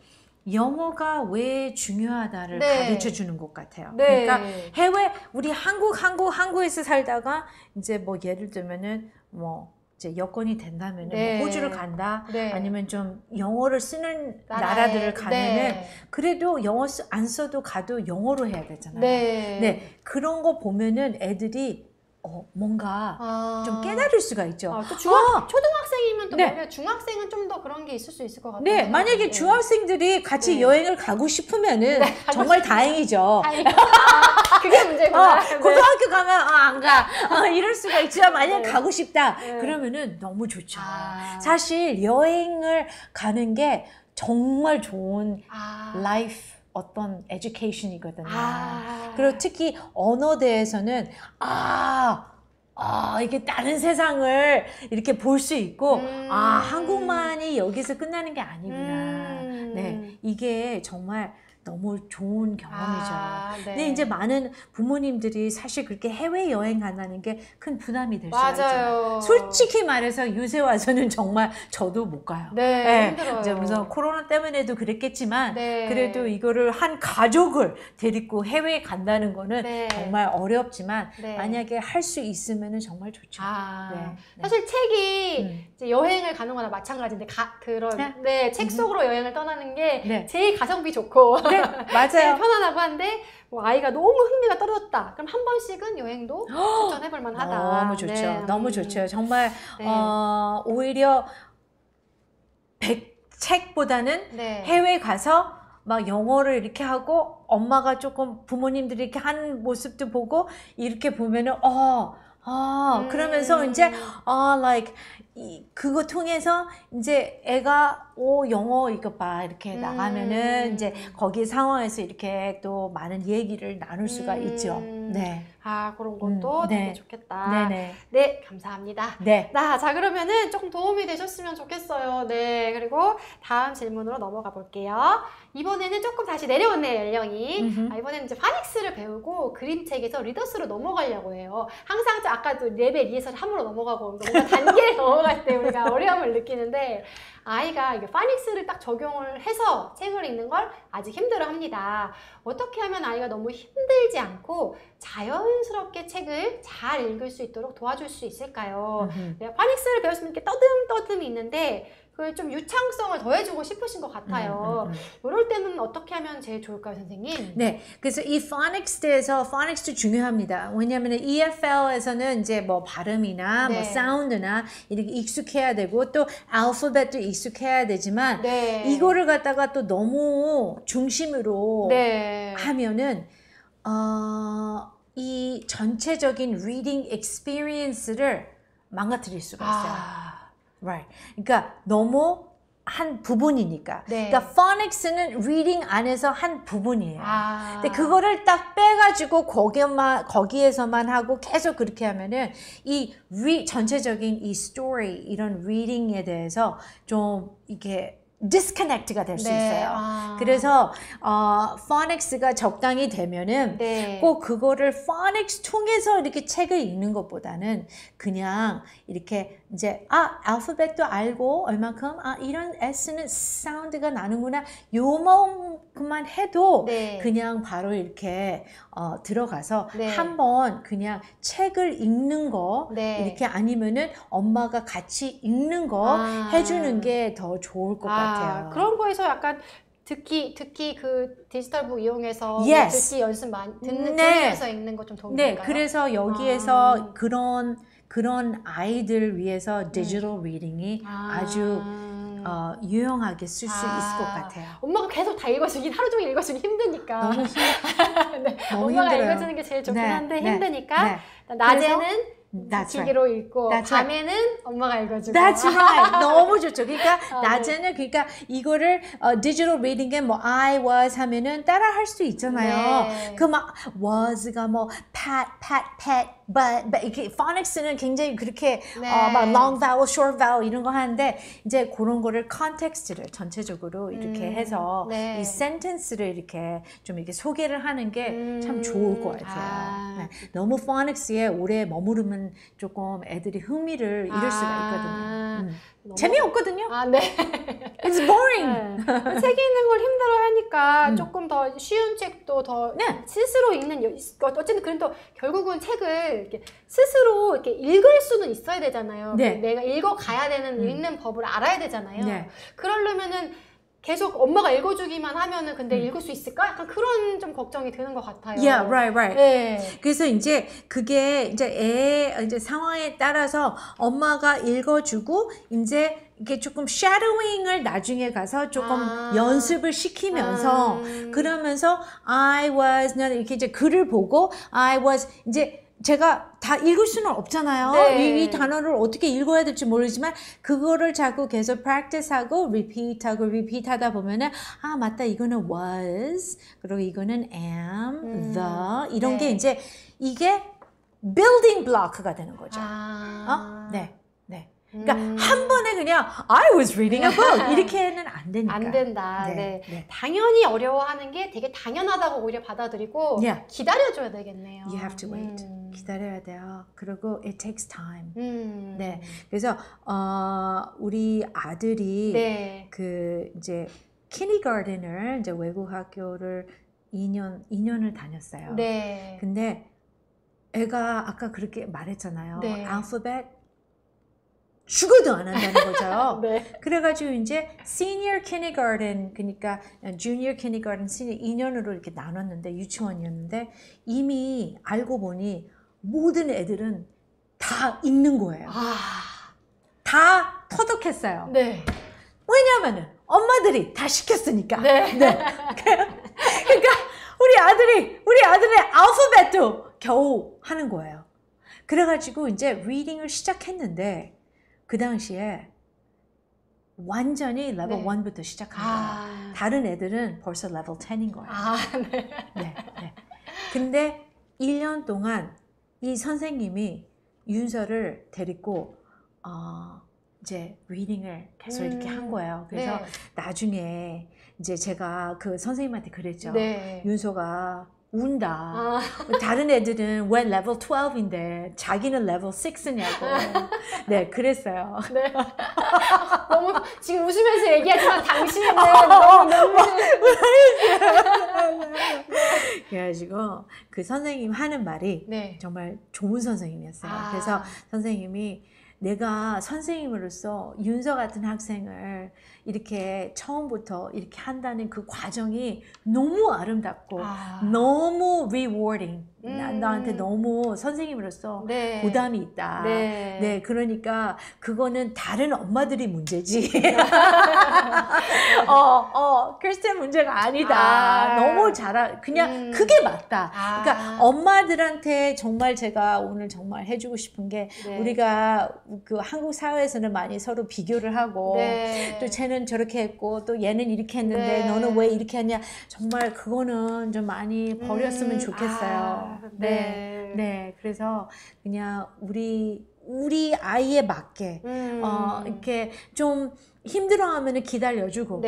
C: 영어가 왜 중요하다를
A: 네.
C: 가르쳐 주는 것 같아요.
A: 네.
C: 그러니까 해외 우리 한국에서 살다가 이제 뭐 예를 들면은 뭐 이제 여건이 된다면은
A: 네.
C: 뭐 호주를 간다
A: 네.
C: 아니면 좀 영어를 쓰는
A: 나라에,
C: 나라들을 가면은
A: 네.
C: 그래도 영어 안 써도 가도 영어로 해야 되잖아요.
A: 네.
C: 그런 거 보면은 애들이 뭔가 좀 깨달을 수가 있죠.
A: 또 초등학생이면 또
C: 네.
A: 모르겠어요. 중학생은 좀 더 그런 게 있을 수 있을 것 같아요.
C: 네, 만약에 중학생들이 같이
A: 네.
C: 여행을 가고 싶으면은 정말 다행이죠.
A: 그게 문제구나.
C: 고등학교 가면 안 가. 이럴 수가 있지만 만약에
A: 네.
C: 가고 싶다.
A: 네.
C: 그러면은 너무 좋죠. 사실 여행을 가는 게 정말 좋은 라이프 어떤 에듀케이션이거든요. 그리고 특히 언어 대해서는 이게 다른 세상을 이렇게 볼 수 있고 한국만이 여기서 끝나는 게 아니구나. 네, 이게 정말 너무 좋은 경험이죠.
A: 네.
C: 근데 이제 많은 부모님들이 사실 그렇게 해외 여행 간다는 게 큰 부담이 될 수가 있잖아요.
A: 맞아요.
C: 솔직히 말해서 요새 와서는 정말 저도 못 가요.
A: 네, 힘들어요.
C: 이제 무슨 코로나 때문에도 그랬겠지만
A: 네.
C: 그래도 이거를 한 가족을 데리고 해외에 간다는 거는
A: 네.
C: 정말 어렵지만
A: 네.
C: 만약에 할 수 있으면 정말 좋죠. 네.
A: 사실 책이 이제 여행을 가는 거나 마찬가지인데 책 속으로 여행을 떠나는 게 제일 가성비 좋고
C: 네, 맞아요.
A: 제일 편안하고 한데 뭐 아이가 너무 흥미가 떨어졌다. 그럼 한 번씩은 여행도 추천해볼 만하다.
C: 너무 좋죠.
A: 네.
C: 너무 좋죠. 정말
A: 네.
C: 오히려 책보다는
A: 네.
C: 해외 가서 막 영어를 이렇게 하고 엄마가 조금 부모님들이 이렇게 하는 모습도 보고 이렇게 보면은 그러면서 이제 like 그거 통해서 이제 애가 영어 이거 봐 이렇게 나가면은 이제 거기 상황에서 이렇게 또 많은 얘기를 나눌 수가 있죠. 네.
A: 그런 것도 되게 좋겠다.
C: 네네.
A: 네, 감사합니다.
C: 네.
A: 자, 그러면은 조금 도움이 되셨으면 좋겠어요. 네, 그리고 다음 질문으로 넘어가 볼게요. 이번에는 조금 다시 내려오네요, 연령이. 이번에는 이제 파닉스를 배우고 그림책에서 리더스로 넘어가려고 해요. 항상 아까도 레벨 2에서 3으로 넘어가고 뭔가 단계를 넘어갈 때 우리가 어려움을 느끼는데 아이가 이게 파닉스를 딱 적용을 해서 책을 읽는 걸 아직 힘들어합니다. 어떻게 하면 아이가 너무 힘들지 않고 자연스럽게 책을 잘 읽을 수 있도록 도와줄 수 있을까요? 파닉스를 배웠으면 이렇게 떠듬떠듬이 있는데 그걸 좀 유창성을 더해주고 싶으신 것 같아요. 이럴 때는 어떻게 하면 제일 좋을까요, 선생님?
C: 네, 그래서 이 파닉스 대해서 파닉스도 중요합니다. 왜냐하면 EFL에서는 이제 뭐 발음이나 뭐 사운드나 이렇게 익숙해야 되고 또 알파벳도 익숙해야 되지만 이거를 갖다가 또 너무 중심으로 하면은 이 전체적인 리딩 익스피리언스를 망가뜨릴 수가 있어요. Right. 그러니까 너무 한 부분이니까. 그러니까 phonics는 reading 안에서 한 부분이에요. 근데 그거를 딱 빼가지고 거기에서만 하고 계속 그렇게 하면은 이 전체적인 이 story 이런 reading에 대해서 좀 이게 disconnect가 될 수 있어요. 그래서 phonics가 적당히 되면은 꼭 그거를 phonics 통해서 이렇게 책을 읽는 것보다는 그냥 이렇게 이제 알파벳도 알고 얼만큼 이런 S는 사운드가 나는구나 요만큼만 해도 그냥 바로 이렇게 들어가서 한번 그냥 책을 읽는 거 이렇게 아니면은 엄마가 같이 읽는 거 해주는 게 더 좋을 것 같아요.
A: 그런 거에서 약간 듣기 그 디지털북 이용해서 듣기 연습 많이 들으면서 읽는 거 좀 도움이 될까요?
C: 그래서 여기에서 그런 아이들 위해서 디지털 리딩이 아주 유용하게 쓸 수 있을 것 같아요.
A: 엄마가 계속 다 읽어주긴 하루 종일 읽어주기 힘드니까.
C: 너무
A: 엄마가
C: 힘들어요.
A: 읽어주는 게 제일 좋긴 한데 힘드니까 낮에는
C: That's right.
A: 기계로 읽고
C: That's right.
A: 밤에는 엄마가 읽어주고.
C: That's right. 너무 좋죠. 그러니까
A: 네.
C: 낮에는 그러니까 이거를 디지털 리딩에 뭐 I was 하면은 따라 할 수 있잖아요.
A: 네.
C: 그 막 was가 뭐 pet, but 이렇게 phonics는 굉장히 그렇게
A: 네.
C: 막 long vowel, short vowel 이런 거 하는데 이제 그런 거를 컨텍스트를 전체적으로 이렇게 해서
A: 네.
C: 이 sentence를 이렇게 좀 이렇게 소개를 하는 게 참 좋을 것 같아요.
A: 아.
C: 네. 너무 phonics에 오래 머무르면 조금 애들이 흥미를 잃을 수가 있거든요.
A: 너무-
C: 재미없거든요.
A: 아, 네.
C: It's boring.
A: 네. 책 읽는 걸 힘들어 하니까 조금 더 쉬운 책도 더
C: 네.
A: 스스로 읽는 어쨌든 그래도 결국은 책을 이렇게 스스로 이렇게 읽을 수는 있어야 되잖아요.
C: 네.
A: 내가 읽어 가야 되는 읽는 법을 알아야 되잖아요.
C: 네.
A: 그러려면은 계속 엄마가 읽어주기만 하면은 근데 읽을 수 있을까? 약간 그런 좀 걱정이 드는 것 같아요.
C: Yeah, right.
A: 네.
C: 그래서 이제 그게 이제 이제 상황에 따라서 엄마가 읽어주고 이제 이게 조금 shadowing을 나중에 가서 조금 연습을 시키면서 그러면서 I was 이렇게 이제 글을 보고 I was 이제 제가 다 읽을 수는 없잖아요.
A: 네.
C: 이 단어를 어떻게 읽어야 될지 모르지만 그거를 자꾸 계속 practice하고 repeat 하다 보면은 아 맞다 이거는 was 그리고 이거는 am, the 이런 게
A: 네.
C: 이제 이게 building block가 되는 거죠. 네. 그러니까 한 번에 그냥 I was reading a book 이렇게는 안 되니까.
A: 안 된다.
C: 네,
A: 네.
C: 네.
A: 당연히 어려워하는 게 되게 당연하다고 오히려 받아들이고
C: Yeah.
A: 기다려줘야 되겠네요.
C: You have to wait. 기다려야 돼요. 그리고 it takes time. 네. 그래서 우리 아들이
A: 네.
C: 그 이제 kindergarten을 이제 외국 학교를 2년을 다녔어요.
A: 네.
C: 근데 애가 아까 그렇게 말했잖아요.
A: 네.
C: 알파벳 죽어도 안 한다는 거죠.
A: 네.
C: 그래가지고 이제 senior kindergarten 그러니까 junior kindergarten, senior 2년으로 이렇게 나눴는데 유치원이었는데 이미 알고 보니 모든 애들은 다 읽는 거예요. 다 터득했어요.
A: 네.
C: 왜냐하면은 엄마들이 다 시켰으니까.
A: 네.
C: 그러니까 우리 아들의 알파벳도 겨우 하는 거예요. 그래가지고 이제 리딩을 시작했는데 그 당시에 완전히 레벨
A: 네.
C: 1부터 시작한 거예요. 다른 애들은 벌써 레벨 10인 거예요.
A: 네.
C: 네. 근데 1년 동안 이 선생님이 윤서를 데리고 이제 리딩을 계속 이렇게 한 거예요. 그래서
A: 네.
C: 나중에 이제 제가 그 선생님한테 그랬죠.
A: 네.
C: 윤서가 운다. 다른 애들은 왜 레벨 12인데 자기는 레벨 6냐고. 네, 그랬어요.
A: 네. 너무 지금 웃으면서 얘기하지만 당신은 너무
C: 그래가지고 그 선생님 하는 말이
A: 네.
C: 정말 좋은 선생님이었어요. 그래서 선생님이 내가 선생님으로서 윤서 같은 학생을 이렇게 처음부터 이렇게 한다는 그 과정이 너무 아름답고 너무 rewarding. 나한테 너무 선생님으로서
A: 네.
C: 부담이 있다.
A: 네.
C: 그러니까 그거는 다른 엄마들이 문제지. 크리스틴 문제가 아니다. 너무 그냥 그게 맞다. 그러니까 엄마들한테 정말 제가 오늘 정말 해주고 싶은 게
A: 네.
C: 우리가 그 한국 사회에서는 많이 서로 비교를 하고
A: 네.
C: 또 쟤는 저렇게 했고 또 얘는 이렇게 했는데
A: 네.
C: 너는 왜 이렇게 했냐. 정말 그거는 좀 많이 버렸으면 좋겠어요. 네, 그래서 그냥 우리 아이에 맞게 이렇게 좀 힘들어하면 기다려주고,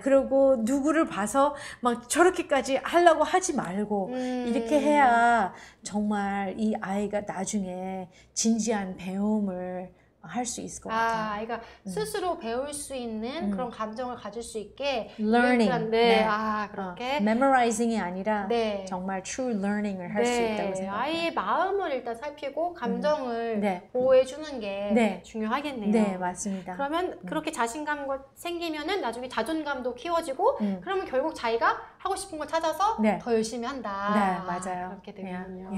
C: 그리고 누구를 봐서 막 저렇게까지 하려고 하지 말고 이렇게 해야 정말 이 아이가 나중에 진지한 배움을 할 수 있을 것 같아요.
A: 아이가 스스로 배울 수 있는 그런 감정을 가질 수 있게
C: learning.
A: 네. 그렇게
C: memorizing이 아니라
A: 네.
C: 정말 true learning을 할 수 있다고 생각해요.
A: 아이의 마음을 일단 살피고 감정을
C: 네.
A: 보호해 주는 게
C: 네.
A: 중요하겠네요.
C: 네, 맞습니다.
A: 그러면 그렇게 자신감과 생기면은 나중에 자존감도 키워지고 그러면 결국 자기가 하고 싶은 걸 찾아서
C: 네.
A: 더 열심히 한다.
C: 네, 맞아요.
A: 그렇게 되군요.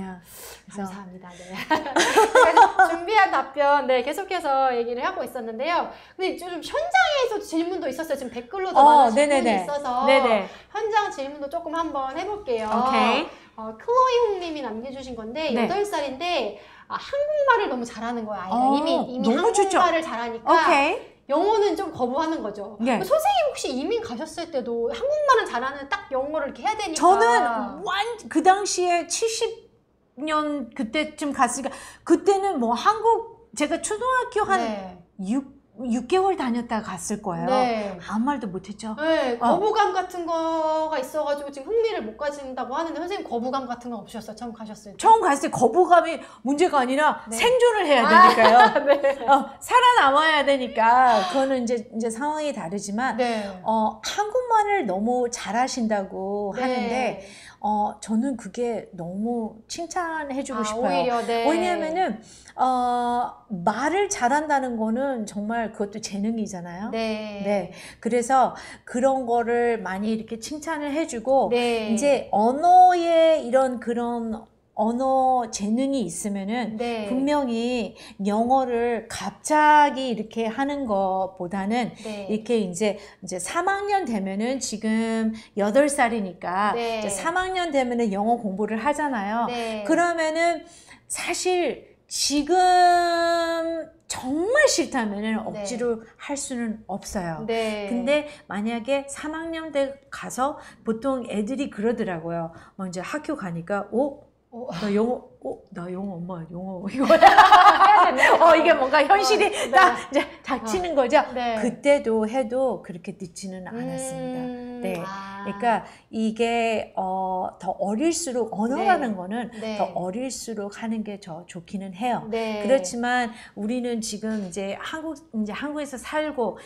C: 그래서
A: 감사합니다. 네. 그래서 준비한 답변 계속해서 얘기를 하고 있었는데요. 근데 좀 현장에서 질문도 있었어요. 지금 댓글로도 많은 질문이 있어서 현장 질문도 조금 한번 해볼게요.
C: 오케이.
A: 클로이 홍님이 남겨주신 건데
C: 네.
A: 8살인데 한국말을 너무 잘하는 거야. 아이가
C: 어,
A: 이미
C: 너무 좋죠.
A: 한국말을 잘하니까
C: 오케이.
A: 영어는 좀 거부하는 거죠.
C: 네.
A: 선생님 혹시 이민 가셨을 때도 한국말은 잘하는 딱 영어를 이렇게 해야 되니까.
C: 저는 그 당시에 70년 그때쯤 갔으니까 그때는 뭐 한국 제가 초등학교 한
A: 네.
C: 6개월 다녔다 갔을 거예요.
A: 네.
C: 아무 말도 못했죠.
A: 네, 거부감 같은 거가 있어가지고 지금 흥미를 못 가진다고 하는데 선생님 거부감 같은 건 없으셨어요? 처음 가셨을 때?
C: 처음 갔을 때 거부감이 문제가 아니라
A: 네.
C: 생존을 해야 되니까요.
A: 네.
C: 살아남아야 되니까 그거는 이제 상황이 다르지만
A: 네.
C: 한국말을 너무 잘하신다고
A: 네.
C: 하는데 저는 그게 너무 칭찬해주고 싶어요.
A: 오히려, 네.
C: 왜냐하면은 말을 잘한다는 거는 정말 그것도 재능이잖아요.
A: 네.
C: 네. 그래서 그런 거를 많이 이렇게 칭찬을 해주고
A: 네.
C: 이제 언어에 이런 그런 언어 재능이 있으면은
A: 네.
C: 분명히 영어를 갑자기 이렇게 하는 것보다는
A: 네.
C: 이렇게 이제 3학년 되면은 지금 8살이니까
A: 네.
C: 이제 3학년 되면은 영어 공부를 하잖아요.
A: 네.
C: 그러면은 사실 지금 정말 싫다면은 억지로 할 수는 없어요.
A: 네.
C: 근데 만약에 3학년 때 가서 보통 애들이 그러더라고요. 뭐 이제 학교 가니까 나 영어 엄마 영어 이거 이게 뭔가 현실이
A: 네.
C: 딱 이제 닥치는 거죠.
A: 네.
C: 그때도 해도 그렇게 늦지는 않았습니다. 네. 그러니까 이게 더 어릴수록 언어라는
A: 네.
C: 거는
A: 네.
C: 더 어릴수록 하는 게 더 좋기는 해요.
A: 네.
C: 그렇지만 우리는 지금 이제 한국에서 살고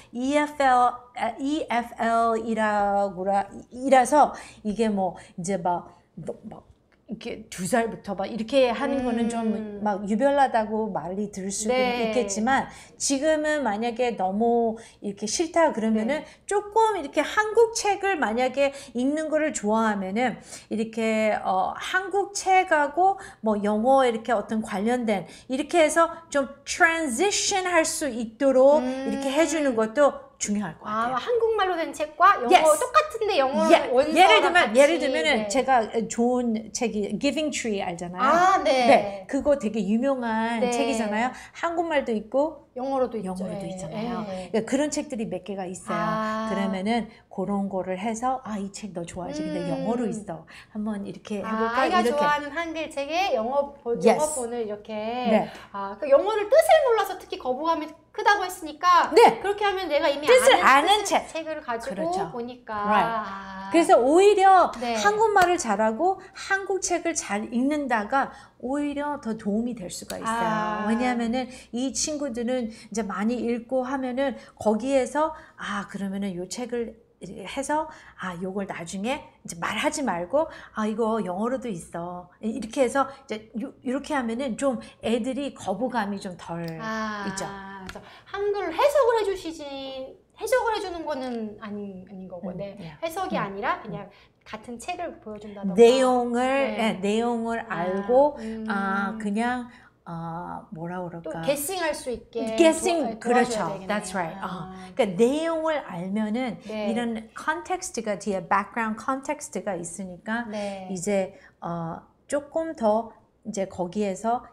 C: EFL이라서 이게 뭐 이제 막 이렇게 2살부터 막 이렇게 하는 거는 좀 막 유별나다고 말이 들을 수도
A: 네.
C: 있겠지만 지금은 만약에 너무 이렇게 싫다 그러면은
A: 네.
C: 조금 이렇게 한국 책을 만약에 읽는 거를 좋아하면은 이렇게 한국 책하고 뭐 영어 이렇게 어떤 관련된 이렇게 해서 좀 트랜지션 할 수 있도록 이렇게 해주는 것도 중요할 것 같아요.
A: 한국말로 된 책과 영어
C: Yes.
A: 똑같은데 영어
C: 예를 들면은 제가 좋은 책이 Giving Tree 알잖아요.
A: 네.
C: 네, 그거 되게 유명한
A: 네.
C: 책이잖아요. 한국말도 있고
A: 영어로도 있죠.
C: 영어로도
A: 네.
C: 있잖아요.
A: 네.
C: 그러니까 그런 책들이 몇 개가 있어요. 그러면은 그런 거를 해서 이 책 너 좋아하지? 근데 영어로 있어. 한번 이렇게 해볼까?
A: 아이가
C: 이렇게.
A: 좋아하는 한글 책에
C: Yes.
A: 영어본을 이렇게
C: 네.
A: 그 영어를 뜻을 몰라서 특히 거부감이 크다고 했으니까
C: 네.
A: 그렇게 하면 내가 이미
C: 뜻을 아는
A: 책을 가지고
C: 그렇죠.
A: 보니까
C: Right. 그래서 오히려
A: 네.
C: 한국말을 잘하고 한국 책을 잘 읽는다가 오히려 더 도움이 될 수가 있어요. 왜냐하면은 이 친구들은 이제 많이 읽고 하면은 거기에서 그러면은 요 책을 해서 요걸 나중에 이제 말하지 말고 이거 영어로도 있어 이렇게 해서 이제 이렇게 하면은 좀 애들이 거부감이 좀 덜 있죠.
A: 그래서 한글 해석을 해석을 해주는 거는 아닌 거고, 해석이 아니라 그냥 같은 책을 보여준다던가
C: 내용을 알고 그냥 뭐라 그럴까?
A: 또 게싱할 수 있게
C: 그렇죠. That's right. 그러니까 내용을 알면은 이런 컨텍스트가 뒤에 background 컨텍스트가 있으니까 이제 조금 더 이제 거기에서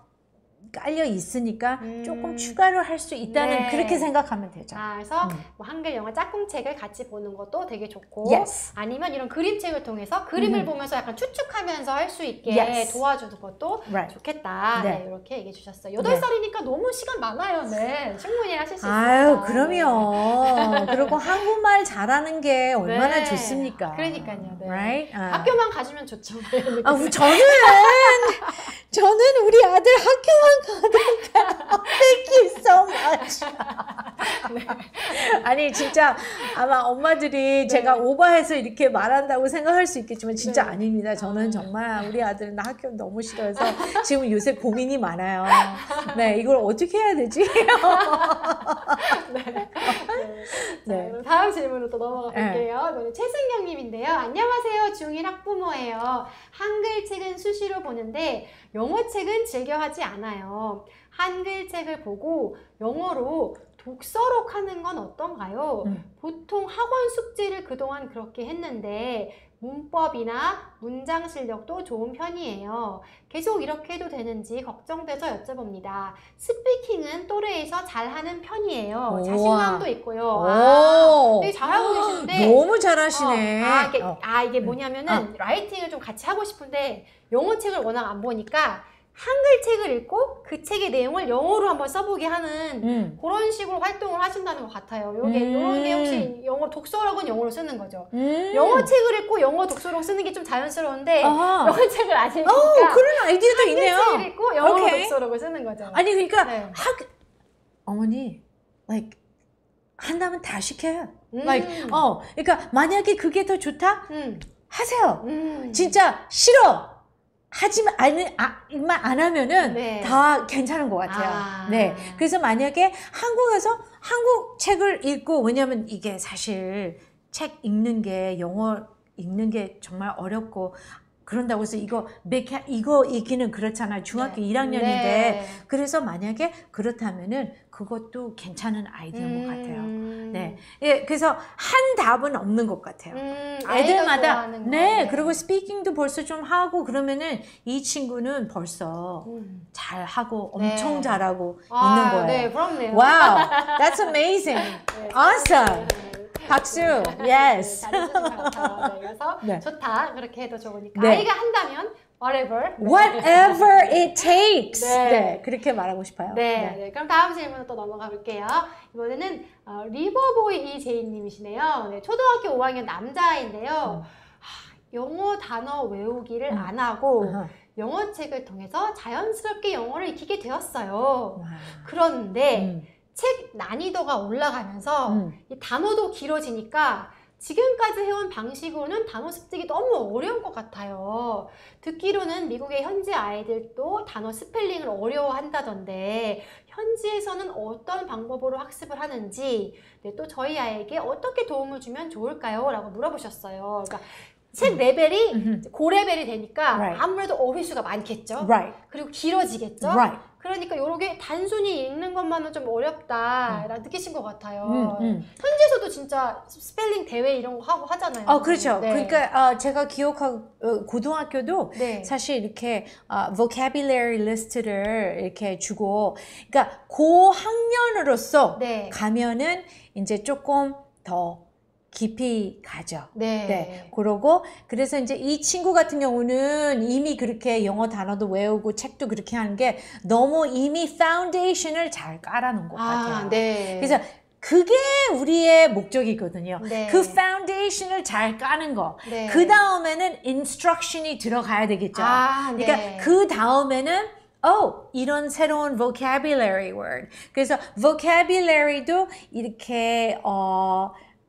C: 깔려 있으니까 조금 추가를 할 수 있다는 그렇게 생각하면 되죠.
A: 그래서 뭐 한글 영어 짝꿍책을 같이 보는 것도 되게 좋고
C: Yes.
A: 아니면 이런 그림책을 통해서 그림을 보면서 약간 추측하면서 할 수 있게 도와주는 것도 좋겠다.
C: 네.
A: 이렇게 얘기해 주셨어요. 8살이니까 너무 시간 많아요. 네. 충분히 하실 수 있어요.
C: 그럼요. 그리고 한국말 잘하는 게 얼마나 좋습니까?
A: 그러니까요. 네.
C: Right?
A: 학교만 가주면 좋죠.
C: 저는 우리 아들 학교만 가니까 thank you so much. 아니 진짜 아마 엄마들이 제가 오버해서 이렇게 말한다고 생각할 수 있겠지만 진짜 아닙니다. 저는 정말 우리 아들은 학교 너무 싫어해서 지금 요새 고민이 많아요. 네, 이걸 어떻게 해야 되지?
A: 자, 다음 질문으로 또 넘어가 볼게요. 최승경님인데요. 안녕하세요. 중1 학부모예요. 한글 책은 수시로 보는데 영어 책은 즐겨 하지 않아요. 한글 책을 보고 영어로 독서록 하는 건 어떤가요? 보통 학원 숙제를 그동안 그렇게 했는데 문법이나 문장 실력도 좋은 편이에요. 계속 이렇게 해도 되는지 걱정돼서 여쭤봅니다. 스피킹은 또래에서 잘하는 편이에요.
C: 우와.
A: 자신감도 있고요.
C: 오.
A: 되게 잘하고 계시는데
C: 너무 잘하시네.
A: 이게 뭐냐면은 라이팅을 좀 같이 하고 싶은데 영어 책을 워낙 안 보니까 한글 책을 읽고 그 책의 내용을 영어로 한번 써보게 하는 그런 식으로 활동을 하신다는 것 같아요. 요런 게 혹시 영어 독서록은 영어로 쓰는 거죠. 영어 책을 읽고 영어 독서록 쓰는 게 좀 자연스러운데 영어 책을 안 읽으니까
C: 그런 아이디어도 있네요.
A: 한글 책을 읽고 영어로
C: 오케이.
A: 독서록을 쓰는 거죠.
C: 아니 그러니까
A: 네.
C: 어머니 like 한다면 다 시켜요. like 그러니까 만약에 그게 더 좋다 하세요. 진짜 싫어. 하지만 안 하면은
A: 네.
C: 다 괜찮은 것 같아요. 네. 그래서 만약에 한국에서 한국 책을 읽고, 왜냐면 이게 사실 책 읽는 게, 영어 읽는 게 정말 어렵고, 그런다고 해서 이거 읽기는 그렇잖아요. 중학교 1학년인데.
A: 네.
C: 그래서 만약에 그렇다면은 그것도 괜찮은 아이디어인 것 같아요. 네. 예, 그래서 한 답은 없는 것 같아요. 애들마다. 네. 그리고 스피킹도 벌써 좀 하고 그러면은 이 친구는 벌써 잘 하고 엄청 잘하고 있는 거예요.
A: 네, 부럽네요.
C: Wow. That's amazing. Awesome. 박수. Yes.
A: 잘해주신 것 같아요. 네, 그래서
C: 네.
A: 좋다. 그렇게 해도 좋으니까.
C: 네.
A: 아이가 한다면 whatever.
C: Whatever it takes.
A: 네.
C: 네. 그렇게 말하고 싶어요.
A: 네, 네. 그럼 다음 질문으로 또 넘어가 볼게요. 이번에는 리버보이 이제이님이시네요. 네, 초등학교 5학년 남자아이인데요. 영어 단어 외우기를 안 하고 영어 책을 통해서 자연스럽게 영어를 익히게 되었어요.
C: 와.
A: 그런데 책 난이도가 올라가면서 이 단어도 길어지니까 지금까지 해온 방식으로는 단어 습득이 너무 어려운 것 같아요. 듣기로는 미국의 현지 아이들도 단어 스펠링을 어려워한다던데 현지에서는 어떤 방법으로 학습을 하는지, 네, 또 저희 아이에게 어떻게 도움을 주면 좋을까요? 라고 물어보셨어요. 그러니까 책 레벨이 고레벨이 되니까
C: Right.
A: 아무래도 어휘수가 많겠죠.
C: Right.
A: 그리고 길어지겠죠.
C: Right.
A: 그러니까 요렇게 단순히 읽는 것만은 좀 어렵다라고 느끼신 것 같아요.
C: 음.
A: 현지에서도 진짜 스펠링 대회 이런 거 하고 하잖아요.
C: 그렇죠.
A: 네.
C: 그러니까 제가 기억하고 고등학교도
A: 네.
C: 사실 이렇게 vocabulary 리스트를 이렇게 주고, 그러니까 고학년으로서
A: 네.
C: 가면은 이제 조금 더 깊이 가죠.
A: 네.
C: 네. 그러고 그래서 이제 이 친구 같은 경우는 이미 그렇게 영어 단어도 외우고 책도 그렇게 하는 게 너무 이미 파운데이션을 잘 깔아놓은 것 같아요.
A: 네.
C: 그래서 그게 우리의 목적이거든요.
A: 네.
C: 그 파운데이션을 잘 까는 거.
A: 네.
C: 그 다음에는 인스트럭션이 들어가야 되겠죠.
A: 네.
C: 그러니까 그 다음에는 이런 새로운 vocabulary word. 그래서 vocabulary도 이렇게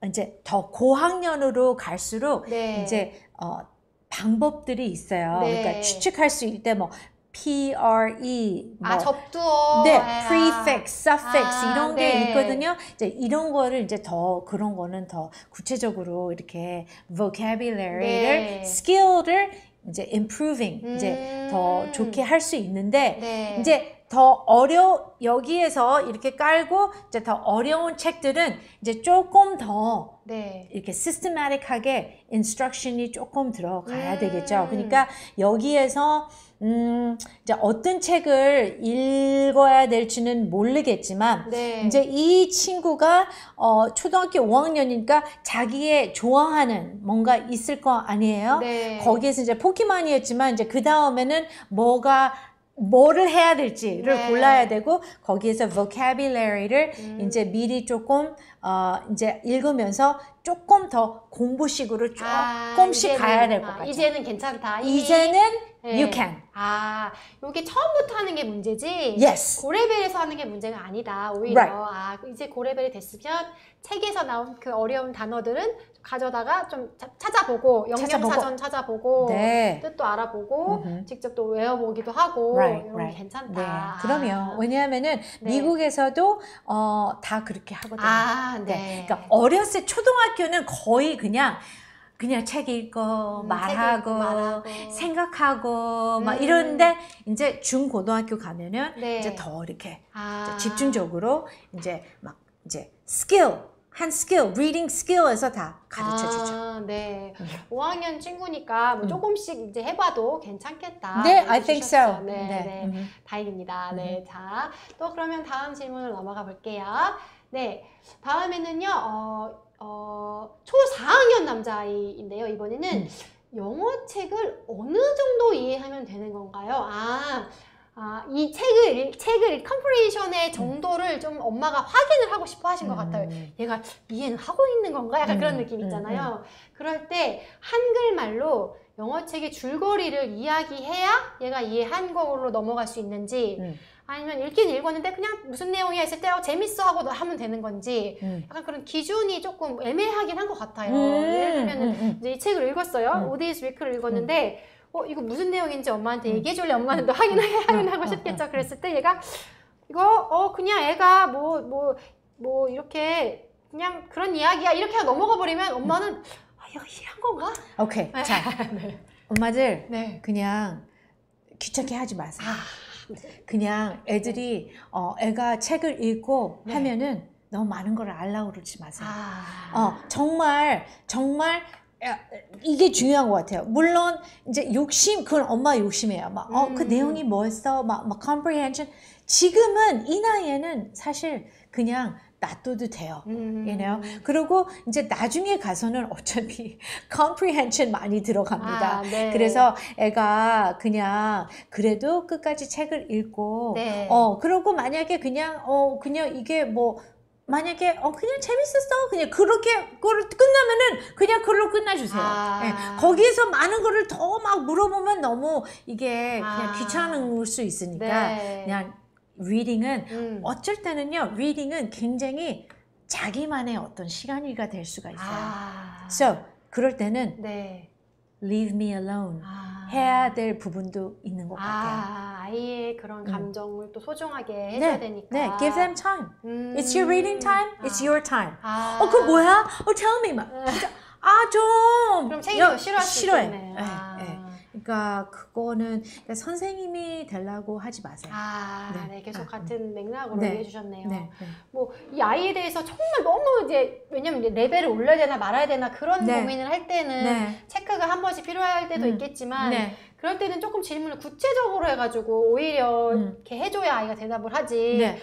C: 이제 더 고학년으로 갈수록
A: 네.
C: 이제 방법들이 있어요.
A: 네.
C: 그러니까 추측할 수 있을 때 뭐 PRE,
A: 접두어,
C: 네, prefix, suffix 이런 게
A: 네.
C: 있거든요. 이제 이런 거를 이제 더 그런 거는 더 구체적으로 이렇게 vocabulary를
A: 네.
C: skill를 이제 improving 이제 더 좋게 할 수 있는데
A: 네.
C: 이제 더 여기에서 이렇게 깔고 이제 더 어려운 책들은 이제 조금 더
A: 네.
C: 이렇게 systematic하게 instruction이 조금 들어가야 되겠죠. 그러니까 여기에서 이제 어떤 책을 읽어야 될지는 모르겠지만
A: 네.
C: 이제 이 친구가 초등학교 5학년이니까 자기의 좋아하는 뭔가 있을 거 아니에요.
A: 네.
C: 거기에서 이제 포켓몬이었지만 이제 그 다음에는 뭐를 해야 될지를
A: 네.
C: 골라야 되고 거기에서 vocabulary를 이제 미리 조금 이제 읽으면서 조금 더 공부식으로 조금씩
A: 이제는,
C: 가야 될 것 같아요.
A: 이제는 괜찮다.
C: 이제는
A: 네.
C: you can.
A: 이게 처음부터 하는 게 문제지.
C: Yes.
A: 고레벨에서 하는 게 문제가 아니다. 오히려
C: Right.
A: 이제 고레벨이 됐으면 책에서 나온 그 어려운 단어들은 가져다가 좀 찾아보고 영양사전 찾아보고
C: 네.
A: 뜻도 알아보고 직접 또 외워보기도 하고 이런 게 괜찮다.
C: 네. 그럼요. 왜냐하면은
A: 네.
C: 미국에서도 다 그렇게 하거든요.
A: 네.
C: 그러니까 어렸을 때 초등학교는 거의 그냥 책 읽고 말하고 생각하고 막 이러는데 이제 중고등학교 가면은
A: 네.
C: 이제 더 이렇게 이제 집중적으로 이제 막 이제 스킬 한 스킬, 리딩 스킬에서 다 가르쳐주죠.
A: 네. 5학년 친구니까 뭐 조금씩 이제 해봐도 괜찮겠다.
C: 네, I think so.
A: 네, 네.
C: 네.
A: 다행입니다. 네. 자, 또 그러면 다음 질문을 넘어가 볼게요. 네. 다음에는요, 초 4학년 남자아이인데요. 이번에는 영어 책을 어느 정도 이해하면 되는 건가요? 이 책을 컴프리션의 정도를 좀 엄마가 확인을 하고 싶어 하신 것 같아요. 얘가 이해는 하고 있는 건가? 약간 그런 느낌 있잖아요. 그럴 때 한글말로 영어 책의 줄거리를 이야기해야 얘가 이해한 걸로 넘어갈 수 있는지 아니면 읽긴 읽었는데 그냥 무슨 내용이야 했을 때 재밌어 하고 하면 되는 건지 약간 그런 기준이 조금 애매하긴 한 것 같아요. 예를 들면 이제 이 책을 읽었어요. 오데이스 위크를 읽었는데 이거 무슨 내용인지 엄마한테 얘기해줄래? 엄마는 또 확인하고 싶겠죠. 그랬을 때 얘가 이거 그냥 애가 뭐 이렇게 그냥 그런 이야기야 이렇게 하고 넘어가 버리면 엄마는 얘가 이해한 건가?
C: 오케이. 자,
A: 네.
C: 엄마들
A: 네.
C: 그냥 귀찮게 하지 마세요.
A: 네.
C: 그냥 애들이 애가 책을 읽고
A: 네.
C: 하면은 너무 많은 걸 알라고 그러지 마세요. 정말 이게 중요한 것 같아요. 물론 이제 그건 엄마 욕심이에요. 그 내용이 뭐였어? comprehension. 지금은 이 나이에는 사실 그냥 놔둬도 돼요. You know? 그리고 이제 나중에 가서는 어차피 comprehension 많이 들어갑니다.
A: 네.
C: 그래서 애가 그냥 그래도 끝까지 책을 읽고
A: 네.
C: 그러고 만약에 그냥 이게 만약에 그냥 재밌었어 그냥 그걸 끝나면은 그냥 그걸로 끝내주세요. 네. 거기에서 많은 거를 더 막 물어보면 너무 이게 그냥 귀찮을 수 있으니까
A: 네.
C: 그냥 reading은 어쩔 때는요 reading은 굉장히 자기만의 어떤 시간이가 될 수가 있어요. So 그럴 때는
A: 네.
C: leave me alone 해야 될 부분도 있는 것 같아요.
A: 아이의 그런 감정을 또 소중하게 해줘야 되니까.
C: 네, give them time. It's your reading time. It's your time. 그거 뭐야? Tell me. 진짜 좀.
A: 그럼 책이 더 싫어할 수
C: 싫어해.
A: 있겠네.
C: 그러니까 그거는 선생님이 되려고 하지 마세요.
A: 네, 계속 같은 맥락으로
C: 네.
A: 얘기해 주셨네요.
C: 네.
A: 이 아이에 대해서 정말 너무 왜냐면 이제 레벨을 올려야 되나 말아야 되나 그런
C: 네.
A: 고민을 할 때는
C: 네.
A: 체크가 한 번씩 필요할 때도 있겠지만
C: 네.
A: 그럴 때는 조금 질문을 구체적으로 해가지고 오히려 이렇게 해줘야 아이가 대답을 하지.
C: 네.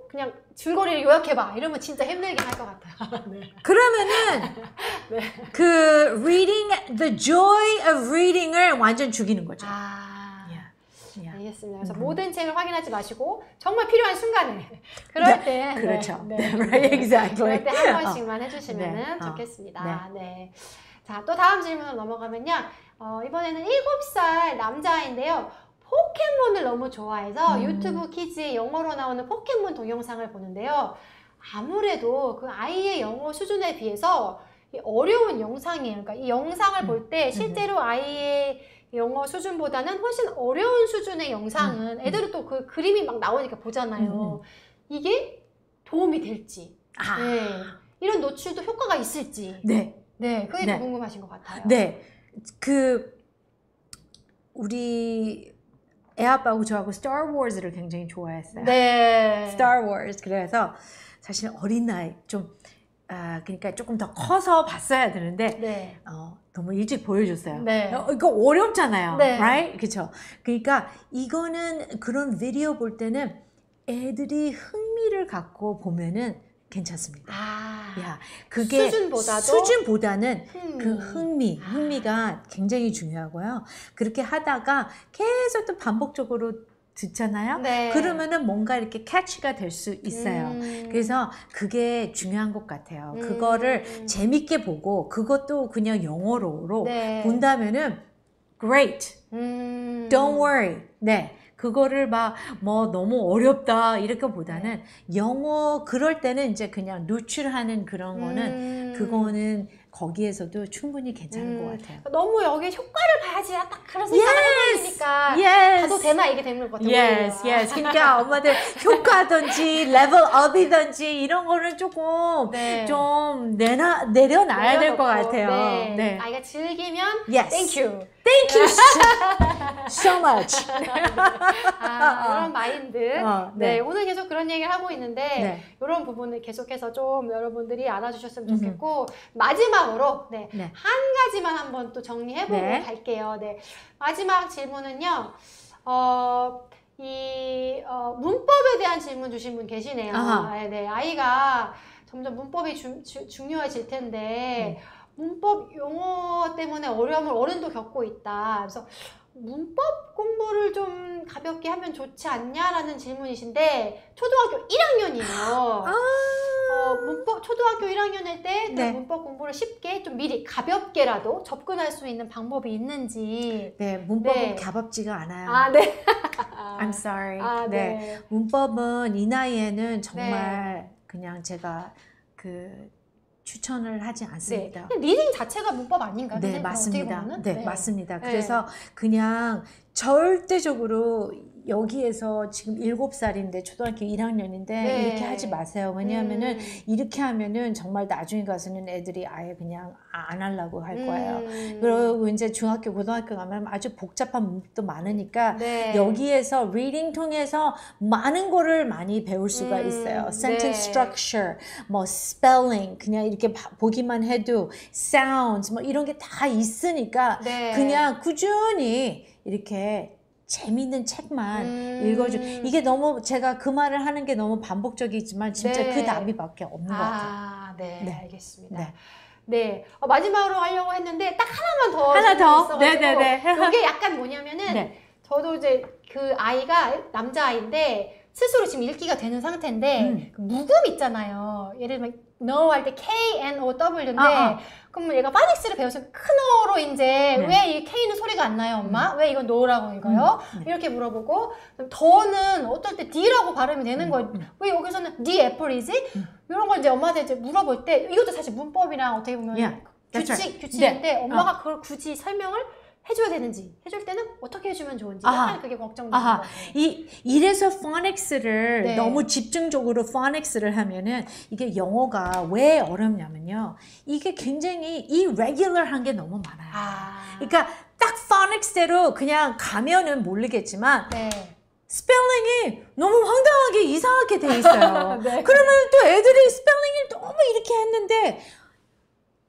A: 그냥 줄거리를 요약해봐 이러면 진짜 힘들긴 할 것 같아요. 네.
C: 그러면은
A: 네.
C: 그 the joy of reading을 완전 죽이는 거죠.
A: 알겠습니다. 그래서 모든 책을 확인하지 마시고 정말 필요한 순간에 그럴 때
C: 그렇죠.
A: 네.
C: Right, exactly.
A: 그럴 때 한 번씩만 해주시면
C: 네.
A: 좋겠습니다. 네. 자, 또 다음 질문으로 넘어가면요. 이번에는 7살 남자아이인데요. 포켓몬을 너무 좋아해서 유튜브 키즈에 영어로 나오는 포켓몬 동영상을 보는데요. 아무래도 그 아이의 영어 수준에 비해서 어려운 영상이에요. 그러니까 이 영상을 볼 때 실제로 아이의 영어 수준보다는 훨씬 어려운 수준의 영상은 애들은 또 그 그림이 막 나오니까 보잖아요. 이게 도움이 될지, 네. 이런 노출도 효과가 있을지, 그게 더 궁금하신 것 같아요.
C: 네, 우리 애 아빠하고 저하고 Star Wars를 굉장히 좋아했어요.
A: 네.
C: Star Wars. 그래서 사실 어린 나이 그러니까 조금 더 커서 봤어야 되는데 너무 일찍 보여줬어요.
A: 네.
C: 이거 어렵잖아요.
A: 네.
C: Right? 그렇죠. 그러니까 이거는 그런 비디오 볼 때는 애들이 흥미를 갖고 보면은 괜찮습니다. 그게 수준보다는 그 흥미가 굉장히 중요하고요. 그렇게 하다가 계속 또 반복적으로 듣잖아요.
A: 네.
C: 그러면은 뭔가 이렇게 캐치가 될 수 있어요. 그래서 그게 중요한 것 같아요. 그거를 재밌게 보고 그것도 그냥 영어로 본다면은 great. Don't worry. 네. 그거를 너무 어렵다 이렇게 보다는 영어 그럴 때는 이제 그냥 노출하는 그런 거는 그거는 거기에서도 충분히 괜찮은 것 같아요.
A: 너무 여기 효과를 봐야지 딱 그런 생각을 해버리니까
C: yes.
A: 가도 되나 이게 되는 것 같아요.
C: Yes, yes. 그러니까 엄마들 효과든지 레벨업이든지 이런 거는 조금
A: 네.
C: 좀 내려놔야 될 것 같아요.
A: 네.
C: 네.
A: 아이가 즐기면
C: Yes.
A: thank you.
C: Thank you so much.
A: 이런 마인드.
C: 네.
A: 네, 오늘 계속 그런 얘기를 하고 있는데
C: 네.
A: 이런 부분을 계속해서 좀 여러분들이 알아주셨으면 좋겠고 마지막으로 네,
C: 네.
A: 한 가지만 한번 또 정리해보고
C: 네.
A: 갈게요. 네, 마지막 질문은요. 문법에 대한 질문 주신 분 계시네요. 네, 아이가 점점 문법이 중요해질 텐데 문법 용어 때문에 어려움을 어른도 겪고 있다. 그래서 문법 공부를 좀 가볍게 하면 좋지 않냐라는 질문이신데 초등학교 1학년이에요. 문법 초등학교 1학년일 때
C: 네.
A: 문법 공부를 쉽게 좀 미리 가볍게라도 접근할 수 있는 방법이 있는지.
C: 네, 문법은
A: 네.
C: 가볍지가 않아요.
A: 아, 네.
C: I'm sorry.
A: 네.
C: 네. 문법은 이 나이에는 정말 그냥 제가 추천을 하지 않습니다.
A: 네. 리딩 자체가 문법 아닌가요?
C: 네,
A: 선생님?
C: 맞습니다.
A: 어떻게 보면은?
C: 네, 맞습니다.
A: 네.
C: 그래서 그냥 절대적으로 여기에서 지금 7살인데 초등학교 1학년인데
A: 네.
C: 이렇게 하지 마세요. 왜냐하면은 이렇게 하면은 정말 나중에 가서는 애들이 아예 그냥 안 하려고 할 거예요. 그리고 이제 중학교, 고등학교 가면 아주 복잡한 문법도 많으니까
A: 네.
C: 여기에서 리딩 통해서 많은 거를 많이 배울 수가 있어요. Sentence
A: 네.
C: structure, 뭐 spelling, 그냥 이렇게 보기만 해도 sounds, 뭐 이런 게 다 있으니까
A: 네.
C: 그냥 꾸준히 이렇게 재미있는 책만 읽어줘. 이게 너무 제가 그 말을 하는 게 너무 반복적이지만 진짜
A: 네.
C: 그 답이밖에 없는 것 같아요.
A: 네,
C: 네.
A: 알겠습니다.
C: 네.
A: 네, 마지막으로 하려고 했는데 딱 하나만 더
C: 하나 더?
A: 있어가지고
C: 네네네.
A: 이게 약간 뭐냐면은
C: 네.
A: 저도 이제 그 아이가 남자아이인데 스스로 지금 읽기가 되는 상태인데 그 묵음 있잖아요. 예를 들면 no 할 때 K-N-O-W인데 그럼 얘가 파닉스를 배웠으면 큰 어로 이제 왜 이 K는 소리가 안 나요, 엄마? 왜 이건 no라고 읽어요? 이렇게 물어보고 더는 어떨 때 D라고 발음이 되는 거예요. 왜 여기서는 D 애플이지? 이런 걸 이제 엄마한테 이제 물어볼 때 이것도 사실 문법이랑 어떻게 보면
C: Yeah, that's right.
A: 규칙인데
C: 네.
A: 엄마가 그걸 굳이 설명을 해줘야 되는지 해줄 때는 어떻게 해주면 좋은지 약간 그게 걱정되는 것 같아요.
C: 이래서 phonics를
A: 네.
C: 너무 집중적으로 phonics를 하면은 이게 영어가 왜 어렵냐면요. 이게 굉장히 irregular한 게 너무 많아요. 그러니까 딱 phonic대로 그냥 가면은 모르겠지만
A: 네.
C: 스펠링이 너무 황당하게 이상하게 돼 있어요.
A: 네.
C: 그러면 또 애들이 스펠링을 너무 이렇게 했는데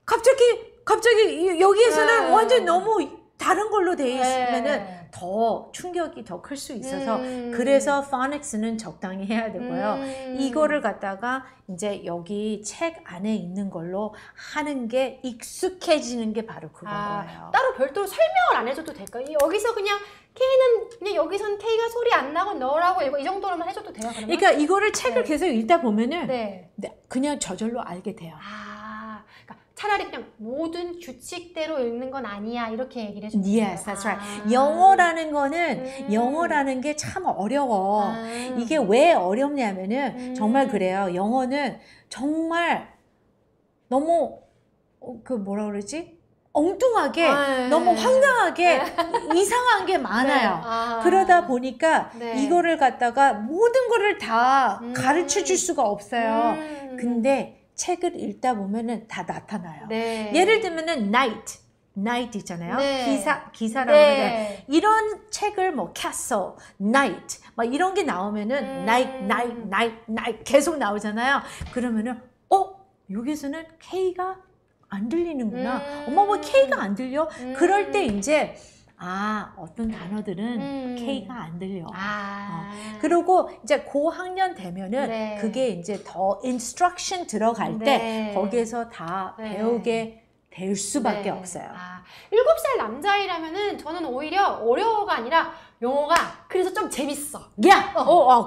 C: 갑자기 여기에서는 완전 너무 다른 걸로 돼 있으면은 더 충격이 더 클 수 있어서 그래서 phonics는 적당히 해야 되고요. 이거를 갖다가 이제 여기 책 안에 있는 걸로 하는 게 익숙해지는 게 바로 그건 거예요.
A: 따로 별도로 설명을 안 해줘도 될까요? 여기서 그냥 K는 그냥 여기선 K가 소리 안 나고 너라고 읽고 이 정도로만 해줘도 돼요? 그러면?
C: 그러니까 이거를 책을 계속 읽다 보면은
A: 네.
C: 그냥 저절로 알게 돼요.
A: 그러니까 차라리 그냥 모든 규칙대로 읽는 건 아니야 이렇게 얘기를 해주는 거예요.
C: Yes, that's right. 영어라는 거는 영어라는 게 참 어려워. 이게 왜 어렵냐면은 정말 그래요. 영어는 정말 너무 뭐라 그러지? 엉뚱하게 너무 황당하게 이상한 게 많아요. 그러다 보니까 이거를 갖다가 모든 거를 다 가르쳐 줄 수가 없어요. 근데 책을 읽다 보면은 다 나타나요. 예를 들면은 night 있잖아요. 기사라고 하는데 이런 책을 뭐 castle, night 막 이런 게 나오면은 night 계속 나오잖아요. 그러면은 여기서는 K가 안 들리는구나. 엄마 뭐 K가 안 들려? 그럴 때 이제 어떤 단어들은 K가 안 들려. 그리고 이제 고학년 되면은 그게 이제 더 instruction 들어갈 때 거기에서 다 배우게 될 수밖에 없어요.
A: 7살 남자아이라면은 저는 오히려 어려워가 아니라 영어가 그래서 좀 재밌어.
C: 야,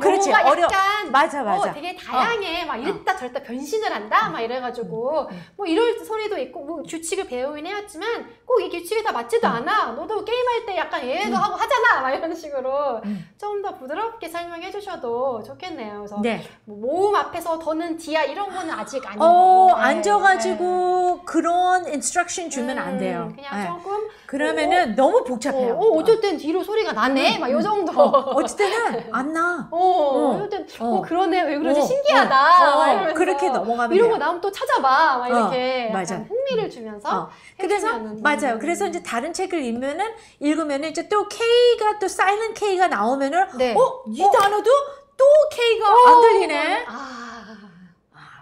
C: 그렇지.
A: 영어가
C: 어려.
A: 약간
C: 맞아.
A: 되게 다양해. 막 이랬다 저랬다 변신을 한다. 막 이래가지고 뭐 이럴 소리도 있고 뭐 규칙을 배우긴 해왔지만 꼭 이 규칙이 다 맞지도 않아. 너도 게임할 때 약간 얘도 하고 하잖아. 막 이런 식으로 좀 더 부드럽게 설명해 주셔도 좋겠네요. 그래서
C: 네.
A: 뭐 모음 앞에서 더는 디야 이런 거는 아직 아니고
C: 앉아가지고 그런 인스트럭션 주면 안 돼요.
A: 그냥 조금
C: 그러면은 너무 복잡해요.
A: 어쩔 땐 뒤로 소리가 나네. 막 요 정도.
C: 어쩔 때는 안 나.
A: 어쩔 땐 그러네. 왜 그러지? 신기하다. 막 이러면서
C: 그렇게 넘어가면
A: 이런
C: 돼요.
A: 거 나오면 또 찾아봐. 막 이렇게
C: 맞아.
A: 약간 흥미를 주면서
C: 그래서
A: 해주면은
C: 맞아요. 그래서 이제 다른 책을 읽으면은 이제 또 K가 또 사일런트 K가 나오면은
A: 네.
C: 이 단어도 또 K가 안 들리네.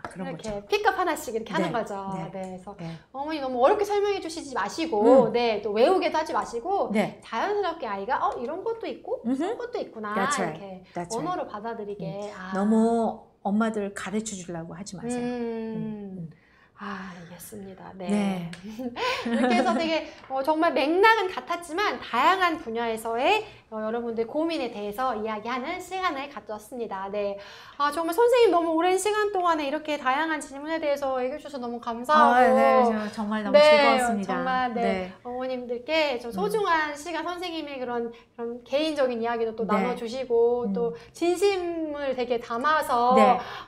C: 그런
A: 이렇게
C: 거죠.
A: 픽업 하나씩 이렇게 하는
C: 네.
A: 거죠.
C: 네.
A: 그래서
C: 네.
A: 어머니 너무 어렵게 설명해 주시지 마시고, 또 외우게도 하지 마시고,
C: 네.
A: 자연스럽게 아이가 이런 것도 있고, 저런 것도 있구나
C: That's
A: 이렇게
C: right. That's
A: 언어로 받아들이게.
C: 너무 엄마들 가르쳐 주려고 하지 마세요.
A: 알겠습니다. 네.
C: 네.
A: 이렇게 해서 되게 정말 맥락은 같았지만 다양한 분야에서의 여러분들 고민에 대해서 이야기하는 시간을 가졌습니다. 네. 정말 선생님 너무 오랜 시간 동안에 이렇게 다양한 질문에 대해서 얘기해 주셔서 너무 감사하고.
C: 네, 정말 너무 즐거웠습니다.
A: 정말 어머님들께 좀 소중한 시간, 선생님의 그런 개인적인 이야기도 또 나눠주시고 또 진심을 되게 담아서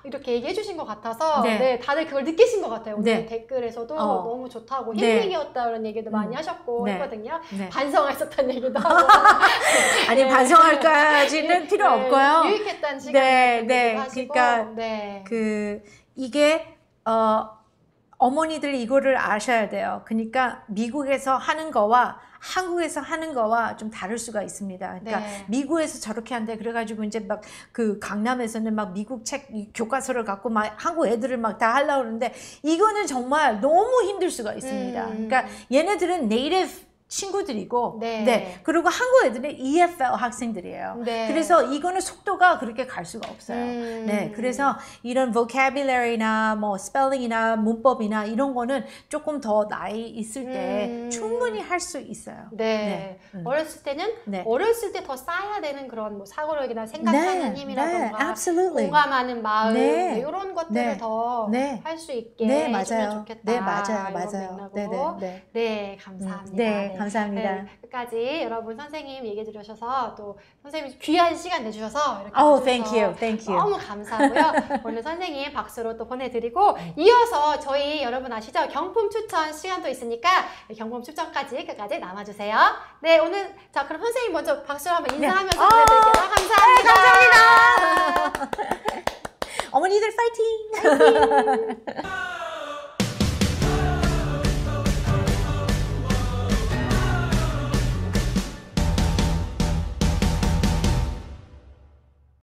A: 이렇게 얘기해 주신 것 같아서 다들 그걸 느끼신 것 같아요. 오늘 댓글에서도 너무 좋다고 힐링이었다는 얘기도 많이 하셨고 했거든요. 반성하셨다는 얘기도 하고.
C: 아니 반성할까지는 필요 없고요.
A: 유익했다는 시간을 하시고.
C: 그러니까 이게 어머니들이 이거를 아셔야 돼요. 그러니까 미국에서 하는 거와 한국에서 하는 거와 좀 다를 수가 있습니다. 그러니까 미국에서 저렇게 한대 그래가지고 이제 막 그 강남에서는 막 미국 책 교과서를 갖고 막 한국 애들을 막 다 하려고 그러는데 이거는 정말 너무 힘들 수가 있습니다. 그러니까 얘네들은 네이티브 친구들이고, 그리고 한국 애들은 EFL 학생들이에요. 그래서 이거는 속도가 그렇게 갈 수가 없어요. 그래서 이런 vocabulary나 뭐 spelling이나 문법이나 이런 거는 조금 더 나이 있을 때 충분히 할 수 있어요.
A: 어렸을 때는 어렸을 때 더 쌓아야 되는 그런 뭐 사고력이나 생각하는 힘이라던가 공감하는 마음 이런 것들을 더 할 수 있게 해주면 좋겠다.
C: 맞아요.
A: 네, 감사합니다.
C: 감사합니다.
A: 끝까지 여러분 선생님 얘기해 주셔서 또 선생님 귀한 시간 내주셔서 이렇게
C: thank you.
A: 너무 감사하고요. 오늘 선생님 박수로 또 보내드리고 이어서 저희 여러분 아시죠? 경품 추천 시간도 있으니까 경품 추천까지 끝까지 남아주세요. 네, 오늘 자 그럼 선생님 먼저 박수로 한번 인사하면서 보내드릴게요. 감사합니다.
C: 감사합니다. 어머니들 파이팅!